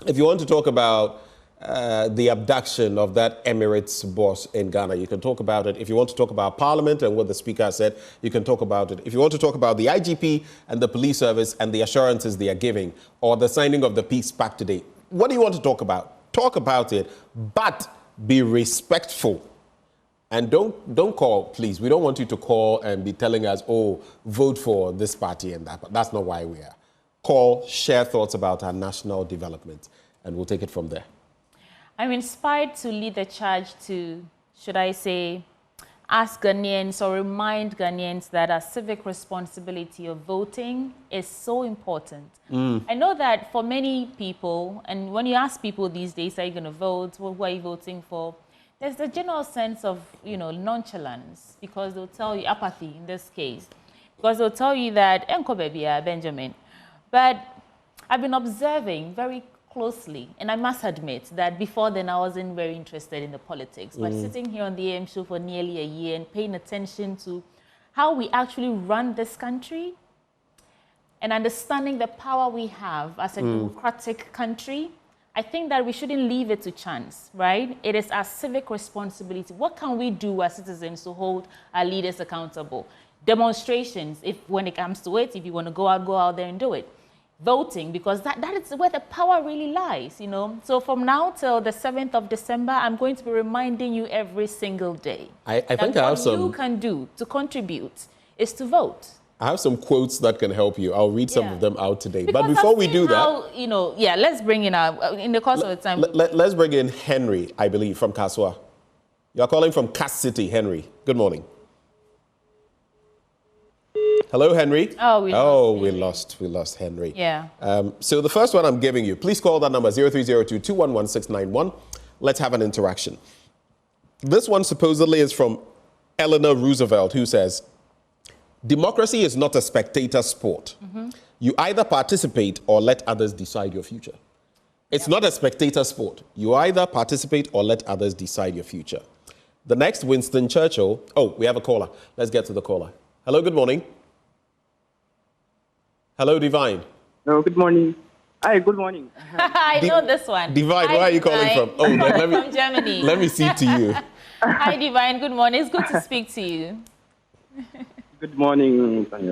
If you want to talk about the abduction of that Emirates boss in Ghana, you can talk about it. If you want to talk about Parliament and what the Speaker said, you can talk about it. If you want to talk about the IGP and the police service and the assurances they are giving, or the signing of the peace pact today, what do you want to talk about? Talk about it, but be respectful. And don't call, please. We don't want you to call and be telling us, oh, vote for this party and that. But that's not why we are. Call, share thoughts about our national development, and we'll take it from there. I'm inspired to lead the charge to, should I say, ask Ghanaians or remind Ghanaians that our civic responsibility of voting is so important. I know that for many people, and when you ask people these days, are you going to vote? Who are you voting for? There's the general sense of, nonchalance, because they'll tell you, apathy in this case, because they'll tell you that, Enko baby, Benjamin. But I've been observing very closely, and I must admit that before then I wasn't very interested in the politics, but sitting here on the AM show for nearly a year and paying attention to how we actually run this country and understanding the power we have as a democratic country, I think that we shouldn't leave it to chance, right? It is our civic responsibility. What can we do as citizens to hold our leaders accountable? Demonstrations, if when it comes to it, if you want to go out there and do it. Voting, because that is where the power really lies, you know. So from now till the 7th of December, I'm going to be reminding you every single day. I think I have some... What you can do to contribute is to vote. I have some quotes that can help you. I'll read some of them out today. Because but before we do that... You know, let's bring in in the course of the time. Let's bring in Henry, I believe, from Kaswa. You're calling from Kas City, Henry. Good morning. Hello, Henry. We lost Henry. Yeah. So the first one I'm giving you, please call that number 0302-211-691. Let's have an interaction. This one supposedly is from Eleanor Roosevelt, who says, democracy is not a spectator sport. You either participate or let others decide your future. It's not a spectator sport. You either participate or let others decide your future. The next, Winston Churchill. Oh, we have a caller. Let's get to the caller. Hello, good morning. Hello, Divine. Hello, good morning. Hi, good morning. I know this one. Divine, where are you calling from? Oh, from Germany. Let me see to you. Hi, Divine. Good morning. It's good to speak to you. Good morning. Thank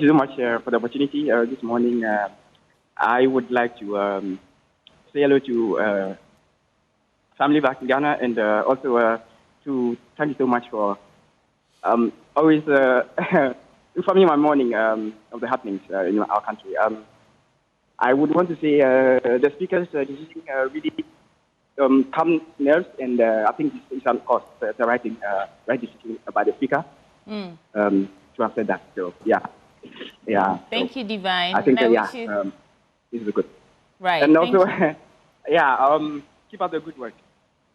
you so much for the opportunity. This morning, I would like to say hello to family back in Ghana, and also to thank you so much for always informing my morning of the happenings in our country. I would want to say the speaker's decision really calm nerves, and I think it's of course the right decision by the speaker to have said that. So yeah. Thank you, Divine. I think this is good. Right. And also, keep up the good work.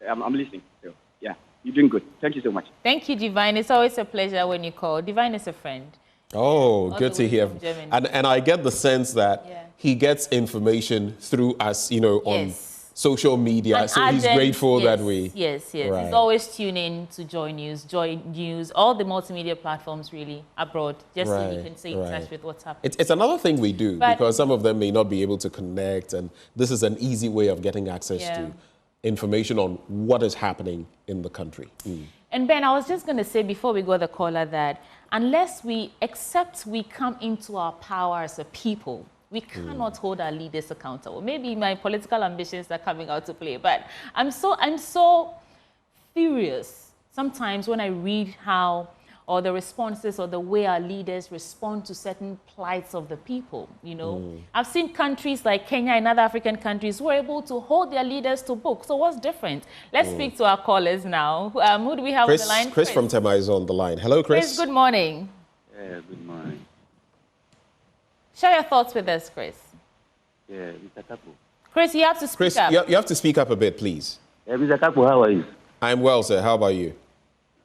I'm listening. So yeah, you're doing good. Thank you so much. Thank you, Divine. It's always a pleasure when you call. Divine is a friend. Oh, good to hear. And I get the sense that he gets information through us, you know, on social media. So he's grateful that we... Yes. Right. He's always tuning in to Joy News, all the multimedia platforms really abroad, just so he can stay in touch with what's happening. It's another thing we do, because some of them may not be able to connect, and this is an easy way of getting access to information on what is happening in the country. And Ben, I was just going to say before we go to the caller that unless we accept we come into our power as a people, we cannot hold our leaders accountable. Maybe my political ambitions are coming out to play, but I'm so furious sometimes when I read how, or the responses or the way our leaders respond to certain plights of the people, you know. I've seen countries like Kenya and other African countries who are able to hold their leaders to book. So what's different? Let's speak to our callers now. Who do we have on the line? Chris from Tema is on the line. Hello, Chris. Chris, good morning. Yeah, good morning. Share your thoughts with us, Chris. Yeah, Mr. Kapo. Chris, you have to speak up. You have to speak up a bit, please. Yeah, Mr. Kapo, how are you? I'm well, sir. How about you?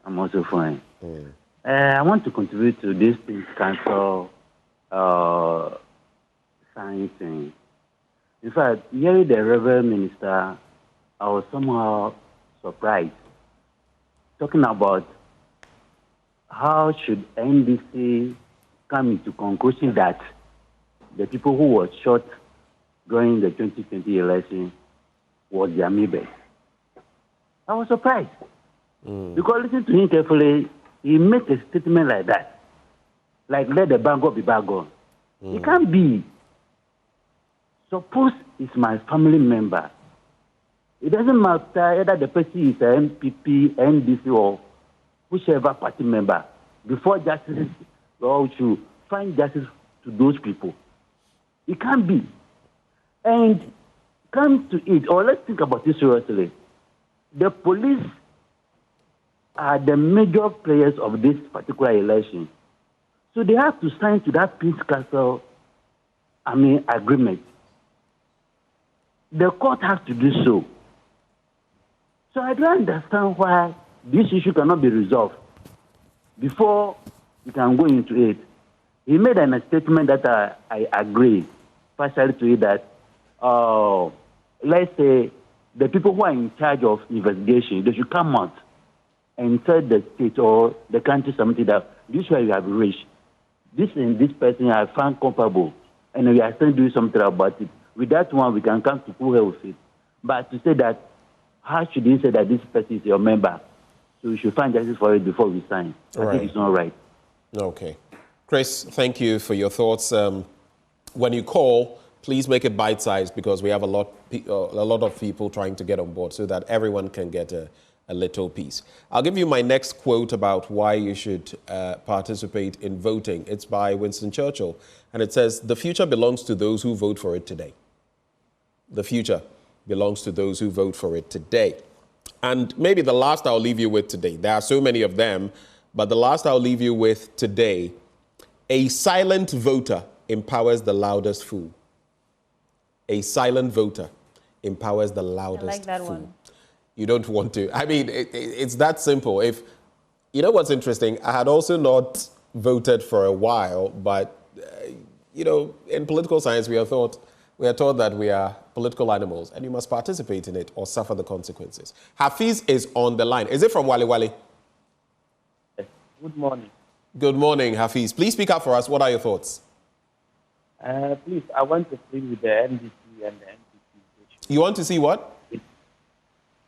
I'm also fine. I want to contribute to this Peace Council sign thing. In fact, hearing the Reverend Minister, I was somehow surprised. Talking about how should NDC come into conclusion that the people who were shot during the 2020 election was their neighbors. I was surprised. Because listening to him carefully, he makes a statement like that. Like, let the bad God be bad God. It can't be. Suppose it's my family member. It doesn't matter whether the person is an MPP, NDC, or whichever party member. Before justice, we should find justice to those people. It can't be. And come to it, or let's think about this seriously. The police are the major players of this particular election. So they have to sign to that Peace Council, agreement. The court has to do so. So I don't understand why this issue cannot be resolved before we can go into it. He made a statement that I agree partially to it, that let's say the people who are in charge of investigation, they should come out and tell the state or the country something that this is where you have reached. This and this person I found culpable, and we are still doing something about it. With that one, we can come to full health with it. But to say that, how should you say that this person is your member? So we should find justice for it before we sign. I think it's not right. Okay. Chris, thank you for your thoughts. When you call, please make it bite-sized because we have a lot of people trying to get on board so that everyone can get a little piece. I'll give you my next quote about why you should participate in voting. It's by Winston Churchill, and it says, "The future belongs to those who vote for it today." The future belongs to those who vote for it today. And maybe the last I'll leave you with today, there are so many of them, but the last I'll leave you with today, a silent voter empowers the loudest fool. A silent voter empowers the loudest fool. I like that one. You don't want to. I mean, it's that simple. If you know what's interesting, I had also not voted for a while, but you know, in political science, we are taught that we are political animals, and you must participate in it or suffer the consequences. Hafiz is on the line. Is it from Wali Wali? Good morning. Good morning, Hafiz. Please speak up for us. What are your thoughts? Please, I want to plead with the NDC and the NPP. You want to see what?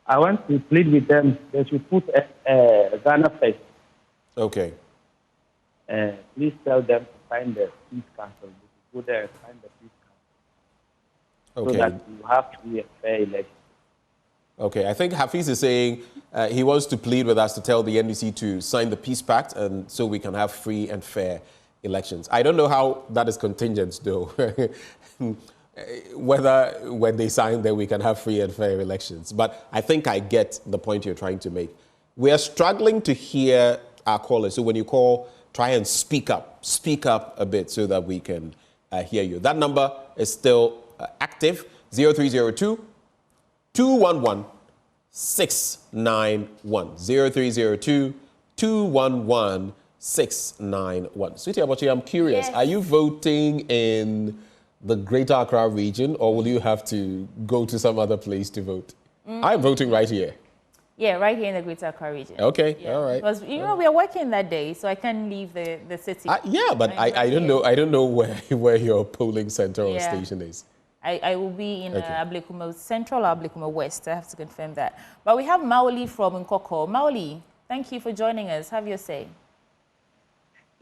I want to plead with them. They should put Ghana first. Okay. Please tell them to find the peace council. Go there and find the peace council. Okay. So that you have to be a fair election. Okay, I think Hafiz is saying he wants to plead with us to tell the NDC to sign the peace pact and so we can have free and fair elections. I don't know how that is contingent, though. Whether when they sign, then we can have free and fair elections. But I think I get the point you're trying to make. We are struggling to hear our callers. So when you call, try and speak up a bit so that we can hear you. That number is still active, 0302 211 691. 0302 211 691. Sweetie Abachi, I'm curious. Yes. Are you voting in the Greater Accra region, or will you have to go to some other place to vote? I'm voting right here. Yeah, right here in the Greater Accra region. Okay, yeah. All right. Because we are working that day, so I can't leave the city. Yeah, but I don't know. I don't know where your polling center or station is. I will be in Ablekuma Central or Ablekuma West. I have to confirm that. But we have Maoli from Nkoko. Maoli, thank you for joining us. Have your say.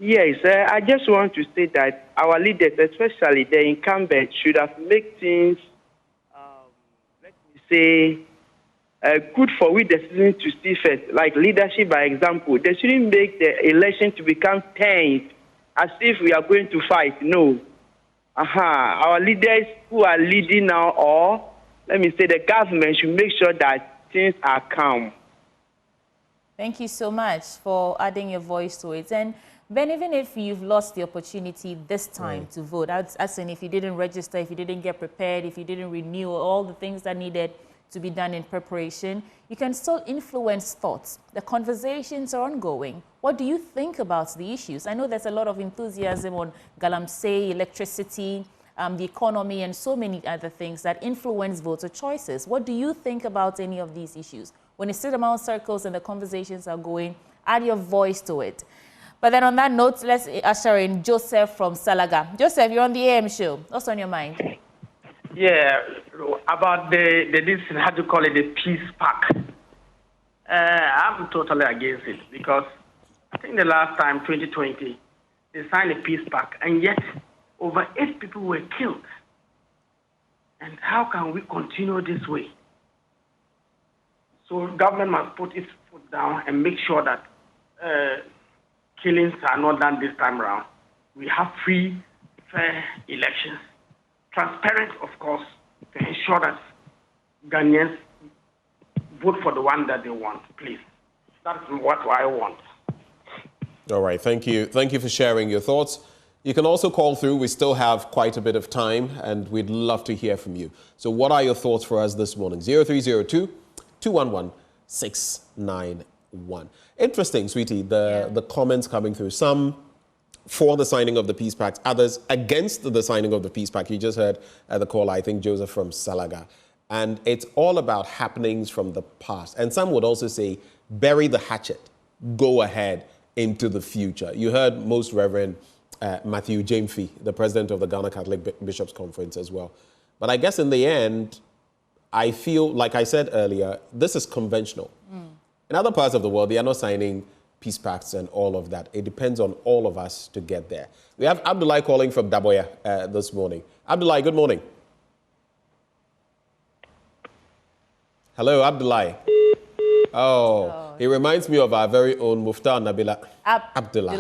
Yes, I just want to say that our leaders, especially the incumbents, should have made things, let me say, good for we the citizens to see first, like leadership by example. They shouldn't make the election to become tense, as if we are going to fight. No. Our leaders who are leading now, or let me say the government, should make sure that things are calm. Thank you so much for adding your voice to it. And Ben, even if you've lost the opportunity this time to vote, as in if you didn't register, if you didn't get prepared, if you didn't renew all the things that needed to be done in preparation, you can still influence thoughts. The conversations are ongoing. What do you think about the issues? I know there's a lot of enthusiasm on Galamsey, electricity, the economy, and so many other things that influence voter choices. What do you think about any of these issues? When you sit around circles and the conversations are going, add your voice to it. But then on that note, let's usher in Joseph from Salaga. Joseph, you're on the AM show. What's on your mind? Yeah, about this, how to call it, the peace pact. I'm totally against it because I think the last time, 2020, they signed a peace pact, and yet over 8 people were killed. And how can we continue this way? So government must put its foot down and make sure that killings are not done this time around. We have free, fair elections. Transparent, of course, to ensure that Ghanaians vote for the one that they want, please. That's what I want. All right, thank you. Thank you for sharing your thoughts. You can also call through. We still have quite a bit of time, and we'd love to hear from you. So what are your thoughts for us this morning? 0302 211 691. Interesting, sweetie, the comments coming through. Some for the signing of the peace pact, others against the signing of the peace pact. You just heard the caller, I think Joseph from Salaga. And it's all about happenings from the past. And some would also say, bury the hatchet, go ahead into the future. You heard Most Reverend Matthew Jamfi, the president of the Ghana Catholic Bishops' Conference as well. But I guess in the end, I feel, like I said earlier, this is conventional. In other parts of the world, they are not signing peace pacts and all of that. It depends on all of us to get there. We have Abdullah calling from Daboya this morning. Abdullah, good morning. Hello, Abdullah. Oh, he reminds me of our very own Muftar Nabila Abdullah.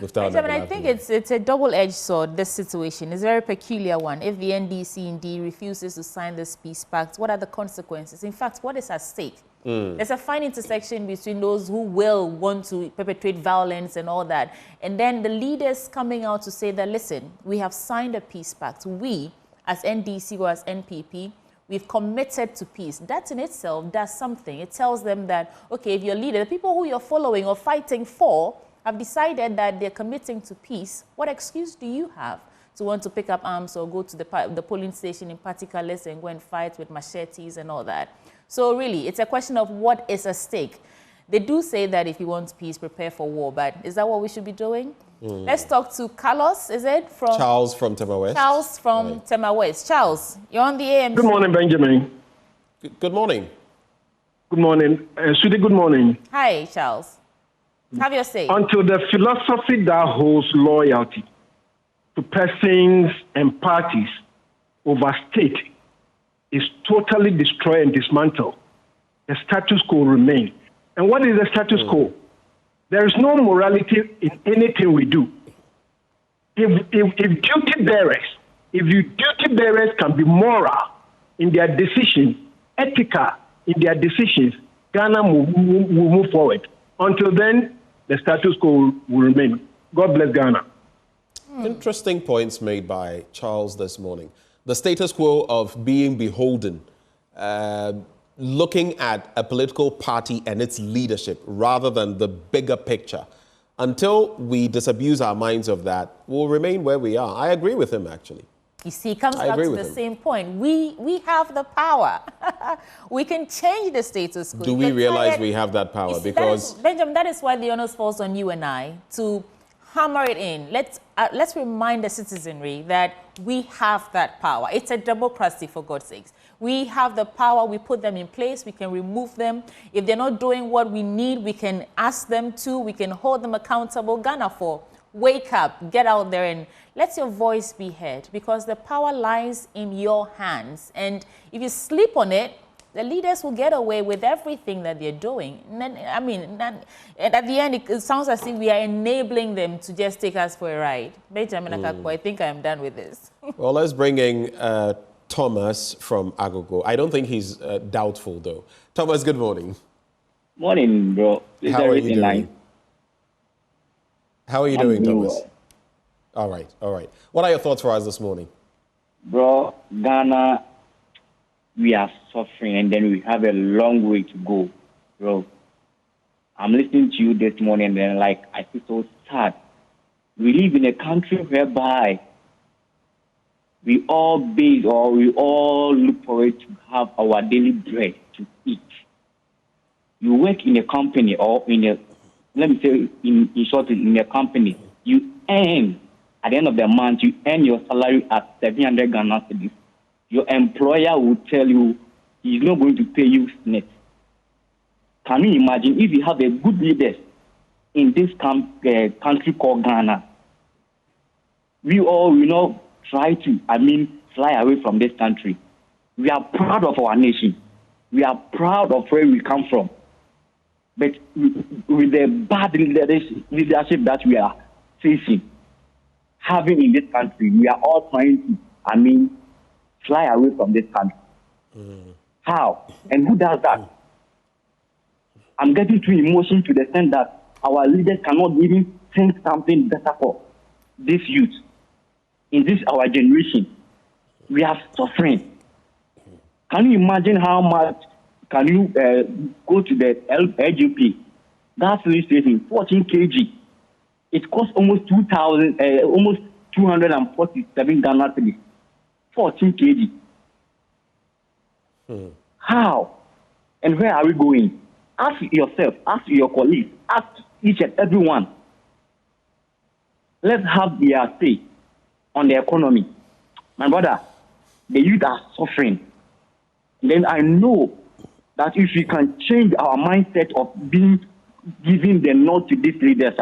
Benjamin, I think it's a double-edged sword, this situation. It's a very peculiar one. If the NDC indeed refuses to sign this peace pact, what are the consequences? In fact, what is at stake? There's a fine intersection between those who will want to perpetrate violence and all that, and then the leaders coming out to say that, listen, we have signed a peace pact. We, as NDC or as NPP, we've committed to peace. That in itself does something. It tells them that, okay, if your leader, the people who you're following or fighting for, have decided that they're committing to peace, what excuse do you have to want to pick up arms or go to the polling station in particular and go and fight with machetes and all that? So really, it's a question of what is at stake. They do say that if you want peace, prepare for war, but is that what we should be doing? Let's talk to Carlos, is it? Charles from Tema West. Charles from Tema West. Charles, you're on the AM. Good morning, Benjamin. Good morning. Good morning. Sweetie, good morning. Hi, Charles. Have your say. Until the philosophy that holds loyalty to persons and parties over state is totally destroyed and dismantled, the status quo remains. And what is the status quo? There is no morality in anything we do. If duty bearers can be moral in their decisions, ethical in their decisions, Ghana will move forward. Until then, the status quo will remain. God bless Ghana. Interesting points made by Charles this morning. The status quo of being beholden, looking at a political party and its leadership rather than the bigger picture. Until we disabuse our minds of that, we'll remain where we are. I agree with him, actually. You see, it comes back to the same point. We have the power. We can change the status quo. Do we realize we have that power? Because Benjamin, that is why the onus falls on you and I to hammer it in. Let's remind the citizenry that we have that power. It's a democracy, for God's sakes. We have the power. We put them in place. We can remove them. If they're not doing what we need, we can ask them to. We can hold them accountable. Ghana, wake up, get out there and let your voice be heard, because the power lies in your hands. And if you sleep on it, the leaders will get away with everything that they're doing. I mean, at the end, it sounds as if we are enabling them to just take us for a ride. Benjamin Akakpo, I think I'm done with this. Well, let's bring in Thomas from Agogo. I don't think he's doubtful, though. Thomas, good morning. Morning, bro. How are you doing? How are you doing, Thomas? Well. All right. What are your thoughts for us this morning? Bro, Ghana, we are suffering and then we have a long way to go, bro. I'm listening to you this morning and then I feel so sad. We live in a country whereby we all look forward to have our daily bread to eat. You work in a company or in a company, you earn, at the end of the month, you earn your salary at 700 Ghana cedis. Your employer will tell you he's not going to pay you net. Can you imagine if you have a good leader in this country called Ghana? We all, try to, fly away from this country. We are proud of our nation. We are proud of where we come from. But with the bad leadership that we are facing, having in this country, we are all trying to, fly away from this country. How? And who does that? I'm getting too emotional to the extent that our leaders cannot even think something better for this youth. In this, our generation, we are suffering. Can you imagine how much can you go to the LGP? That's station, 14 kg. It costs almost 247 Ghana cedis. 14 kg. How? And where are we going? Ask yourself, ask your colleagues, ask each and everyone. Let's have their say on the economy. My brother, the youth are suffering. Then I know that if we can change our mindset of giving the nod to these leaders,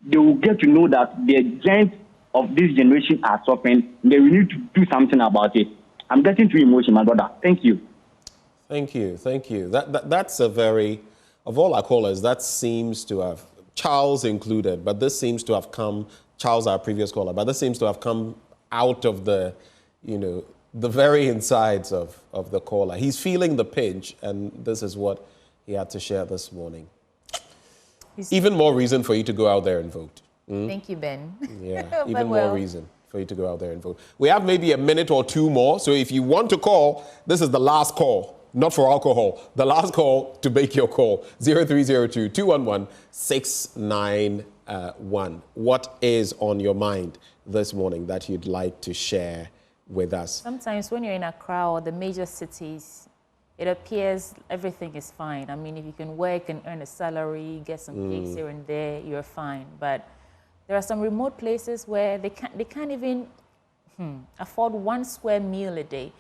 they will get to know that the giants of this generation are suffering. They will need to do something about it. I'm getting too emotional, my brother. Thank you. Thank you. Thank you. That's a very, of all our callers, that seems to have, Charles included, but this seems to have come, Charles, our previous caller, but this seems to have come out of the, the very insides of the caller. He's feeling the pinch, and this is what he had to share this morning. Even more reason for you to go out there and vote. Thank you, Ben. Yeah, even more reason for you to go out there and vote. We have maybe a minute or two more, so if you want to call, this is the last call, not for alcohol, the last call to make your call, 0302-211-691. What is on your mind this morning that you'd like to share with us? Sometimes when you're in Accra or the major cities, it appears everything is fine. I mean, if you can work and earn a salary, get some gigs here and there, you're fine. But there are some remote places where they can't even afford 1 square meal a day.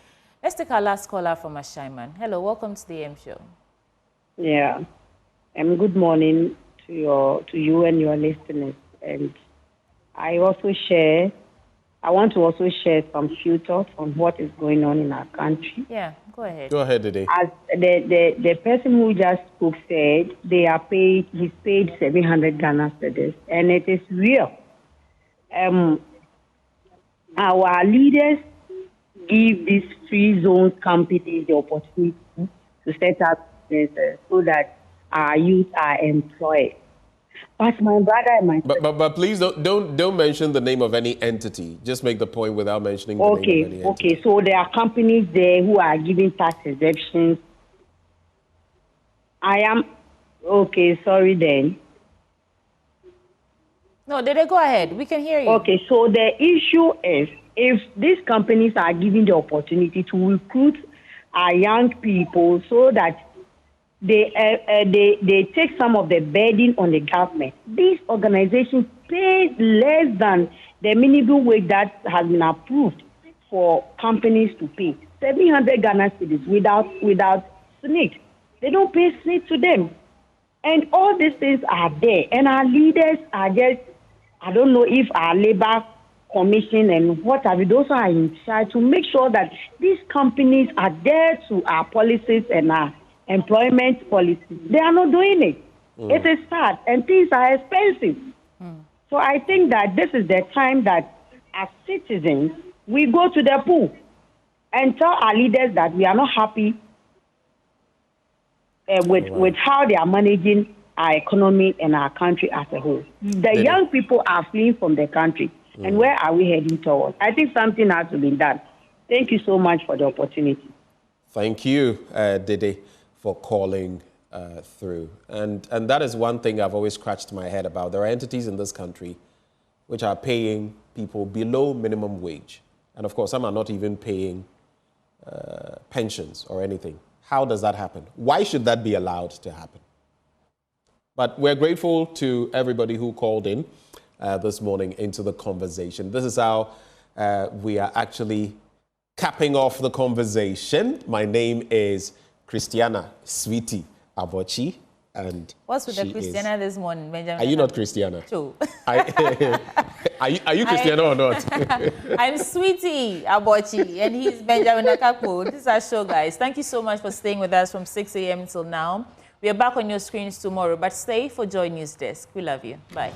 Let's take our last caller from Ashaiman. Hello, welcome to the AM show. Yeah, good morning to you and your listeners. And I want to also share some few thoughts on what is going on in our country. Yeah, go ahead. Go ahead, Dede. As the person who just spoke said, he's paid 700 Ghana cedis, and it is real. Our leaders give these free zone companies the opportunity to set up businesses so that our youth are employed. But my brother and my but please don't mention the name of any entity. Just make the point without mentioning the name of any entity. Okay. So there are companies there who are giving tax exemptions. Sorry then. No, Dede, go ahead. We can hear you. Okay, so the issue is if these companies are given the opportunity to recruit our young people so that they take some of the burden on the government. These organizations pay less than the minimum wage that has been approved for companies to pay. 700 Ghana cedis without SNIT. They don't pay SNIT to them. And all these things are there. And our leaders are just, I don't know if our labor commission and what have you, those are in charge to make sure that these companies are there to our policies and our employment policies. They are not doing it. It is sad, and things are expensive. So I think that this is the time that as citizens, we go to the pool and tell our leaders that we are not happy with how they are managing our economy and our country as a whole. The young people are fleeing from the country. And where are we heading towards? I think something has to be done. Thank you so much for the opportunity. Thank you, Dede, for calling through. And that is one thing I've always scratched my head about. There are entities in this country which are paying people below minimum wage. And of course, some are not even paying pensions or anything. How does that happen? Why should that be allowed to happen? But we're grateful to everybody who called in this morning into the conversation. This is how we are actually capping off the conversation. My name is Christiana Sweetie Abochi. And what's with the Christiana this morning, Benjamin? Are you not Christiana? True. Are you Christiana or not? I'm Sweetie Abochi, and he's Benjamin Akakpo. This is our show, guys. Thank you so much for staying with us from 6 a.m. till now. We are back on your screens tomorrow, but stay for Joy News Desk. We love you. Bye.